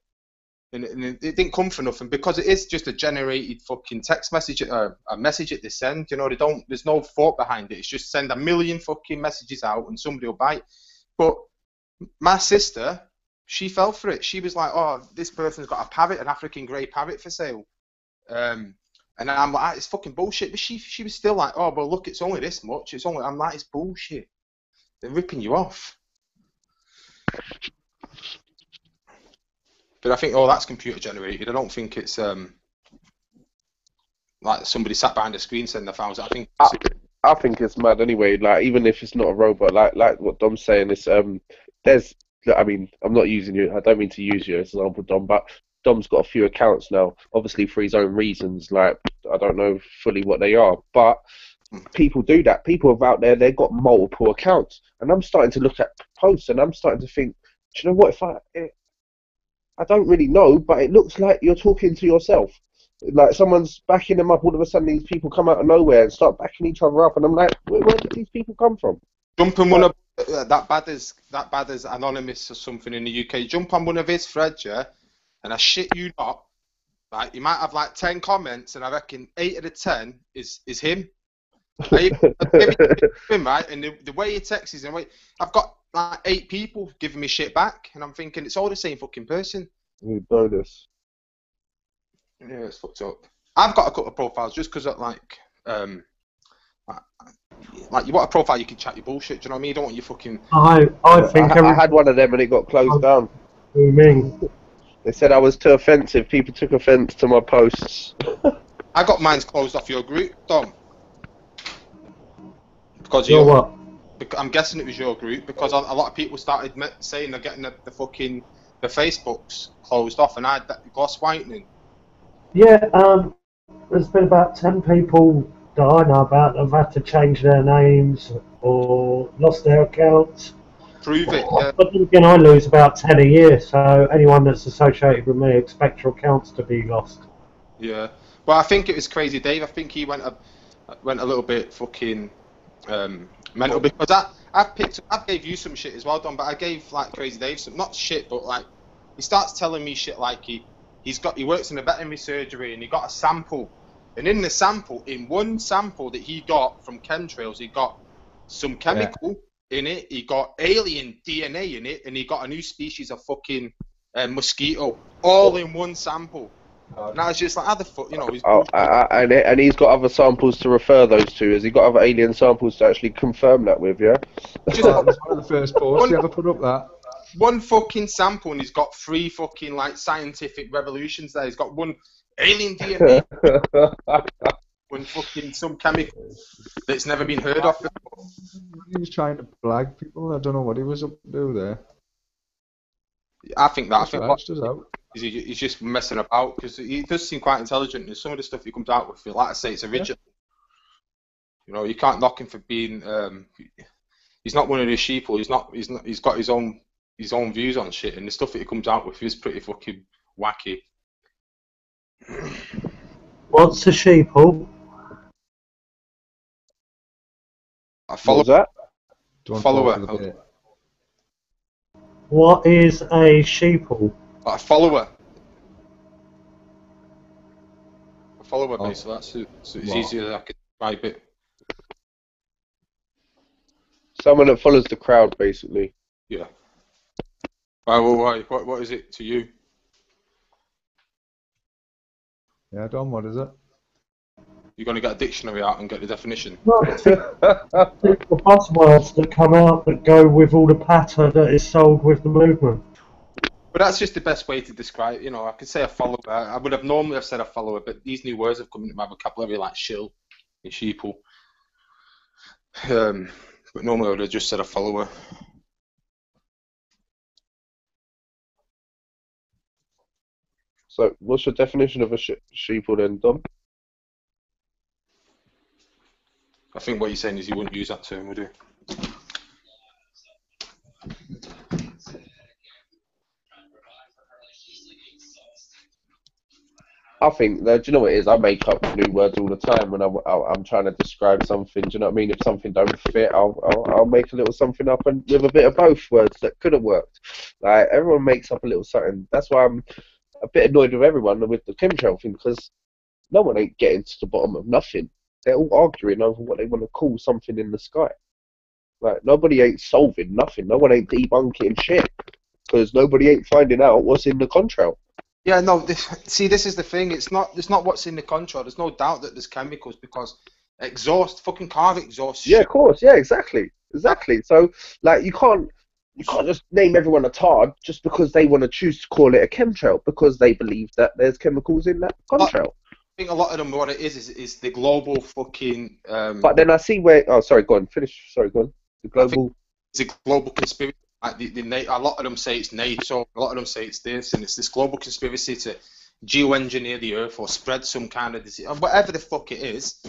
And it didn't come for nothing, because it is just a generated fucking text message, a message that they send. You know, there's no thought behind it. It's just send a million fucking messages out and somebody will bite. But my sister, she fell for it. She was like, oh, this person's got a parrot, an African grey parrot for sale. And I'm like, it's fucking bullshit. But she was still like, oh, well, look, it's only this much. I'm like, it's bullshit. They're ripping you off. But I think, that's computer generated. I don't think it's like somebody sat behind a screen saying they found it. I think it's mad anyway. Like even if it's not a robot, like what Dom's saying is there's. I mean, I'm not using you. I don't mean to use you as an example, Dom, but Dom's got a few accounts now, obviously for his own reasons. Like I don't know fully what they are, but people do that. People have out there, they've got multiple accounts, and I'm starting to look at posts, and I'm starting to think, do you know what? I don't really know, but it looks like you're talking to yourself. Like someone's backing them up. All of a sudden, these people come out of nowhere and start backing each other up, and I'm like, where did these people come from? Jump on one of that bad as Anonymous or something in the UK. Jump on one of his threads, yeah, and I shit you not, right? He might have like 10 comments, and I reckon 8 out of 10 is him. Him, right? And the way he texts him, I've got like 8 people giving me shit back, and I'm thinking it's all the same fucking person. You know this. Yeah, it's fucked up. I've got a couple of profiles just because like you want a profile you can chat your bullshit. Do you know what I mean? You don't want your fucking. I had one of them and it got closed down. What do you mean? They said I was too offensive. People took offence to my posts. I got mine closed off your group, Dom. Because what? I'm guessing it was your group because a lot of people started saying they're getting the Facebooks closed off, and I had that gloss whitening. Yeah, there's been about 10 people that I know about that have had to change their names or lost their accounts. Prove it. Yeah. But then again, I lose about 10 a year, so anyone that's associated with me expects your accounts to be lost. Yeah. Well, I think it was Crazy Dave. I think he went a little bit fucking mental because I gave you some shit as well, Don. But I gave like Crazy Dave some, not shit, but like he starts telling me shit like he works in a veterinary surgery and he got a sample, and in the sample, in one sample that he got from chemtrails, he got some chemical in it, he got alien DNA in it, and he got a new species of fucking mosquito, all in one sample. And I was just like, how the fuck, you know? And he's got other samples to refer those to. Has he got other alien samples to actually confirm that with? Yeah. That was one of the first posts you ever put up. That one fucking sample, and he's got 3 fucking like scientific revolutions there. He's got one alien DNA, one fucking some chemical that's never been heard of before. He was trying to blag people. I don't know what he was up to do there. I think out. He's just messing about because he does seem quite intelligent, and some of the stuff he comes out with, like I say, it's original. You know, you can't knock him for being. He's not one of the sheeple. He's got his own views on shit, and the stuff that he comes out with is pretty fucking wacky. What's a sheeple? A follower. What Don't was that? Follower. What is a sheeple? A follower. A follower, mate, so that's it's easier that I can describe it. Someone that follows the crowd, basically. Yeah. Why? What is it to you? Yeah, Dom, what is it? You're going to get a dictionary out and get the definition? Well, the buzzwords that come out that go with all the patter that is sold with the movement. But that's just the best way to describe. You know, I could say a follower. I would have normally have said a follower, but these new words have come into my vocabulary like shill and sheeple. But normally I would have just said a follower. So, what's your definition of a sheeple then, Dom? I think what you're saying is you wouldn't use that term, would you? I think that, do you know what it is? I make up new words all the time when I'm trying to describe something. Do you know what I mean? If something don't fit, I'll make a little something up and with a bit of both words that could have worked. Like everyone makes up a little something. That's why I'm a bit annoyed with everyone with the chemtrail thing because no one ain't getting to the bottom of nothing. They're all arguing over what they want to call something in the sky. Like nobody ain't solving nothing. No one ain't debunking shit because nobody ain't finding out what's in the contrail. Yeah, no. This is the thing. It's not what's in the contrail. There's no doubt that there's chemicals because fucking car exhaust. Yeah, of course. Yeah, exactly. So, like, you can't just name everyone a tard just because they want to choose to call it a chemtrail because they believe that there's chemicals in that contrail. think a lot of them, what it is the global fucking. But then I see where. Oh, sorry, go on. Finish. Sorry, go on. The global. It's a global conspiracy. Like a lot of them say it's NATO. A lot of them say it's this, and it's this global conspiracy to geoengineer the Earth or spread some kind of disease, or whatever the fuck it is.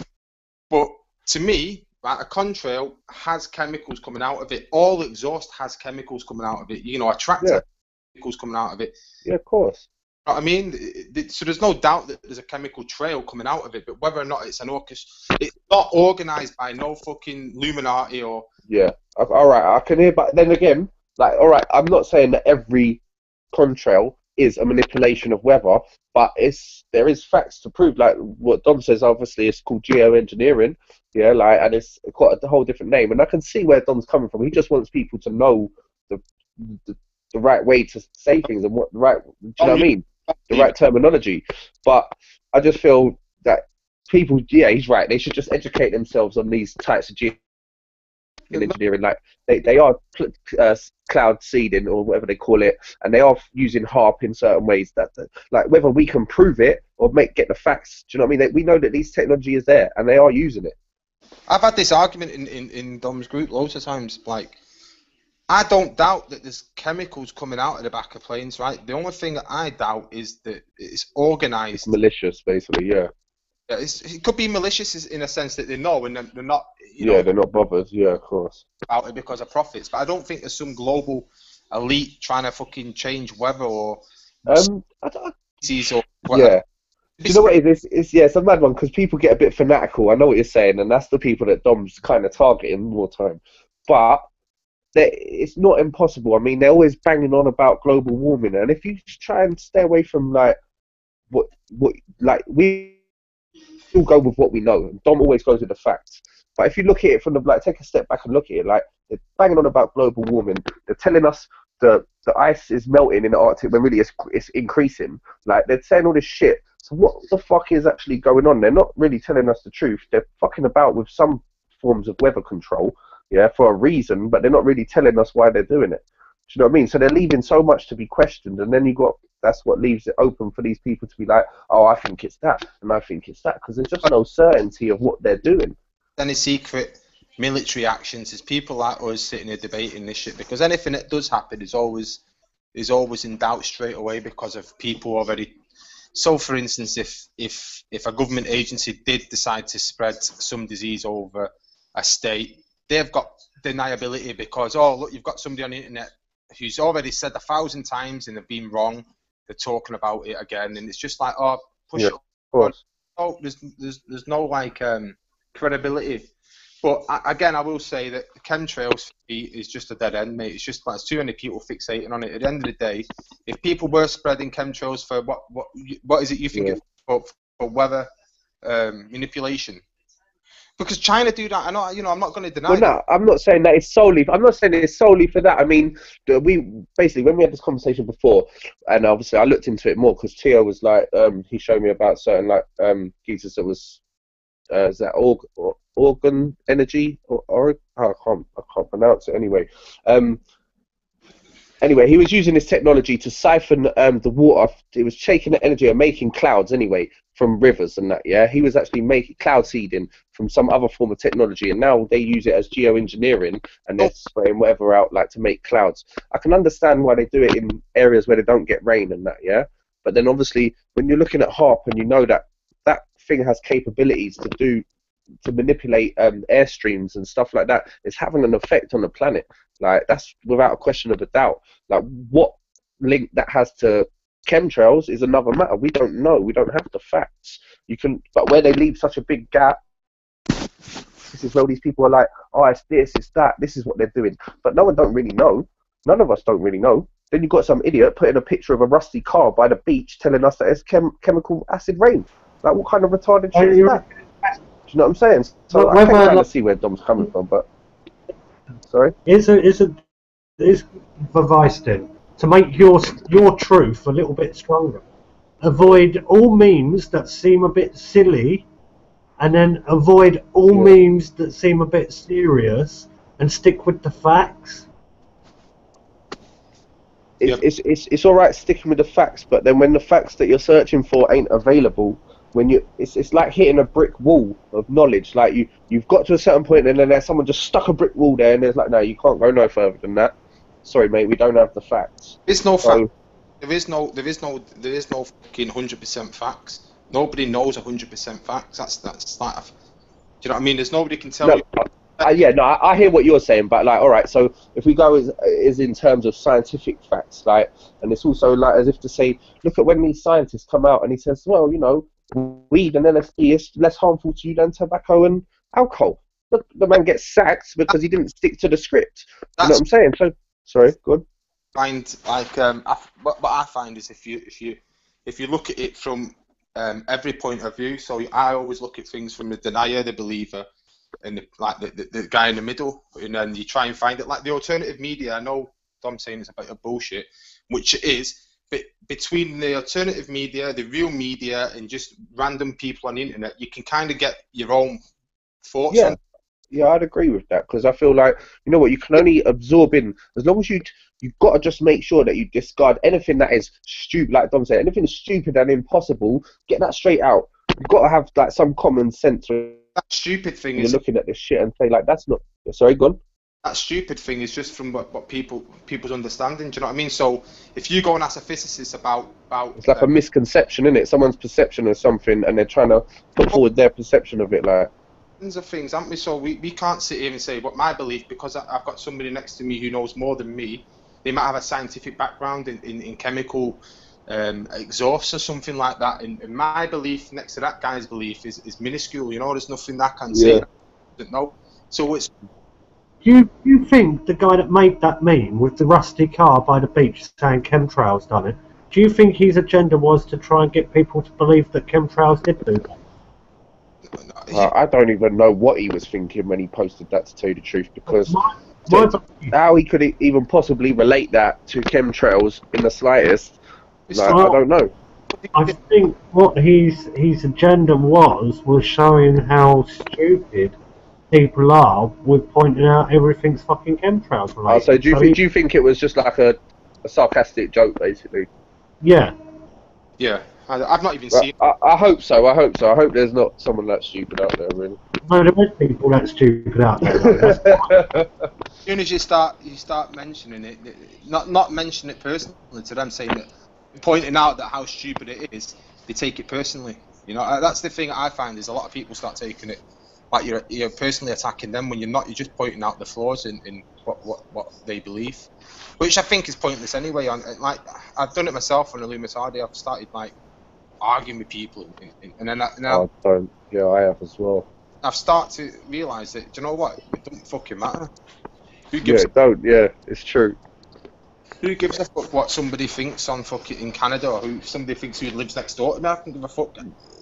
But to me, right, a contrail has chemicals coming out of it. All exhaust has chemicals coming out of it. You know, a tractor has chemicals coming out of it. Yeah, of course. You know what I mean? So there's no doubt that there's a chemical trail coming out of it, but whether or not it's an orchestra, it's not organised by no fucking Illuminati or... Yeah, all right, I can hear, but then again, like, all right, I'm not saying that every contrail is a manipulation of weather, but there is facts to prove, like what Dom says, obviously it's called geoengineering, yeah, like, and it's got a whole different name, and I can see where Dom's coming from. He just wants people to know the right way to say things and what the right, do you know what I mean? The right terminology. But I just feel that people, yeah, he's right, they should just educate themselves on these types of geoengineering, like they are cloud seeding or whatever they call it, and they are using HARP in certain ways that like whether we can prove it or get the facts, do you know what I mean? We know that these technology is there and they are using it. I've had this argument in Dom's group loads of times, like I don't doubt that there's chemicals coming out of the back of planes, right? The only thing that I doubt is that it's organised. It's malicious, basically, yeah. Yeah, it could be malicious in a sense that they know and they're not. Yeah, they're not bothered. Yeah, of course. About it because of profits, but I don't think there's some global elite trying to fucking change weather or. I don't. Or yeah. Do you know what it is? It's a mad one because people get a bit fanatical. I know what you're saying, and that's the people that Dom's kind of targeting more time. But it's not impossible. I mean, they're always banging on about global warming, and if you try and stay away from like what we all go with what we know. Dom always goes with the facts. But if you look at it from take a step back and look at it, like they're banging on about global warming. They're telling us the ice is melting in the Arctic when really it's increasing. Like they're saying all this shit. So what the fuck is actually going on? They're not really telling us the truth. They're fucking about with some forms of weather control, yeah, for a reason, but they're not really telling us why they're doing it. Do you know what I mean? So they're leaving so much to be questioned, and then that's what leaves it open for these people to be like, oh, I think it's that, and I think it's that, because there's just no certainty of what they're doing. Any secret military actions, there's people like us sitting here debating this shit, because anything that does happen is always in doubt straight away because of people already. So, for instance, if a government agency did decide to spread some disease over a state, they've got deniability because, oh, look, you've got somebody on the internet who's already said 1,000 times and they've been wrong. They're talking about it again, and it's just like, oh, push it. Of course. Oh, there's no like credibility. But again, I will say that chemtrails is just a dead end, mate. It's just like there's too many people fixating on it. At the end of the day, if people were spreading chemtrails for what is it you think for weather manipulation? Because China do that. I know, I'm not going to deny. Well, no, I'm not saying that it's solely. I'm not saying it's solely for that. I mean, we basically when we had this conversation before, and obviously I looked into it more because Tio was like, he showed me about certain like geezers that was, is that organ energy or I can't pronounce it anyway. Anyway, he was using this technology to siphon the water. It was taking the energy and making clouds anyway from rivers and that. Yeah, he was actually making cloud seeding from some other form of technology, and now they use it as geoengineering, and they're spraying whatever out like to make clouds. I can understand why they do it in areas where they don't get rain and that. Yeah, but then obviously when you're looking at HARP and you know that that thing has capabilities to manipulate airstreams and stuff like that, it's having an effect on the planet. Like that's without a question of a doubt. Like what link that has to chemtrails is another matter. We don't know. We don't have the facts. But where they leave such a big gap, this is where these people are like, oh, it's this, it's that. This is what they're doing. But no one don't really know. None of us don't really know. Then you've got some idiot putting a picture of a rusty car by the beach telling us that it's chemical acid rain. Like what kind of retarded shit is that? Do you know what I'm saying? So I can kind of see where Dom's coming from, but sorry. Is advice then to make your truth a little bit stronger. Avoid all memes that seem a bit silly, and then avoid all memes that seem a bit serious, and stick with the facts. It's all right sticking with the facts, but then when the facts that you're searching for ain't available when it's like hitting a brick wall of knowledge. Like you've got to a certain point, and then there's someone just stuck a brick wall there, and there's like, no, you can't go no further than that. Sorry, mate, we don't have the facts. There's no So- fact. There is no fucking 100% facts. Nobody knows 100% facts. That's like, do you know what I mean? There's nobody can tell No, you. I hear what you're saying, but like, all right, so if we go is in terms of scientific facts, like, and it's also like as if to say, look at when these scientists come out and he says, well, you know, weed and LSD is less harmful to you than tobacco and alcohol. Look, the man gets sacked because he didn't stick to the script. You know what I'm saying? So, sorry, go on. Find like what I find is if you look at it from every point of view. So I always look at things from the denier, the believer, and the guy in the middle, and then you try and find it. Like the alternative media, I know Dom's saying it's about bullshit, which it is, but between the alternative media, the real media, and just random people on the internet, you can kind of get your own thoughts on. Yeah, I'd agree with that, because I feel like, you know what, you can only absorb in, as long as you've got to just make sure that you discard anything that is stupid, like Dom said, anything stupid and impossible, get that straight out. You've got to have like some common sense when That stupid thing you're is looking at this shit and say like, that's not, sorry, go on. that stupid thing is just from what people's understanding. Do you know what I mean? So if you go and ask a physicist about It's like a misconception, isn't it? Someone's perception of something and they're trying to put forward their perception of it, like. of things, aren't we? So we can't sit here and say, but my belief, because I've got somebody next to me who knows more than me, they might have a scientific background in chemical exhausts or something like that, and my belief next to that guy's belief is minuscule. You know, there's nothing that I can say that I don't know. So it's. Do you think the guy that made that meme with the rusty car by the beach saying chemtrails done it, do you think his agenda was to try and get people to believe that chemtrails did do that? I don't even know what he was thinking when he posted that, to tell you the truth, because how he could even possibly relate that to chemtrails in the slightest, like, I don't know. I think what his agenda was showing how stupid people are with pointing out everything's fucking chemtrails related. So do you think it was just like a sarcastic joke, basically? Yeah. Yeah. I've not even seen. I hope so. I hope there's not someone that stupid out there, really. No, there is people that stupid out there. As soon as you start mentioning it, not mention it personally to them, saying that, pointing out that how stupid it is, they take it personally. You know, that's the thing I find is a lot of people start taking it like you're personally attacking them when you're not. You're just pointing out the flaws in what they believe, which I think is pointless anyway. Like I've done it myself on Illuminati. I've started like arguing with people, and then I have as well. I've started to realise that, do you know what? It doesn't fucking matter. It's true. Who gives a fuck what somebody thinks on fucking in Canada, or who somebody thinks who lives next door to me? I can give a fuck.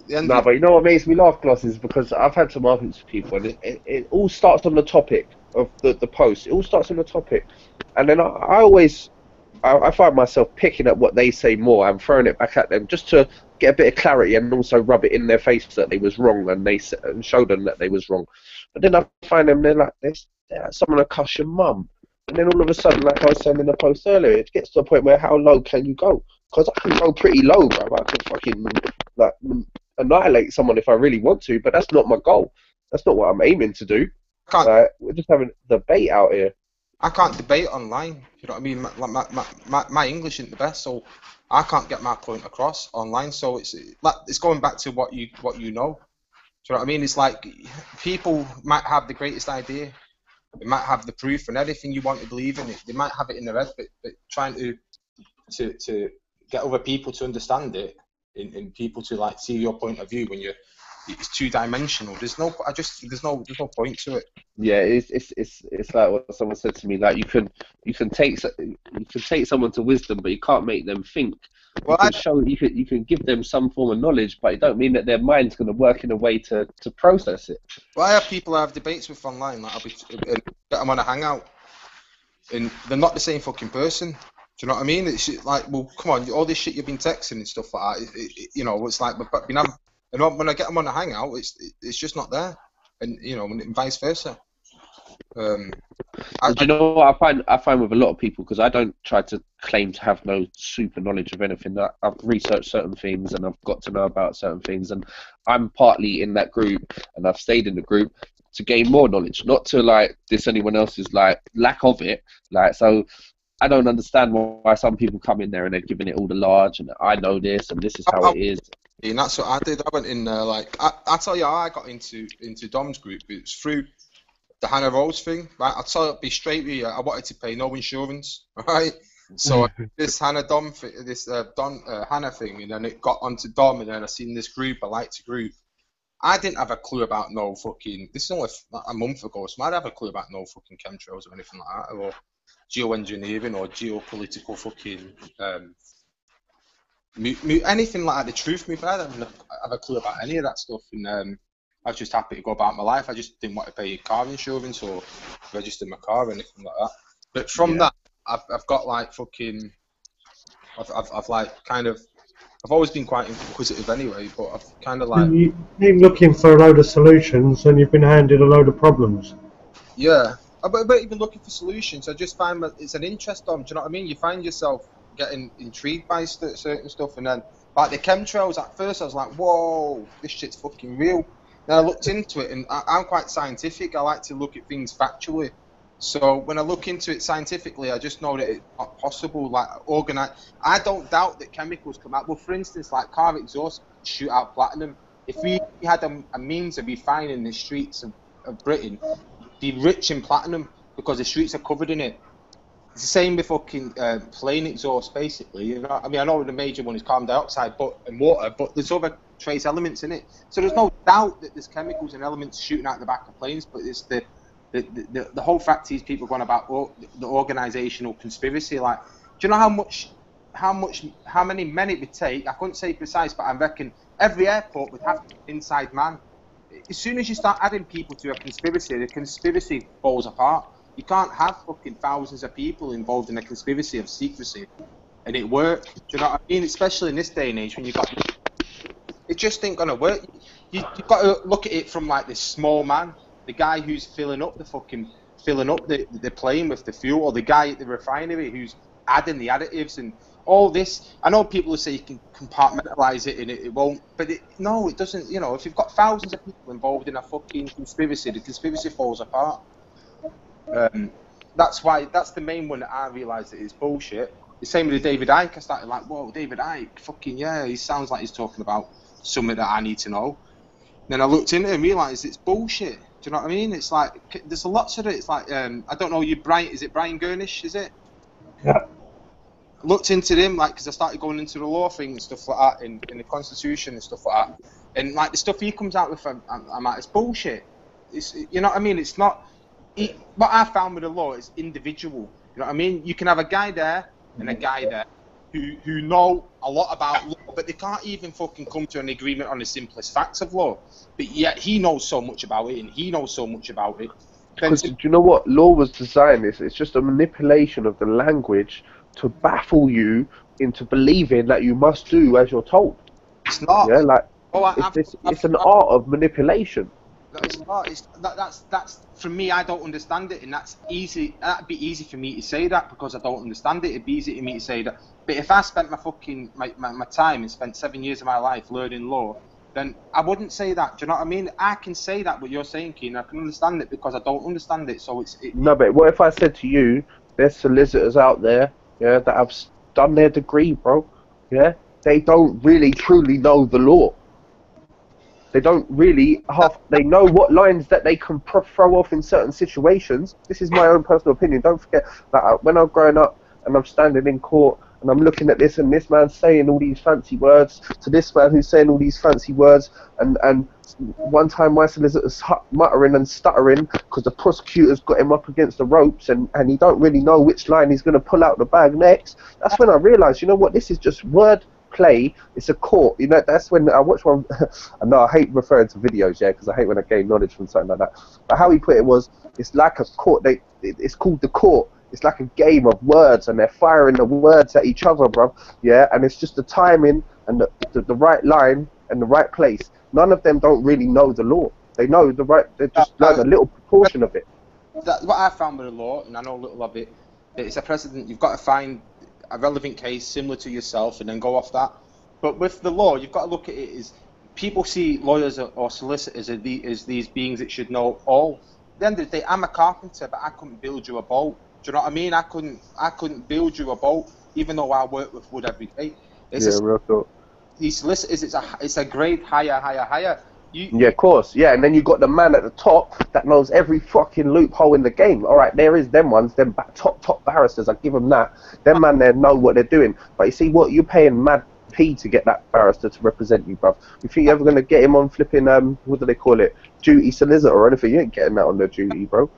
No, but you know what makes me laugh, Gloss, is because I've had some arguments with people, and it all starts on the topic of the post. It all starts on the topic, and then I find myself picking at what they say more and throwing it back at them just to get a bit of clarity and also rub it in their face that they was wrong and show them that they was wrong. But then I find them, they're like someone to cuss your mum. And then all of a sudden, like I was saying in the post earlier, it gets to a point where how low can you go? Because I can go pretty low, bro. I can fucking like annihilate someone if I really want to, but that's not my goal. That's not what I'm aiming to do. We're just having a debate out here. I can't debate online. You know what I mean? My English isn't the best, so I can't get my point across online. So it's going back to what you know. Do you know what I mean? It's like people might have the greatest idea. They might have the proof and everything you want to believe in it. They might have it in their head, but trying to get other people to understand it and people to like see your point of view when it's two-dimensional. There's no point to it. Yeah, it's like what someone said to me. Like you can take someone to wisdom, but you can't make them think. Well, you can give them some form of knowledge, but it don't mean that their mind's going to work in a way to process it. Well, I have people I have debates with online. Like get them on a hangout, and they're not the same fucking person. Do you know what I mean? It's like, well, come on, all this shit you've been texting and stuff like that. You know, it's like when I get them on a hangout, it's just not there, and you know, and vice versa. Do you know what I find with a lot of people, because I don't try to claim to have no super knowledge of anything. That I've researched certain things and I've got to know about certain things, and I'm partly in that group, and I've stayed in the group to gain more knowledge, not to like diss anyone else's like lack of it. Like, so I don't understand why some people come in there and they're giving it all the large, and I know this and this is how it is. And that's what I did. I went in there like I tell you how I got into Dom's group. It's through the Hannah Rose thing, right? I'll tell you, be straight with you. I wanted to pay no insurance, right? So this Hannah Dom, this Hannah thing, and then it got onto Dom, and then I seen this group. I liked the group. I didn't have a clue about no fucking. This is only a month ago, so I didn't have a clue about no fucking chemtrails or anything like that, or geoengineering or geopolitical fucking anything like that. The truth movement. I didn't have a clue about any of that stuff, and I was just happy to go about my life. I just didn't want to pay car insurance or register my car or anything like that. But from that, I've got like fucking. I've like kind of. I've always been quite inquisitive anyway, but I've kind of like. You've been looking for a load of solutions, and you've been handed a load of problems. Yeah, but even looking for solutions, I just find that it's an interest on. Do you know what I mean? You find yourself getting intrigued by certain stuff, and then like the chemtrails. At first, I was like, "Whoa, this shit's fucking real." Then I looked into it, and I'm quite scientific. I like to look at things factually. So when I look into it scientifically, I just know that it's not possible. Like I don't doubt that chemicals come out. Well, for instance, like car exhaust shoot out platinum. If we had a means of refining the streets of Britain, be rich in platinum because the streets are covered in it. It's the same with fucking plane exhaust, basically. You know, I mean, I know the major one is carbon dioxide, and water, but there's other trace elements in it. So there's no doubt that there's chemicals and elements shooting out the back of planes, but it's the whole fact is people going about the organisational conspiracy. Like, do you know how many men it would take? I couldn't say precise, but I reckon every airport would have an inside man. As soon as you start adding people to a conspiracy, the conspiracy falls apart. You can't have fucking thousands of people involved in a conspiracy of secrecy and it work. Do you know what I mean? Especially in this day and age when you got it just ain't gonna work. You've got to look at it from like this small man, the guy who's filling up the plane with the fuel, or the guy at the refinery who's adding the additives and all this. I know people will say you can compartmentalize it and it won't, but no, it doesn't. You know, if you've got thousands of people involved in a fucking conspiracy, the conspiracy falls apart. That's the main one that I realised that it's bullshit. The same with David Icke. I started like, whoa, David Icke, fucking yeah, he sounds like he's talking about something that I need to know. Then I looked into it and realised it's bullshit. Do you know what I mean? It's like there's a lot to it. It's like I don't know, is it Brian Gurnish? Is it? Yeah. Looked into him like because I started going into the law thing and stuff like that, in the Constitution and stuff like that, and like the stuff he comes out with, I'm like, it's bullshit. It's, you know what I mean? It's not. What I found with the law is individual. You know what I mean? You can have a guy there and a guy there who know a lot about law, but they can't even fucking come to an agreement on the simplest facts of law. But yet he knows so much about it, and he knows so much about it. Because do you know what law was designed? It's just a manipulation of the language to baffle you into believing that you must do as you're told. It's not. Yeah, like it's an art of manipulation. It's not. That's for me. I don't understand it, and that's easy. That'd be easy for me to say that because I don't understand it. It'd be easy for me to say that. But if I spent my time and spent 7 years of my life learning law, then I wouldn't say that. Do you know what I mean? I can say that what you're saying, Keen. I can understand it because I don't understand it. So No, but what if I said to you, there's solicitors out there, yeah, that have done their degree, bro. Yeah, they don't really truly know the law. They don't really they know what lines that they can throw off in certain situations. This is my own personal opinion. Don't forget that when I'm growing up and I'm standing in court and I'm looking at this and this man's saying all these fancy words to this man who's saying all these fancy words, and one time my solicitor's muttering and stuttering because the prosecutor's got him up against the ropes and he don't really know which line he's going to pull out the bag next. That's when I realised, you know what, this is just word play. It's a court, you know. That's when I watched one. I know I hate referring to videos, yeah, because I hate when I gain knowledge from something like that. But how he put it was, it's like a court. It's called the court. It's like a game of words, and they're firing the words at each other, bro. Yeah, and it's just the timing and the right line and the right place. None of them don't really know the law. They know the right. They just learn a little proportion of it. what I found with the law, and I know a little of it, that it's a precedent. You've got to find a relevant case similar to yourself and then go off that. But with the law, you've got to look at it as people see lawyers or solicitors as these beings that should know all. At the end of the day, I'm a carpenter, but I couldn't build you a boat. Do you know what I mean? I couldn't build you a boat, even though I work with wood every day. Real talk. These solicitors, it's a grade higher. Yeah, of course. Yeah, and then you got the man at the top that knows every fucking loophole in the game. All right, there is them ones, them top barristers. I give them that. Them man there know what they're doing. But you see what? You're paying mad P to get that barrister to represent you, bruv. You think you're ever gonna get him on flipping what do they call it? Duty solicitor or anything? You ain't getting that on the duty, bro.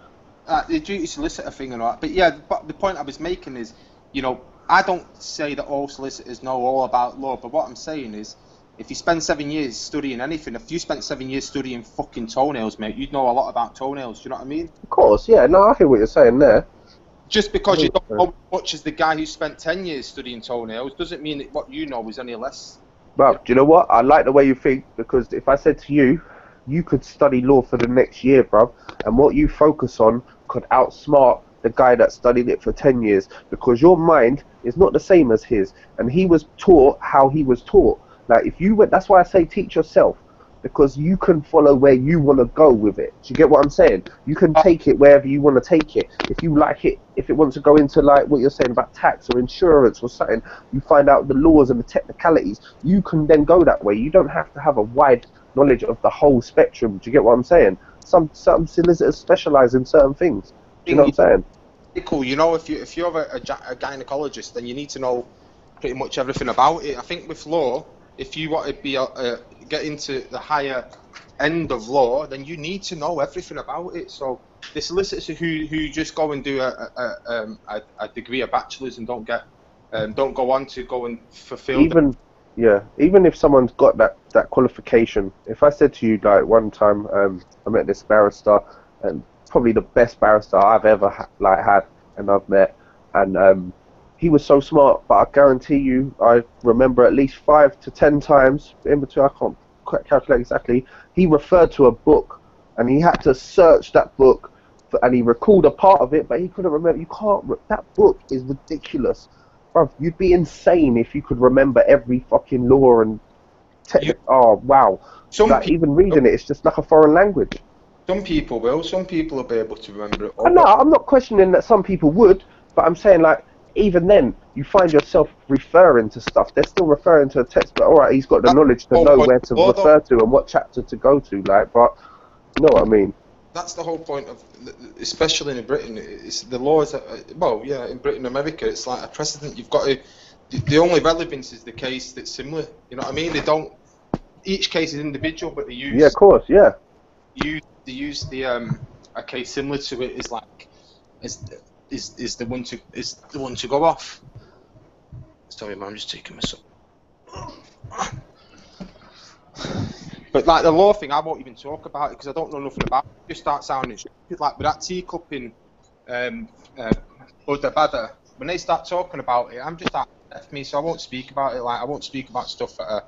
The duty solicitor thing and all that. But yeah, but the point I was making is, you know, I don't say that all solicitors know all about law, but what I'm saying is, if you spend 7 years studying anything, if you spent 7 years studying fucking toenails, mate, you'd know a lot about toenails. Do you know what I mean? Of course, yeah. No, I hear what you're saying there. Just because you don't know as much as the guy who spent 10 years studying toenails doesn't mean that what you know is any less. Bruv, do you know what? I like the way you think, because if I said to you, you could study law for the next year, bruv, and what you focus on could outsmart the guy that studied it for 10 years, because your mind is not the same as his, and he was taught how he was taught. Like, if you went, that's why I say teach yourself, because you can follow where you want to go with it. Do you get what I'm saying? You can take it wherever you want to take it. If you like it, if it wants to go into like what you're saying about tax or insurance or something, you find out the laws and the technicalities, you can then go that way. You don't have to have a wide knowledge of the whole spectrum. Do you get what I'm saying? Some solicitors specialize in certain things. Do you know what I'm saying? Cool. You know, if you're a gynecologist, then you need to know pretty much everything about it. I think with law, if you want to be get into the higher end of law, then you need to know everything about it. So the solicitors who just go and do a degree, a bachelor's, and don't go on to go and fulfill. Even if someone's got that qualification. If I said to you, like, one time, I met this barrister, and probably the best barrister I've ever had and I've met, and he was so smart, but I guarantee you, I remember at least 5 to 10 times in between, I can't quite calculate exactly, he referred to a book, and he had to search that book, and he recalled a part of it, but he couldn't remember. You can't, that book is ridiculous. Bruv, you'd be insane if you could remember every fucking law and oh, wow. Like, even reading it, it's just like a foreign language. Some people will be able to remember it. No, I'm not questioning that some people would, but I'm saying, like, even then, you find yourself referring to stuff. They're still referring to a text, but alright, he's got the knowledge to know where to refer to and what chapter to go to, like, but, you know what I mean? That's the whole point of, especially in Britain, it's the laws, well, yeah, in Britain and America, it's like a precedent. You've got to, the only relevance is the case that's similar, you know what I mean? They don't, each case is individual, but they use... Yeah, of course, yeah. They use the, a case similar to it is like, is the one to go off. Sorry, man, I'm just taking myself. But like the law thing, I won't even talk about it because I don't know nothing about it. It just starts sounding stupid. Like with that teacup in Buddha Bada, when they start talking about it, I'm just like, F me, so I won't speak about it. Like I won't speak about stuff that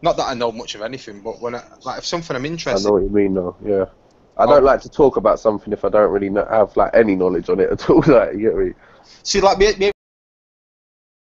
not that I know much of anything, but when like if something I'm interested. I know what you mean, though. Yeah. I don't like to talk about something if I don't really have like any knowledge on it at all. Like, you get me? See, like me